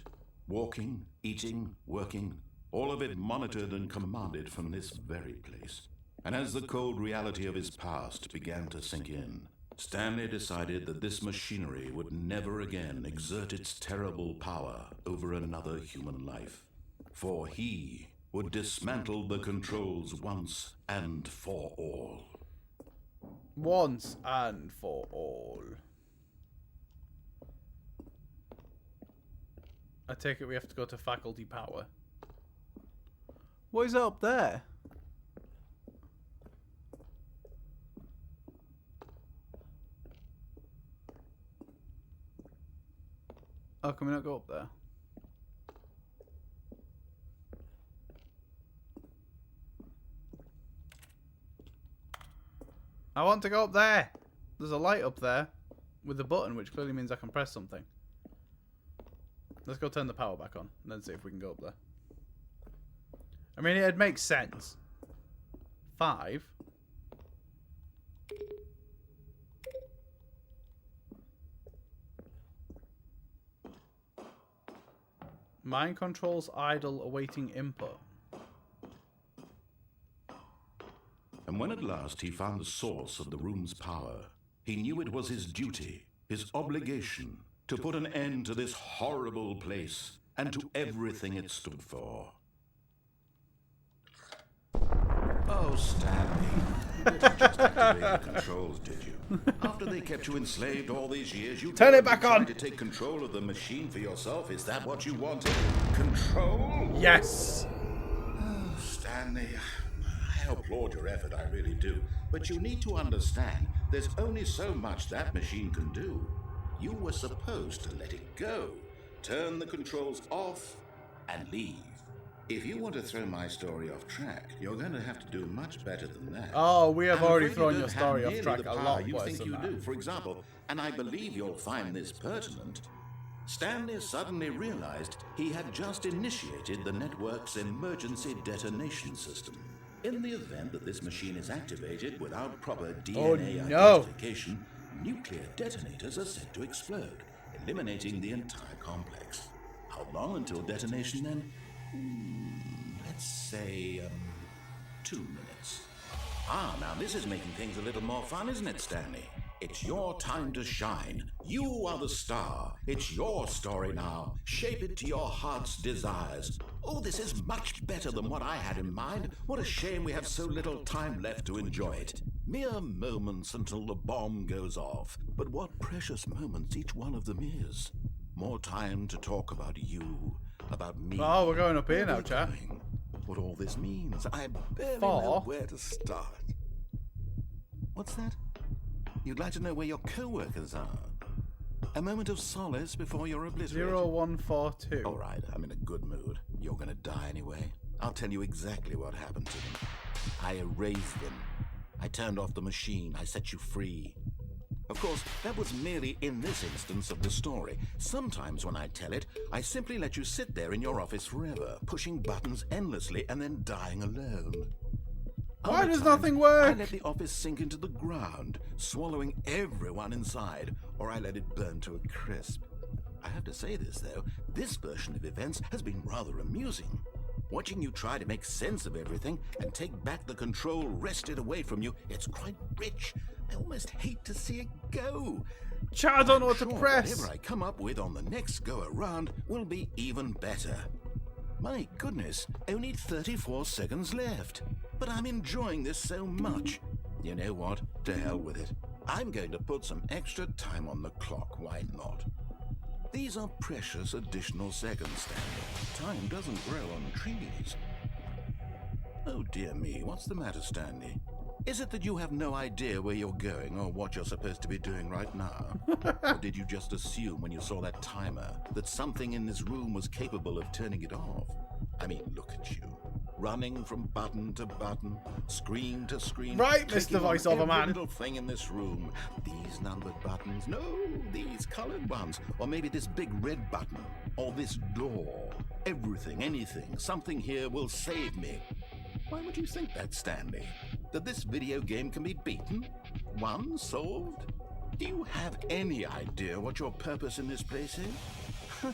Walking, eating, working. All of it monitored and commanded from this very place. And as the cold reality of his past began to sink in, Stanley decided that this machinery would never again exert its terrible power over another human life. For he would dismantle the controls once and for all. Once and for all. I take it we have to go to faculty power. What is that up there? Oh, can we not go up there? I want to go up there. There's a light up there with a button, which clearly means I can press something. Let's go turn the power back on and then see if we can go up there. I mean, it makes sense. 5. Mind controls idle, awaiting input. And when at last he found the source of the room's power, he knew it was his duty, his obligation, to put an end to this horrible place and to everything it stood for. Oh, Stanley, you didn't just activate the controls, did you? After they kept you enslaved all these years, you turn it back on. tried to take control of the machine for yourself. Is that what you wanted? Control? Yes. Oh, Stanley, I applaud your effort, I really do. But you need to understand, there's only so much that machine can do. You were supposed to let it go, turn the controls off, and leave. If you want to throw my story off track, you're going to have to do much better than that. Oh, we have I'm already afraid thrown you your don't story have off nearly track the a power lot you worse think than you that. do. For example, and I believe you'll find this pertinent, Stanley suddenly realized he had just initiated the network's emergency detonation system. In the event that this machine is activated without proper DNA identification, nuclear detonators are said to explode, eliminating the entire complex. How long until detonation then? Let's say, 2 minutes. Ah, now this is making things a little more fun, isn't it, Stanley? It's your time to shine. You are the star. It's your story now. Shape it to your heart's desires. Oh, this is much better than what I had in mind. What a shame we have so little time left to enjoy it. Mere moments until the bomb goes off. But what precious moments each one of them is. More time to talk about you, about me. Oh, we're going up here now, chat. What all this means. I barely know where to start. What's that? You'd like to know where your co-workers are? A moment of solace before you're obliterated. 0142. All right, I'm in a good mood. You're gonna die anyway. I'll tell you exactly what happened to them. I erased them. I turned off the machine. I set you free. Of course, that was merely in this instance of the story. Sometimes when I tell it, I simply let you sit there in your office forever, pushing buttons endlessly and then dying alone. Why does nothing work? I let the office sink into the ground, swallowing everyone inside, or I let it burn to a crisp. I have to say this, though, this version of events has been rather amusing. Watching you try to make sense of everything and take back the control wrested away from you, it's quite rich. I almost hate to see it go. Chat, I don't know what to press. Whatever I come up with on the next go around will be even better. My goodness, only 34 seconds left. But I'm enjoying this so much. You know what? To hell with it. I'm going to put some extra time on the clock. Why not? These are precious additional seconds, Stanley. Time doesn't grow on trees. Oh dear me, what's the matter, Stanley? Is it that you have no idea where you're going or what you're supposed to be doing right now? Or did you just assume when you saw that timer that something in this room was capable of turning it off? I mean, look at you. Running from button to button, screen to screen. Right, Mr. Voiceover Man. Little thing in this room. These numbered buttons. No, these colored ones. Or maybe this big red button. Or this door. Everything, anything. Something here will save me. Why would you think that, Stanley? That this video game can be beaten? Won? Solved? Do you have any idea what your purpose in this place is?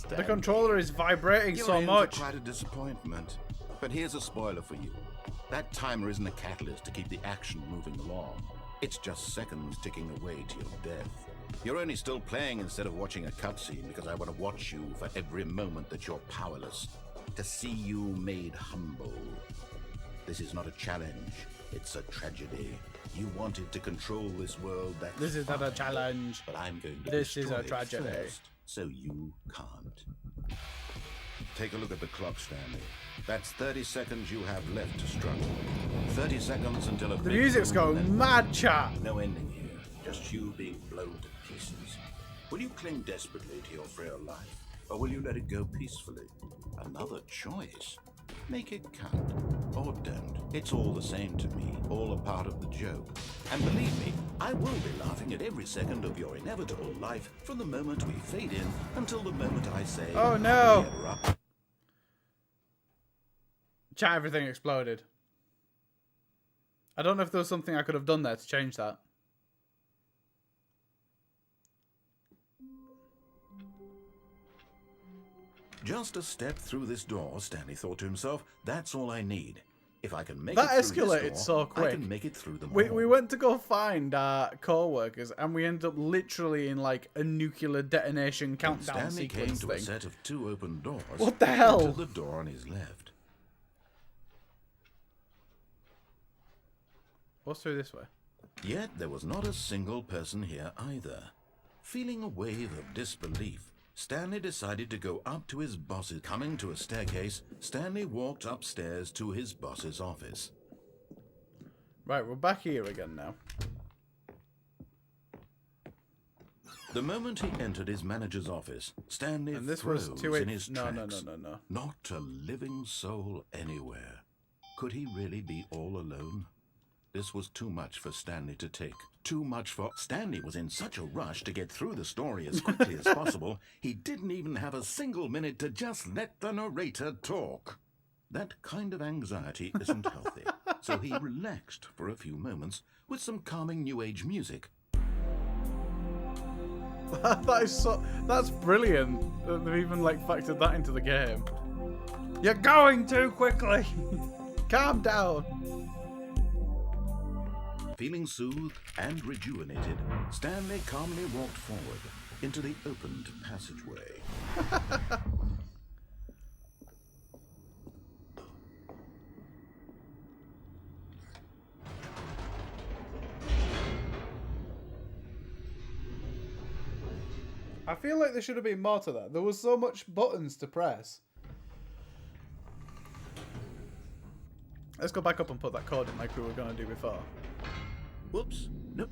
The controller is vibrating You're so in much. for quite a disappointment. But here's a spoiler for you. That timer isn't a catalyst to keep the action moving along. It's just seconds ticking away to your death. You're only still playing instead of watching a cutscene because I want to watch you for every moment that you're powerless. To see you made humble. This is not a challenge. It's a tragedy. You wanted to control this world. This is not a challenge. But I'm going to This is destroy a it tragedy. first, so you can't. Take a look at the clock, Stanley. That's 30 seconds you have left to struggle. 30 seconds until a The music's going mad, chat. No ending here. Just you being blown to pieces. Will you cling desperately to your frail life, or will you let it go peacefully? Another choice. Make it count, or don't. It's all the same to me, all a part of the joke. And believe me, I will be laughing at every second of your inevitable life from the moment we fade in until the moment I say, Oh no! Erupt. Chat, everything exploded. I don't know if there was something I could have done there to change that. Just a step through this door, Stanley thought to himself. That's all I need. If I can make That it through escalated this so door, quick. I can make it through them We all. went to go find our co-workers, and we ended up literally in like a nuclear detonation countdown Stanley came sequence to thing. a set of 2 open doors. What the hell? Into the door on his left. What's through this way? Yet there was not a single person here either. Feeling a wave of disbelief, Stanley decided to go up to his boss's. Coming to a staircase, Stanley walked upstairs to his boss's office. Right, we're back here again now. The moment he entered his manager's office, Stanley And this froze was 2 in his No. tracks. Not a living soul anywhere. Could he really be all alone? This was too much for Stanley to take. Too much for... Stanley was in such a rush to get through the story as quickly as possible, he didn't even have a single minute to just let the narrator talk. That kind of anxiety isn't healthy, so he relaxed for a few moments with some calming New Age music. That's brilliant. They've even like factored that into the game. You're going too quickly. Calm down. Feeling soothed and rejuvenated, Stanley calmly walked forward into the opened passageway. I feel like there should have been more to that. There was so much buttons to press. Let's go back up and put that code in like we were going to do before. Whoops. Nope.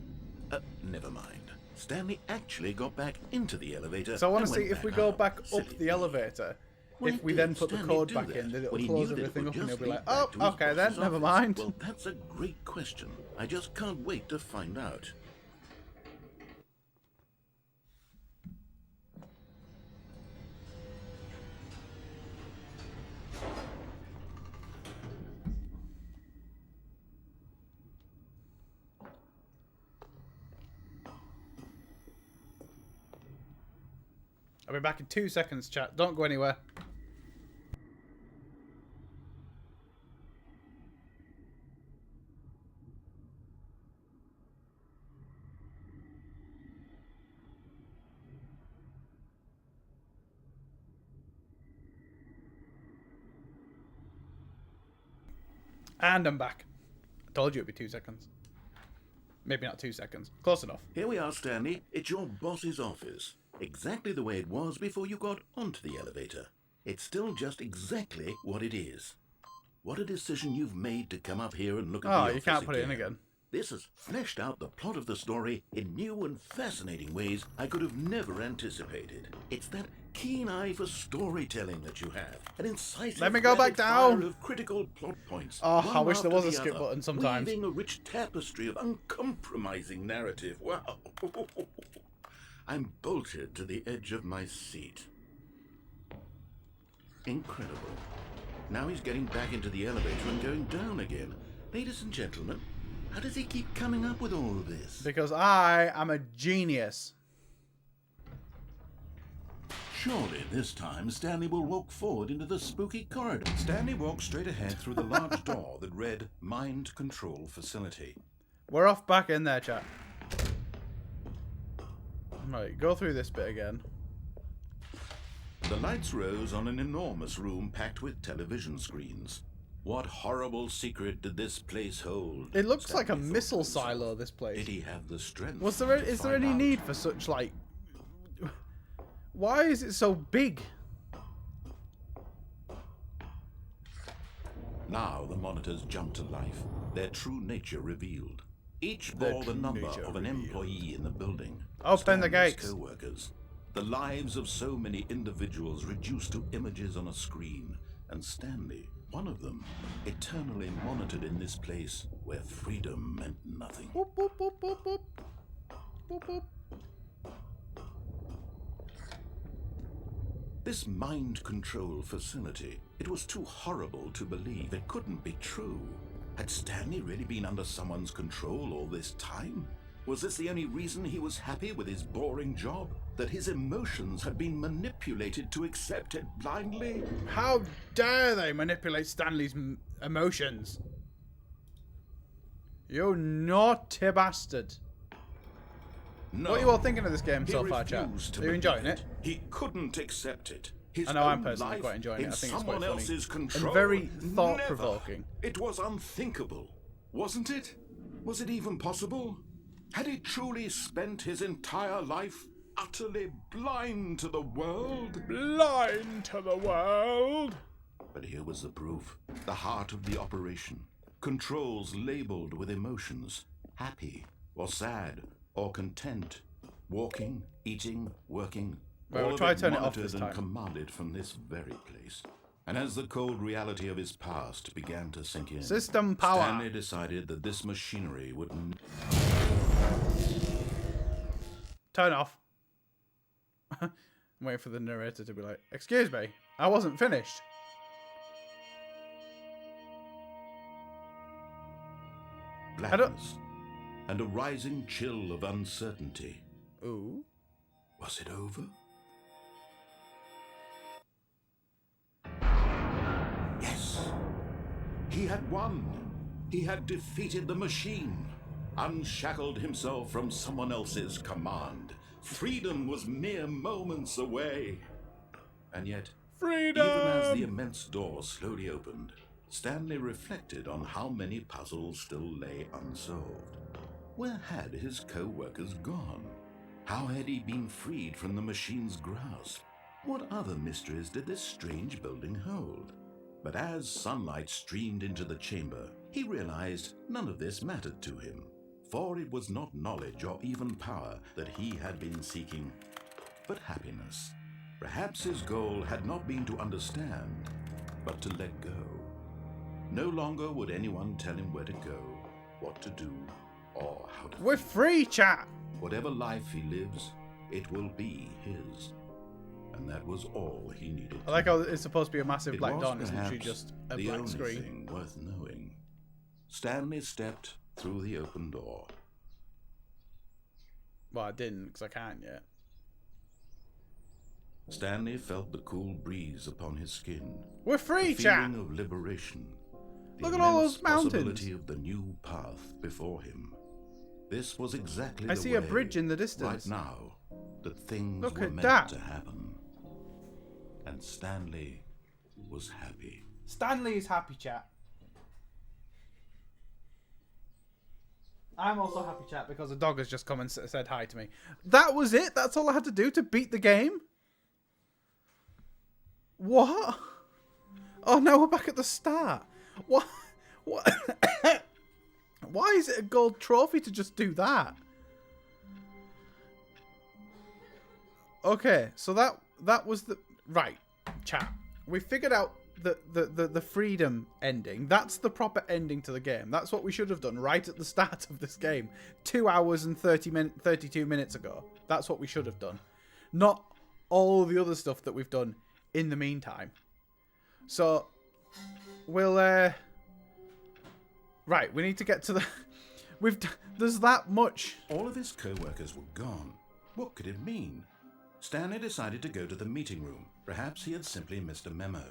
Never mind. Stanley actually got back into the elevator. So I want to and see went if we back go out. back Silly up the me. elevator. When If it we did, then put the Stanley code do back that in, then it'll when he close knew that it everything would up and just he'll be like, lead back oh, to his okay then, boss's never office. mind. Well, that's a great question. I just can't wait to find out. I'll be back in 2 seconds, chat. Don't go anywhere. And I'm back. I told you it'd be 2 seconds. Maybe not 2 seconds. Close enough. Here we are, Stanley. It's your boss's office. Exactly the way it was before you got onto the elevator. It's still just exactly what it is. What a decision you've made to come up here and look at the office you can't put it in again. This has fleshed out the plot of the story in new and fascinating ways I could have never anticipated. It's that keen eye for storytelling that you have. An incisive Let me go back rapid fire down. of critical plot points. Oh, I one wish there after was a the skip other, button sometimes. Weaving a rich tapestry of uncompromising narrative. Wow. I'm bolted to the edge of my seat. Incredible. Now he's getting back into the elevator and going down again. Ladies and gentlemen, how does he keep coming up with all of this? Because I am a genius. Surely this time Stanley will walk forward into the spooky corridor. Stanley walked straight ahead through the large door that read Mind Control Facility. We're off back in there, chat. Right, go through this bit again. The lights rose on an enormous room packed with television screens. What horrible secret did this place hold? It looks like a Stanley thought missile to himself. silo, this place. Did he have the strength? Is there to any find need out? for such, like... Why is it so big? Now the monitors jumped to life, their true nature revealed. Each bore the true number nature of an revealed. employee in the building. Open the Stanley's gates. co-workers. The lives of so many individuals reduced to images on a screen. And Stanley, one of them, eternally monitored in this place where freedom meant nothing. Boop, boop, boop, boop, boop. Boop, boop. This mind control facility, it was too horrible to believe. It couldn't be true. Had Stanley really been under someone's control all this time? Was this the only reason he was happy with his boring job? That his emotions had been manipulated to accept it blindly? How dare they manipulate Stanley's emotions? You naughty bastard. No. What are you all thinking of this game so far, chat? refused Are to you enjoying believe it? He couldn't accept it. His I know I'm own personally life quite enjoying it. in I think it's someone quite funny. else's control. And very Never. thought-provoking. It was unthinkable, wasn't it? Was it even possible? Had he truly spent his entire life utterly blind to the world? Blind to the world? But here was the proof. The heart of the operation. Controls labeled with emotions. Happy, or sad, or content. Walking, eating, working. Well, all we'll of try it to turn it off monitored this and time. commanded from this very place. And as the cold reality of his past began to sink in, System power. Stanley decided that this machinery would Turn off. I'm waiting for the narrator to be like, excuse me, I wasn't finished. blackness and a rising chill of uncertainty. Ooh. Was it over? Yes. He had won. He had defeated the machine, unshackled himself from someone else's command. Freedom was mere moments away. And yet, Freedom! even as the immense door slowly opened, Stanley reflected on how many puzzles still lay unsolved. Where had his co-workers gone? How had he been freed from the machine's grasp? What other mysteries did this strange building hold? But as sunlight streamed into the chamber, he realized none of this mattered to him, for it was not knowledge or even power that he had been seeking, but happiness. Perhaps his goal had not been to understand, but to let go. No longer would anyone tell him where to go, what to do, or how to We're free, chat! Whatever life he lives, it will be his. And that was all he needed. I like how it's supposed to be a massive It black was dot, it's literally perhaps just a the black only screen. thing worth knowing. Stanley stepped through the open door. Well, I didn't, because I can't yet. Stanley felt the cool breeze upon his skin. We're free, The chat! feeling of liberation. The Look at all immense those mountains. possibility of the new path before him. This was exactly I the see a way, bridge in the distance. right now, that things Look were at meant that. to happen. And Stanley was happy. Stanley is happy, chat. I'm also happy, chat, because a dog has just come and said hi to me. That was it? That's all I had to do to beat the game? What? Oh, now we're back at the start. What? What? Why is it a gold trophy to just do that? Okay, so that was the... Right, chat. We figured out the freedom ending. That's the proper ending to the game. That's what we should have done right at the start of this game. 2 hours and 32 minutes ago. That's what we should have done. Not all the other stuff that we've done in the meantime. So, we'll... Right, we need to get to the... There's that much. All of his co-workers were gone. What could it mean? Stanley decided to go to the meeting room. Perhaps he had simply missed a memo.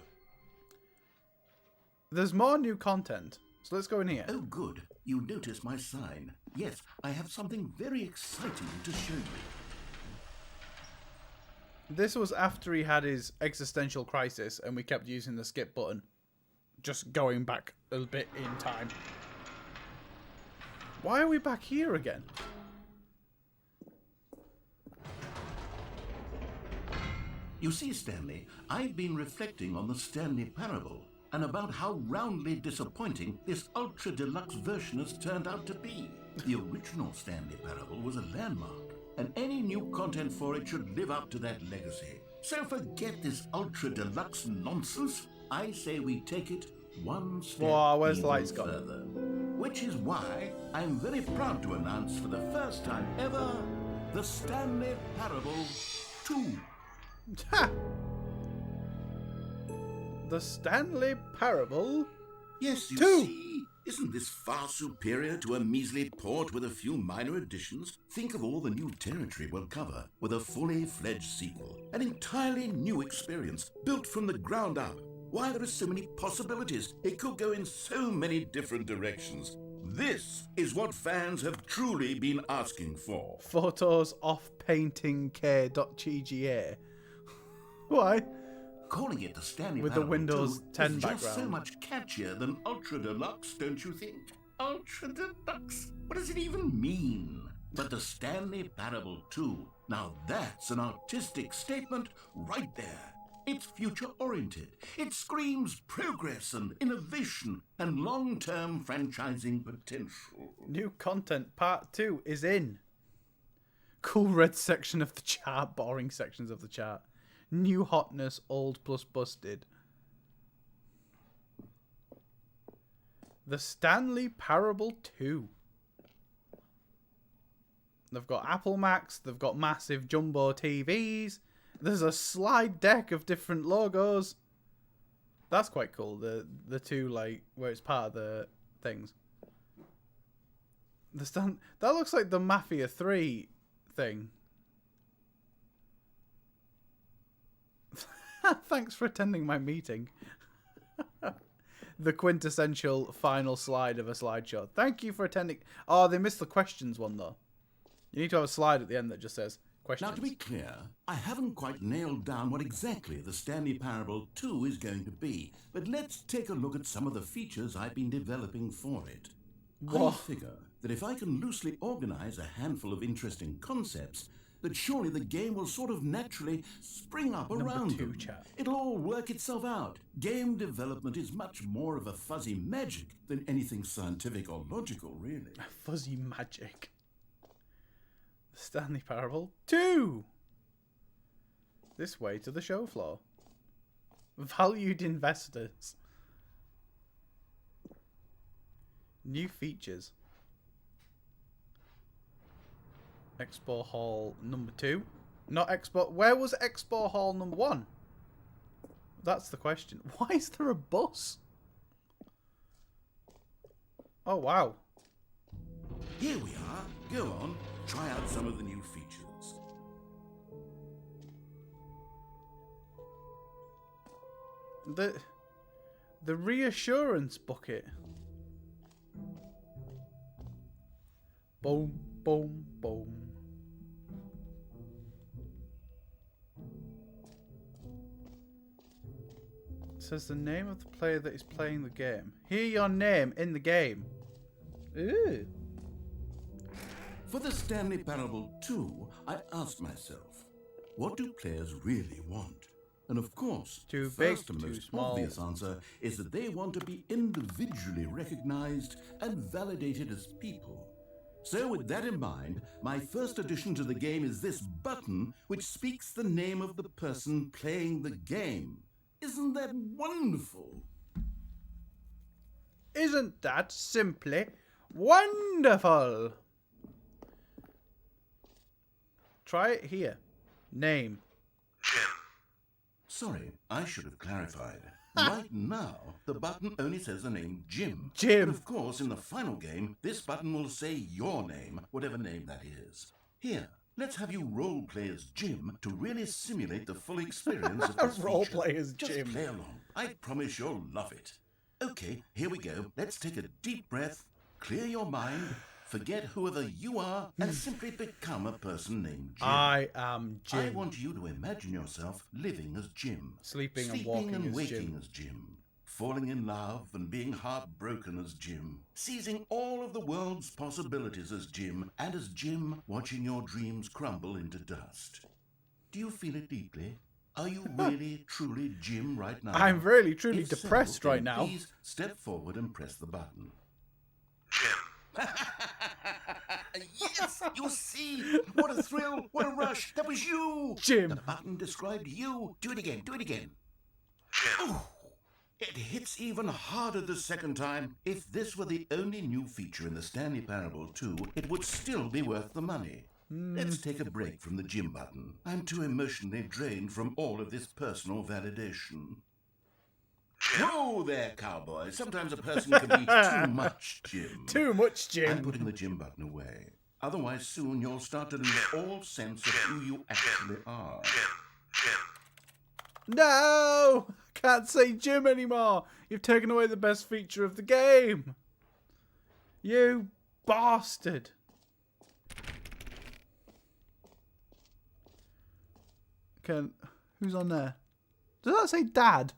There's more new content. So let's go in here. Oh, good. You noticed my sign. Yes, I have something very exciting to show you. This was after he had his existential crisis and we kept using the skip button. Just going back a bit in time. Why are we back here again? You see, Stanley, I've been reflecting on the Stanley parable and about how roundly disappointing this ultra-deluxe version has turned out to be. The original Stanley parable was a landmark, and any new content for it should live up to that legacy. So forget this ultra-deluxe nonsense. I say we take it one step Whoa, where's the even lights gone? further. Which is why I'm very proud to announce for the first time ever, the Stanley Parable 2. Ha! The Stanley Parable. Yes, you 2. see, Isn't this far superior to a measly port with a few minor additions? Think of all the new territory we'll cover with a fully fledged sequel. An entirely new experience, built from the ground up. Why, there are so many possibilities. It could go in so many different directions. This is what fans have truly been asking for. Photos off painting k.gga. Why? Calling it the Stanley With the Parable Windows 2 10 is just so background. much catchier than Ultra Deluxe, don't you think? Ultra Deluxe? What does it even mean? But the Stanley Parable 2, now that's an artistic statement right there. It's future-oriented. It screams progress and innovation and long-term franchising potential. New content part 2 is in. Cool red section of the chart, boring sections of the chart. New hotness, old plus busted. The Stanley Parable 2. They've got Apple Macs, they've got massive jumbo TVs. There's a slide deck of different logos. That's quite cool. The two, like, where it's part of the things. That looks like the Mafia 3 thing. Thanks for attending my meeting. The quintessential final slide of a slideshow. Thank you for attending. Oh, they missed the questions one, though. You need to have a slide at the end that just says questions. Now, to be clear, I haven't quite nailed down what exactly the Stanley Parable 2 is going to be, but let's take a look at some of the features I've been developing for it. Whoa. I figure that if I can loosely organize a handful of interesting concepts, that surely the game will sort of naturally spring up around Number 2, them. chap. It'll all work itself out. Game development is much more of a fuzzy magic than anything scientific or logical, really. Fuzzy magic. The Stanley Parable 2. This way to the show floor. Valued investors. New features. Expo Hall number 2. Not Expo. Where was Expo Hall number 1? That's the question. Why is there a bus? Oh, wow. Here we are. Go on, try out some of the new features. The reassurance bucket. Boom, boom, boom. It says the name of the player that is playing the game. Hear your name in the game. Ooh. For the Stanley Parable 2, I asked myself, what do players really want? And of course, Too first big, and too most small. obvious answer is that they want to be individually recognized and validated as people. So with that in mind, my first addition to the game is this button which speaks the name of the person playing the game. Isn't that wonderful? Isn't that simply wonderful? Try it here. Name. Sorry, I should have clarified. Right now, the button only says the name Jim. Jim. But of course, in the final game, this button will say your name, whatever name that is. Here, let's have you role-play as Jim to really simulate the full experience of this Role-play feature. as Just Jim. play along. I promise you'll love it. Okay, here we go. Let's take a deep breath, clear your mind, forget whoever you are, and simply become a person named Jim. I am Jim. I want you to imagine yourself living as Jim. Sleeping and walking and as waking Jim. as Jim. Falling in love and being heartbroken as Jim. Seizing all of the world's possibilities as Jim. And as Jim, watching your dreams crumble into dust. Do you feel it deeply? Are you really, truly Jim right now? I'm really, truly If so, depressed right then now. Please step forward and press the button. Yes, you see. What a thrill, what a rush. That was you. Jim. The button described you. Do it again, do it again. Ooh, it hits even harder the second time. If this were the only new feature in the Stanley Parable 2, it would still be worth the money. Let's take a break from the Jim button. I'm too emotionally drained from all of this personal validation. Whoa there, cowboy. Sometimes a person can be too much, Jim. Too much, Jim. I'm putting the Jim button away. Otherwise, soon you'll start to lose all sense of who you actually are. No! I can't say Jim anymore. You've taken away the best feature of the game. You bastard. Who's on there? Does that say Dad?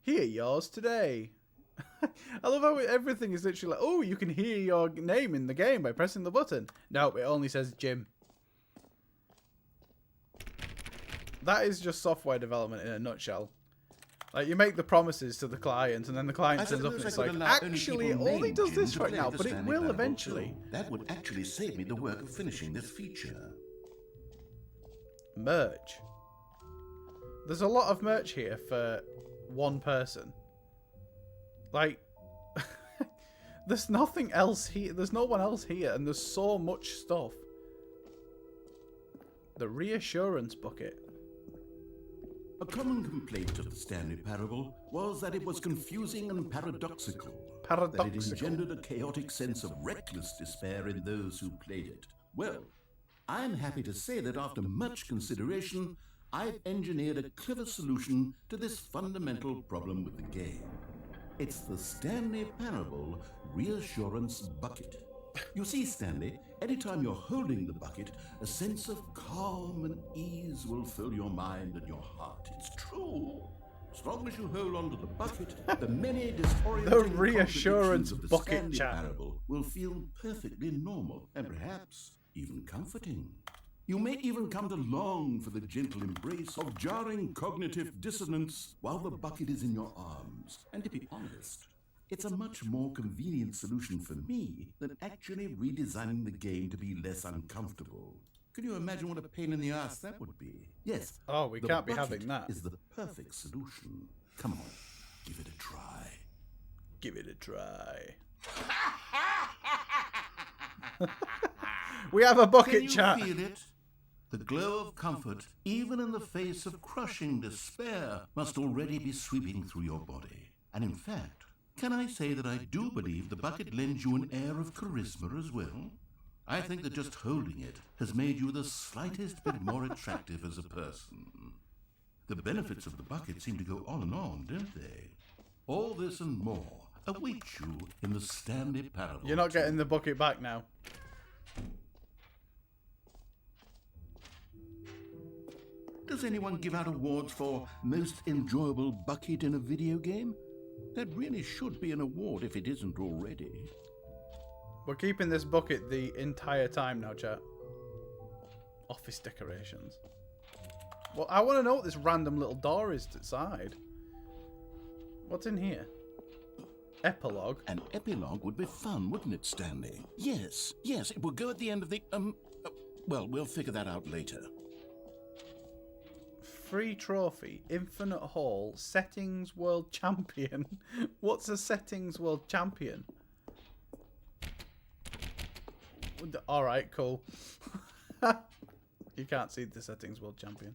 Hear yours today. I love how everything is literally like, oh, you can hear your name in the game by pressing the button. No, it only says Jim. That is just software development in a nutshell. Like, you make the promises to the client, and then the client turns up and it's like, actually, it only does this right now, but it will eventually. That would actually save me the work of finishing this feature. Merch. There's a lot of merch here for one person. Like, there's nothing else here. There's no one else here, and there's so much stuff. The reassurance bucket. A common complaint of the Stanley Parable was that it was confusing and paradoxical. That it engendered a chaotic sense of reckless despair in those who played it. Well, I'm happy to say that after much consideration, I've engineered a clever solution to this fundamental problem with the game. It's the Stanley Parable Reassurance Bucket. You see, Stanley, anytime you're holding the bucket, a sense of calm and ease will fill your mind and your heart. It's true. As long as you hold on to the bucket, the many disorienting the reassurance of the bucket Stanley chat Parable will feel perfectly normal and perhaps even comforting. You may even come to long for the gentle embrace of jarring cognitive dissonance while the bucket is in your arms. And to be honest, it's a much more convenient solution for me than actually redesigning the game to be less uncomfortable. Can you imagine what a pain in the ass that would be? Yes. Oh, we can't be having that. Is the perfect solution. Come on, give it a try. Give it a try. We have a bucket chat. Can you feel it? The glow of comfort, even in the face of crushing despair, must already be sweeping through your body. And in fact, can I say that I do believe the bucket lends you an air of charisma as well? I think that just holding it has made you the slightest bit more attractive as a person. The benefits of the bucket seem to go on and on, don't they? All this and more await you in the Stanley Parable. You're not getting the bucket back now. Does anyone give out awards for most enjoyable bucket in a video game? That really should be an award if it isn't already. We're keeping this bucket the entire time now, chat. Office decorations. Well, I want to know what this random little door is to the side. What's in here? Epilogue. An epilogue would be fun, wouldn't it, Stanley? Yes, it will go at the end of the, well, we'll figure that out later. Free trophy, Infinite Hall, Settings World Champion. What's a Settings World Champion? Alright, cool. You can't see the Settings World Champion.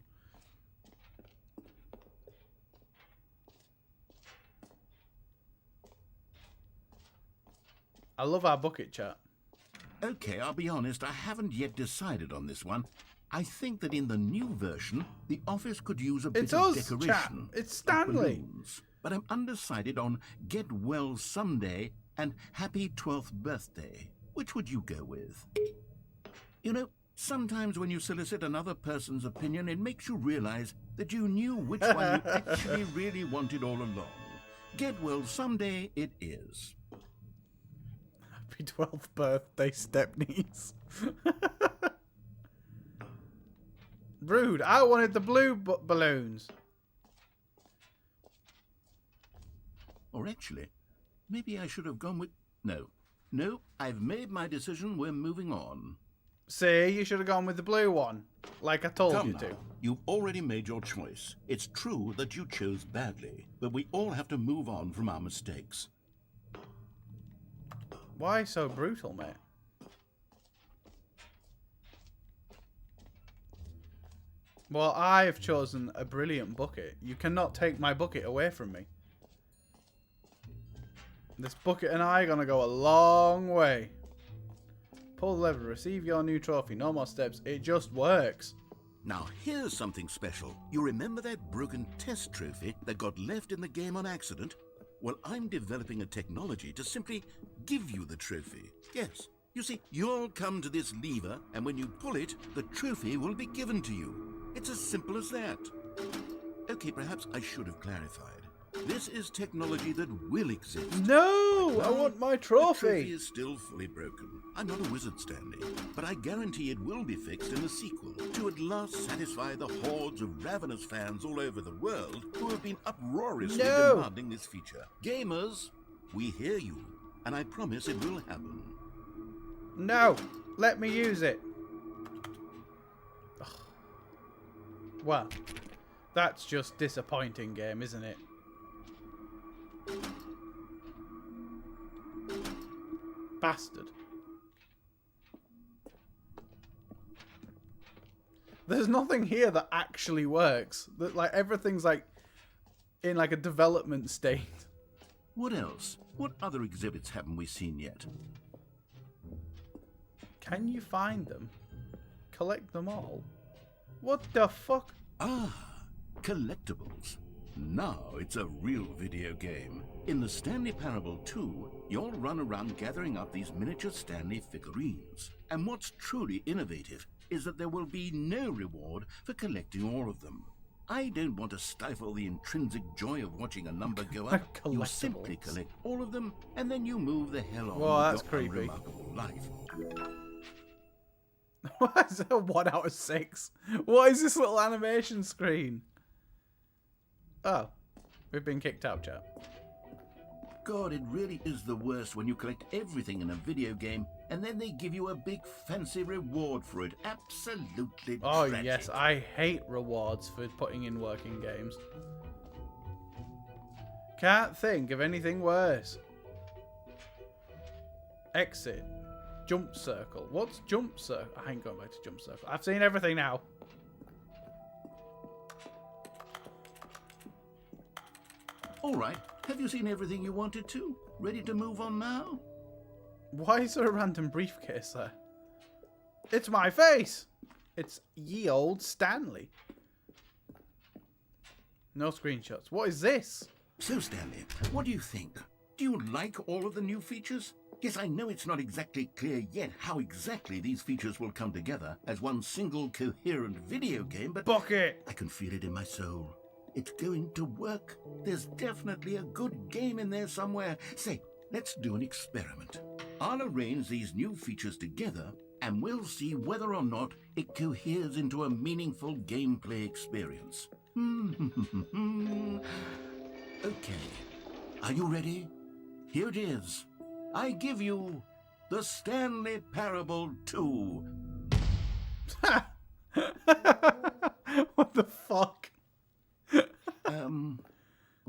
I love our bucket chat. Okay, I'll be honest, I haven't yet decided on this one. I think that in the new version, the office could use a bit of decoration. Chat. It's Stanley. Balloons. But I'm undecided on Get Well Someday and Happy 12th Birthday. Which would you go with? You know, sometimes when you solicit another person's opinion, it makes you realize that you knew which one you actually really wanted all along. Get Well Someday it is. Happy 12th birthday, stepniece. Rude. I wanted the blue balloons. Or actually, maybe I should have gone with... No, I've made my decision. We're moving on. See, you should have gone with the blue one. Like I told you to. You've already made your choice. It's true that you chose badly, but we all have to move on from our mistakes. Why so brutal, mate? Well, I have chosen a brilliant bucket. You cannot take my bucket away from me. This bucket and I are going to go a long way. Pull the lever, receive your new trophy. No more steps. It just works. Now here's something special. You remember that broken test trophy that got left in the game on accident? Well, I'm developing a technology to simply give you the trophy. Yes. You see, you'll come to this lever, and when you pull it, the trophy will be given to you. It's as simple as that. Okay, perhaps I should have clarified. This is technology that will exist. No! I want my trophy! The trophy is still fully broken. I'm not a wizard, Stanley, but I guarantee it will be fixed in a sequel to at last satisfy the hordes of ravenous fans all over the world who have been uproariously demanding this feature. Gamers, we hear you, and I promise it will happen. No! Let me use it! Ugh. Well, that's just disappointing, game, isn't it? Bastard. There's nothing here that actually works. That, like, everything's like in like a development state. What else? What other exhibits haven't we seen yet? Can you find them? Collect them all? What the fuck? Ah, collectibles. Now it's a real video game. In the Stanley Parable 2, you'll run around gathering up these miniature Stanley figurines. And what's truly innovative is that there will be no reward for collecting all of them. I don't want to stifle the intrinsic joy of watching a number go up. You simply collect all of them, and then you move the hell on with your unremarkable life. Why is it a 1 out of 6? What is this little animation screen? Oh, we've been kicked out, chat. God, it really is the worst when you collect everything in a video game and then they give you a big fancy reward for it. Absolutely Oh, tragic. yes, I hate rewards for putting in work in games. Can't think of anything worse. Exit. Jump circle. What's jump circle? I ain't going back to jump circle. I've seen everything now. All right. Have you seen everything you wanted to? Ready to move on now? Why is there a random briefcase there? It's my face! It's ye old Stanley. No screenshots. What is this? So, Stanley, what do you think? Do you like all of the new features? Yes, I know it's not exactly clear yet how exactly these features will come together as one single coherent video game, but Bucket! I can feel it in my soul. It's going to work. There's definitely a good game in there somewhere. Say, let's do an experiment. I'll arrange these new features together, and we'll see whether or not it coheres into a meaningful gameplay experience. Okay. Are you ready? Here it is. I give you the Stanley Parable 2. What the fuck?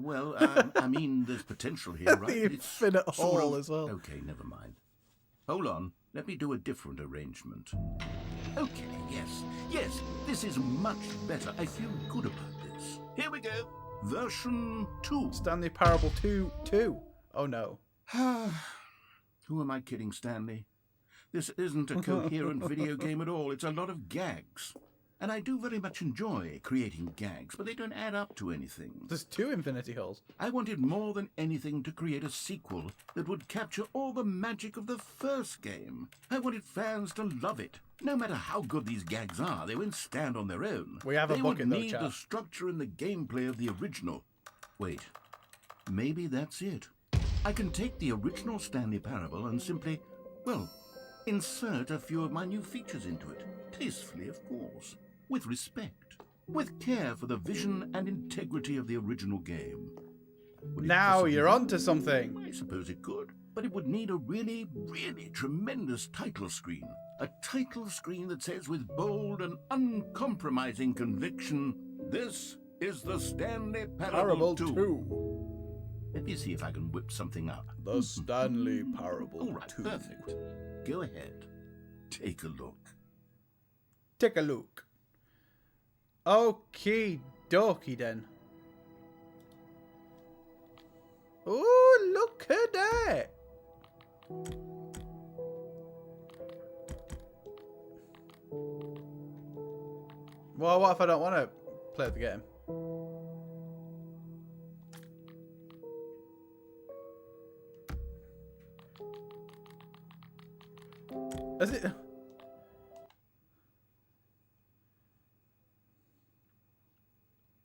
Well, I mean, there's potential here, right? The infinite hole as well. Okay, never mind. Hold on. Let me do a different arrangement. Okay, yes, this is much better. I feel good about this. Here we go. Version 2. Stanley Parable 2. Oh no. Who am I kidding, Stanley? This isn't a coherent video game at all. It's a lot of gags. And I do very much enjoy creating gags, but they don't add up to anything. There's 2 infinity holes. I wanted more than anything to create a sequel that would capture all the magic of the first game. I wanted fans to love it. No matter how good these gags are, they won't stand on their own. We have a bucket, though, They would need chap. the structure and the gameplay of the original. Wait, maybe that's it. I can take the original Stanley Parable and simply, well, insert a few of my new features into it. Tastefully, of course. With respect. With care for the vision and integrity of the original game. Would it Now possibly you're work? onto something. I suppose it could, but it would need a really, really tremendous title screen. A title screen that says with bold and uncompromising conviction, "This is the Stanley Parable 2. Let me see if I can whip something up. The Stanley Parable All right, 2. perfect. Go ahead. Take a look. Take a look. Okie dokie then. Oh, look at that. Well, what if I don't want to play the game? Is it?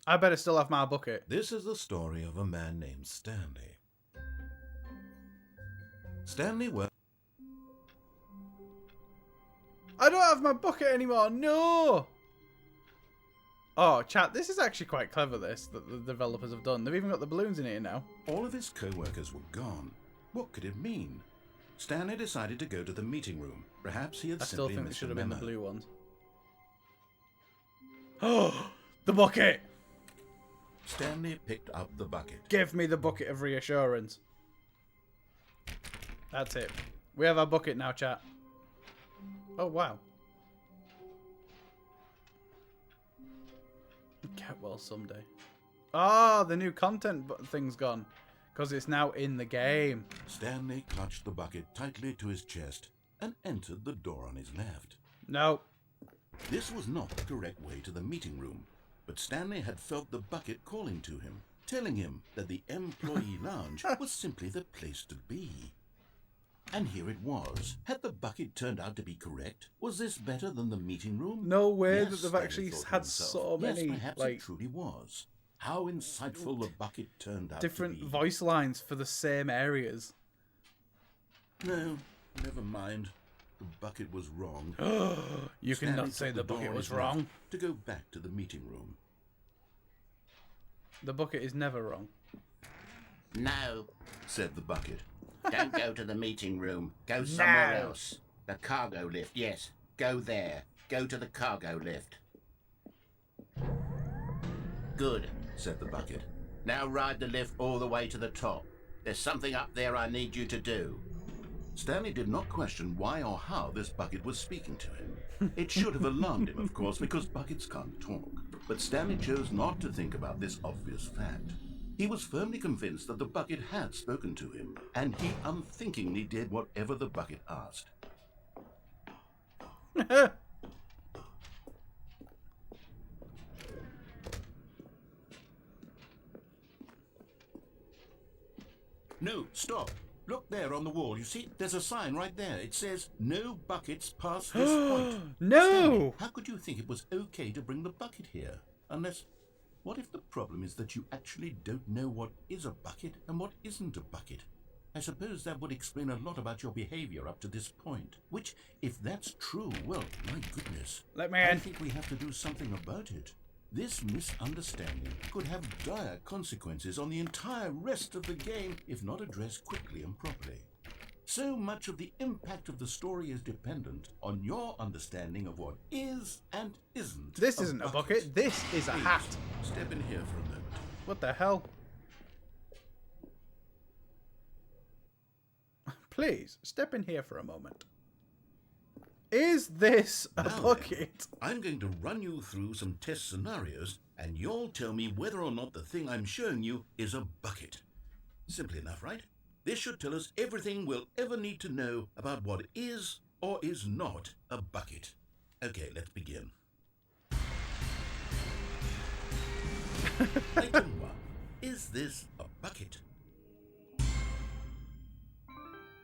I better still have my bucket. This is the story of a man named Stanley. Stanley worked. I don't have my bucket anymore. No. Oh, chat, this is actually quite clever, this, that the developers have done. They've even got the balloons in here now. All of his co-workers were gone. What could it mean? Stanley decided to go to the meeting room. Perhaps he had I still simply think it missed should a have been the memo. blue ones. Oh, the bucket! Stanley picked up the bucket. Give me the bucket of reassurance. That's it. We have our bucket now, chat. Oh, wow. Get well someday. Ah, the new content thing's gone. Because it's now in the game. Stanley clutched the bucket tightly to his chest and entered the door on his left. No. This was not the correct way to the meeting room, but Stanley had felt the bucket calling to him, telling him that the employee lounge was simply the place to be. And here it was. Had the bucket turned out to be correct? Was this better than the meeting room? No way Yes, that they've Stanley actually thought to had himself. so many, Yes, perhaps like, it truly was. How insightful the bucket turned out different to be. voice lines for the same areas. No, never mind. The bucket was wrong. You Stanley cannot say took the door bucket on was his left wrong. to go back to the meeting room. The bucket is never wrong. No, Said the bucket. don't go to the meeting room. Go somewhere No. else. The cargo lift, yes. Go there. Go to the cargo lift. Good, Said the bucket. now ride the lift all the way to the top. There's something up there I need you to do. Stanley did not question why or how this bucket was speaking to him. It should have alarmed him, of course, because buckets can't talk. But Stanley chose not to think about this obvious fact. He was firmly convinced that the bucket had spoken to him, and he unthinkingly did whatever the bucket asked. No, stop. Look there on the wall. You see, there's a sign right there. It says, no buckets past this point. No! Stanley, how could you think it was okay to bring the bucket here? Unless, what if the problem is that you actually don't know what is a bucket and what isn't a bucket? I suppose that would explain a lot about your behavior up to this point. Which, if that's true, well, my goodness. Let me I in. think we have to do something about it. This misunderstanding could have dire consequences on the entire rest of the game if not addressed quickly and properly. So much of the impact of the story is dependent on your understanding of what is and isn't. This isn't a bucket. This is a Please, hat. Step in here for a moment. What the hell? Please, step in here for a moment. Is this a Now then, bucket? I'm going to run you through some test scenarios, and you'll tell me whether or not the thing I'm showing you is a bucket. Simple enough, right? This should tell us everything we'll ever need to know about what is or is not a bucket. Okay, let's begin. Item 1. Is this a bucket?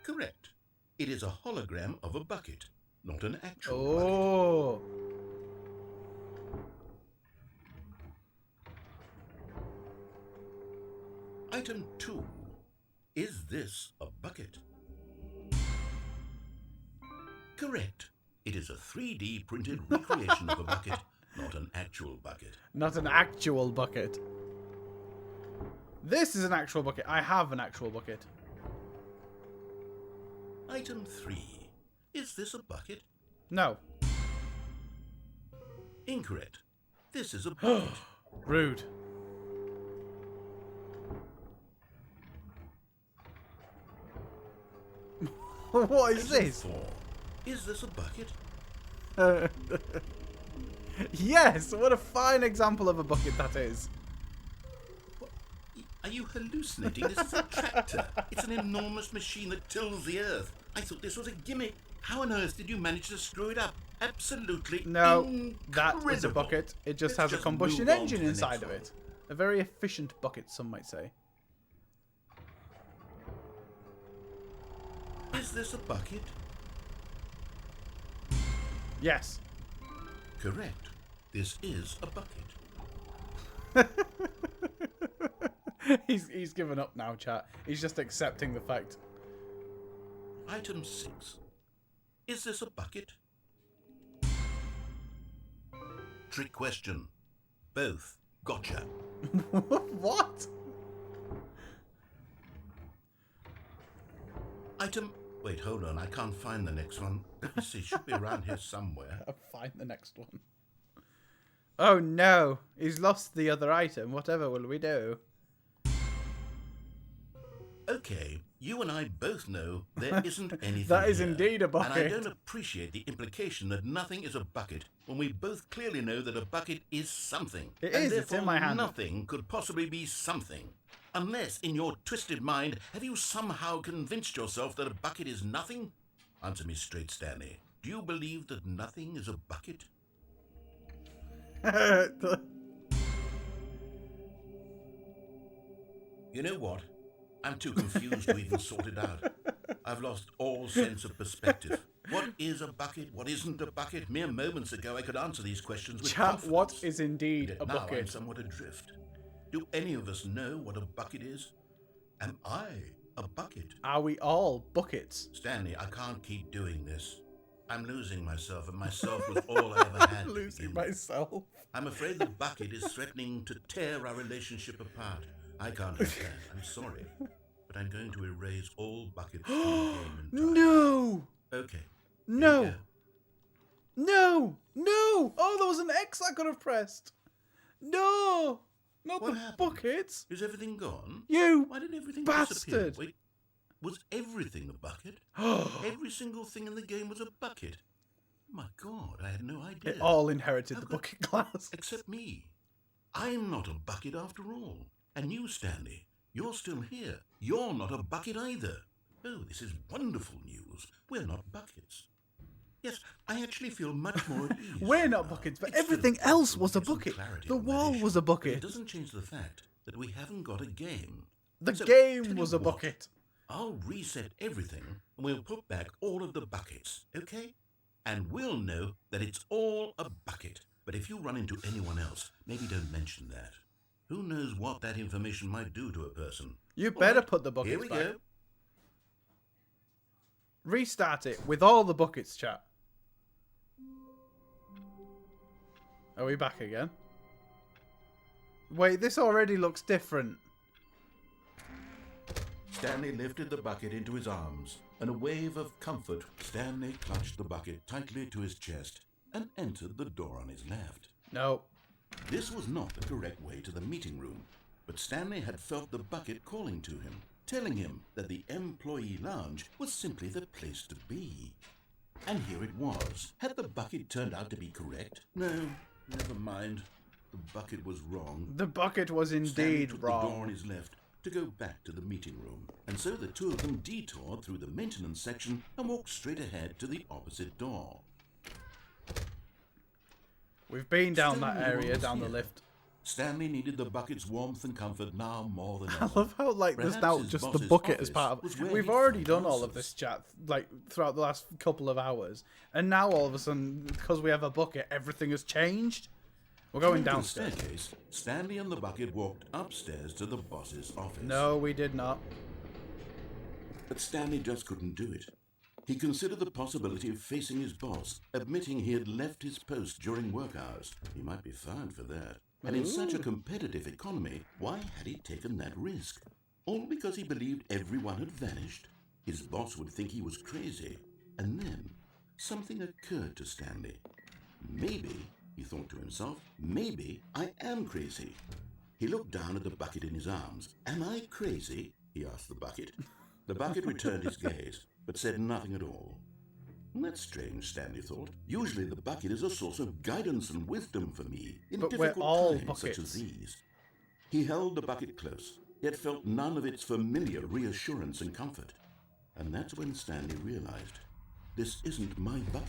Correct. It is a hologram of a bucket, not an actual bucket. Oh. Item 2. Is this a bucket? Correct. It is a 3D printed recreation of a bucket, not an actual bucket. Not an actual bucket. This is an actual bucket. I have an actual bucket. Item 3. Is this a bucket? No. Incorrect. This is a bucket. Rude. What is Item this? 4. Is this a bucket? Yes, what a fine example of a bucket that is. Are you hallucinating? This is a tractor. It's an enormous machine that tills the earth. I thought this was a gimmick. How on earth did you manage to screw it up? Absolutely No, incredible. that is a bucket. It just has a combustion engine inside of it. A very efficient bucket, some might say. Is this a bucket? Yes. Correct. This is a bucket. He's given up now, chat. He's just accepting the fact. Item 6. Is this a bucket? Trick question. Both. Gotcha. What? Item... Wait, hold on. I can't find the next one. Let me see. It should be around here somewhere. I'll find the next one. Oh no. He's lost the other item. Whatever will we do? Okay, you and I both know there isn't anything That is here. indeed a bucket. And I don't appreciate the implication that nothing is a bucket when we both clearly know that a bucket is something. It and is, it's in therefore my hand. nothing could possibly be something. Unless, in your twisted mind, have you somehow convinced yourself that a bucket is nothing? Answer me straight, Stanley. Do you believe that nothing is a bucket? You know what? I'm too confused to even sort it out. I've lost all sense of perspective. What is a bucket? What isn't a bucket? Mere moments ago I could answer these questions with Chat, confidence. what is indeed Yet a now I'm bucket? somewhat adrift. Do any of us know what a bucket is? Am I a bucket? Are we all buckets? Stanley, I can't keep doing this. I'm losing myself, and myself was all I ever had. to Losing begin with. myself. I'm afraid the bucket is threatening to tear our relationship apart. I can't do that. I'm sorry. But I'm going to erase all buckets from the game entirely. No! Okay. here No! we go. No! No! Oh, there was an X I could have pressed. No! Not What the happened? buckets. Is everything gone? You Why did everything bastard. disappear? Wait, was everything a bucket? Every single thing in the game was a bucket. My God, I had no idea. It all inherited How the could- bucket class. Except me. I'm not a bucket after all. And you, Stanley, you're still here. You're not a bucket either. Oh, this is wonderful news. We're not buckets. Yes, I actually feel much more at ease. We're right not now. buckets, but It's still everything else important was a to get some bucket. clarity The on that wall issue, was a but bucket. It doesn't change the fact that we haven't got a game. The So, game tell was you a what, bucket. I'll reset everything and we'll put back all of the buckets, okay? And we'll know that it's all a bucket. But if you run into anyone else, maybe don't mention that. Who knows what that information might do to a person? You All better right, put the buckets Here we back. go. Restart it with all the buckets, chat. Are we back again? Wait, this already looks different. Stanley lifted the bucket into his arms. In a wave of comfort, Stanley clutched the bucket tightly to his chest and entered the door on his left. No. This was not the correct way to the meeting room, but Stanley had felt the bucket calling to him, telling him that the employee lounge was simply the place to be. And here it was. Had the bucket turned out to be correct? No, never mind. The bucket was wrong. The bucket was Stanley indeed took the door on wrong. his left to go back to the meeting room, and so the two of them detoured through the maintenance section and walked straight ahead to the opposite door. We've been down Still that no one area, was down the here. lift. Stanley needed the bucket's warmth and comfort now more than I ever. love how, like, there's Perhaps now his just the boss's bucket as office part of was where We've he'd already find done all of answers. this chat, like, throughout the last couple of hours. And now, all of a sudden, because we have a bucket, everything has changed. We're going Coming to the downstairs. staircase, Stanley and the bucket walked upstairs to the boss's office. No, we did not. But Stanley just couldn't do it. He considered the possibility of facing his boss, admitting he had left his post during work hours. He might be fined for that. And in such a competitive economy, why had he taken that risk? All because he believed everyone had vanished? His boss would think he was crazy. And then, something occurred to Stanley. Maybe, he thought to himself, maybe I am crazy. He looked down at the bucket in his arms. Am I crazy? He asked the bucket. The bucket returned his gaze, but said nothing at all. That's strange, Stanley thought. Usually the bucket is a source of guidance and wisdom for me in But we're difficult all times buckets. such as these. He held the bucket close, yet felt none of its familiar reassurance and comfort. And that's when Stanley realized, this isn't my bucket.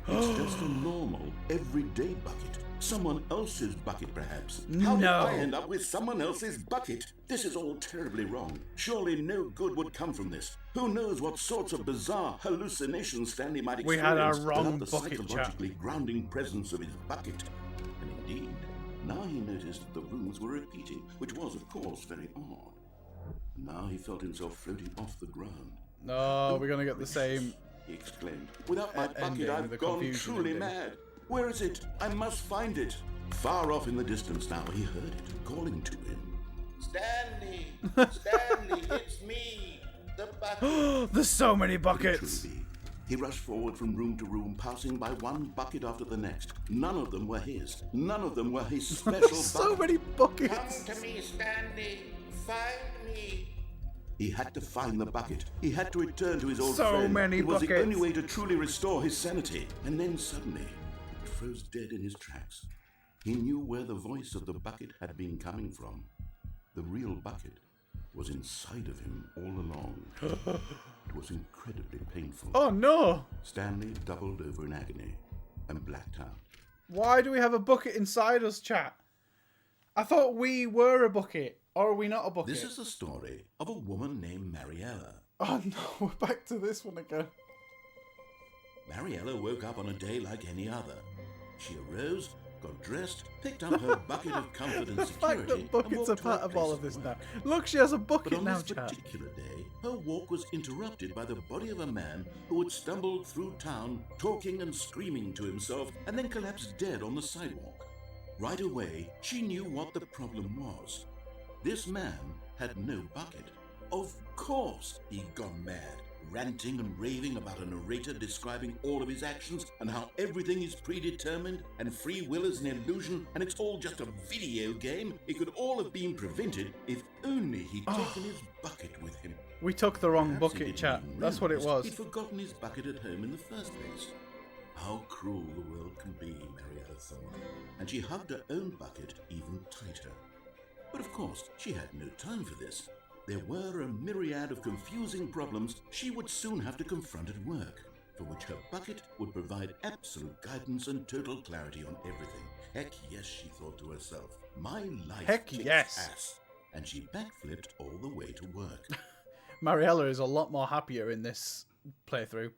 It's just a normal, everyday bucket. Someone else's bucket, perhaps. How did I end up with someone else's bucket? This is all terribly wrong. Surely no good would come from this. Who knows what sorts of bizarre hallucinations Stanley might experience We had our wrong without the bucket, psychologically grounding presence of his bucket. And indeed, now he noticed that the rooms were repeating, which was, of course, very odd. Now he felt himself floating off the ground. No, we're gonna get the same. He exclaimed. Without my bucket, ending, I've the gone confusion truly ending. mad. Where is it? I must find it. Far off in the distance now, he heard it calling to him. Stanley! Stanley, it's me! The bucket! There's so many Could it buckets. truly be? He rushed forward from room to room, passing by one bucket after the next. None of them were his. None of them were his special So bucket. many buckets. Come to me, Stanley. Find me. He had to find the bucket. He had to return to his old So friend. many It was the buckets. only way to truly restore his sanity. And then suddenly, he froze dead in his tracks. He knew where the voice of the bucket had been coming from. The real bucket was inside of him all along. It was incredibly painful. Oh no! Stanley doubled over in agony and blacked out. Why do we have a bucket inside us, chat? I thought we were a bucket. Or are we not a bucket? This is the story of a woman named Mariella. Oh no, we're back to this one again. Mariella woke up on a day like any other. She arose, got dressed, picked up her bucket of comfort and The security, fact that and buckets walked are to part her of all place of this work. now. Look, she has a But bucket on now, this chat. particular day, her walk was interrupted by the body of a man who had stumbled through town, talking and screaming to himself, and then collapsed dead on the sidewalk. Right away, she knew what the problem was. This man had no bucket. Of course he'd gone mad, ranting and raving about a narrator describing all of his actions and how everything is predetermined and free will is an illusion and it's all just a video game. It could all have been prevented if only he'd taken his bucket with him. We took the wrong Perhaps he bucket, didn't chat. even That's what it realise was. He'd forgotten his bucket at home in the first place. How cruel the world can be, Mariella thought, and she hugged her own bucket even tighter. But of course, she had no time for this. There were a myriad of confusing problems she would soon have to confront at work, for which her bucket would provide absolute guidance and total clarity on everything. Heck yes, she thought to herself. My life Heck kicks yes. ass. And she backflipped all the way to work. Mariella is a lot more happier in this playthrough.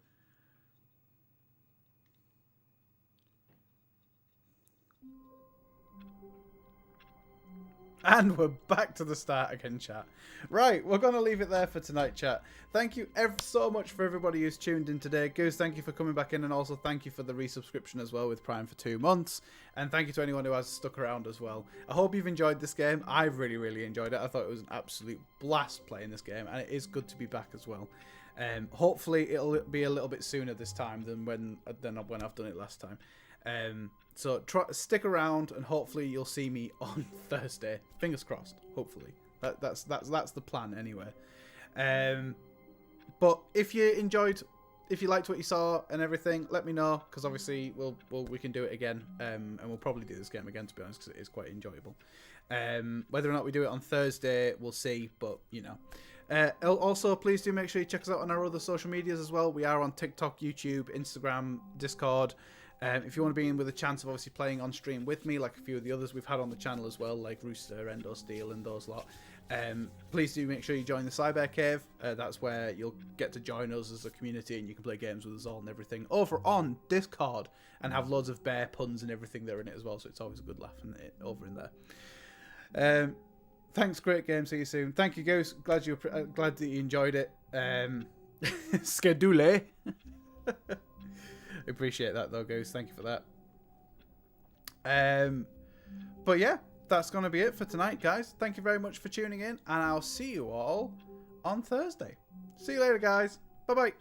And we're back to the start again, chat. Right, we're going to leave it there for tonight, chat. Thank you so much for everybody who's tuned in today. Goose, thank you for coming back in, and also thank you for the resubscription as well with Prime for 2 months. And thank you to anyone who has stuck around as well. I hope you've enjoyed this game. I've really, really enjoyed it. I thought it was an absolute blast playing this game, and it is good to be back as well. Hopefully, it'll be a little bit sooner this time than when I've done it last time. So stick around, and hopefully you'll see me on Thursday. Fingers crossed. Hopefully, that's the plan anyway. But if you liked what you saw and everything, let me know, because obviously we can do it again, and we'll probably do this game again, to be honest, because it is quite enjoyable. Whether or not we do it on Thursday, we'll see. But you know. Also, please do make sure you check us out on our other social medias as well. We are on TikTok, YouTube, Instagram, Discord. If you want to be in with a chance of obviously playing on stream with me, like a few of the others we've had on the channel as well, like Rooster, Endo Steel, and those lot, please do make sure you join the Cybear Cave. That's where you'll get to join us as a community, and you can play games with us all and everything over on Discord, and have loads of bear puns and everything there in it as well. So it's always a good laugh over in there. Thanks, great game. See you soon. Thank you, Ghost. Glad that you enjoyed it. Schedule. Appreciate that though, Ghost. Thank you for that. But yeah, that's gonna be it for tonight, guys. Thank you very much for tuning in, and I'll see you all on Thursday. See you later, guys. Bye bye.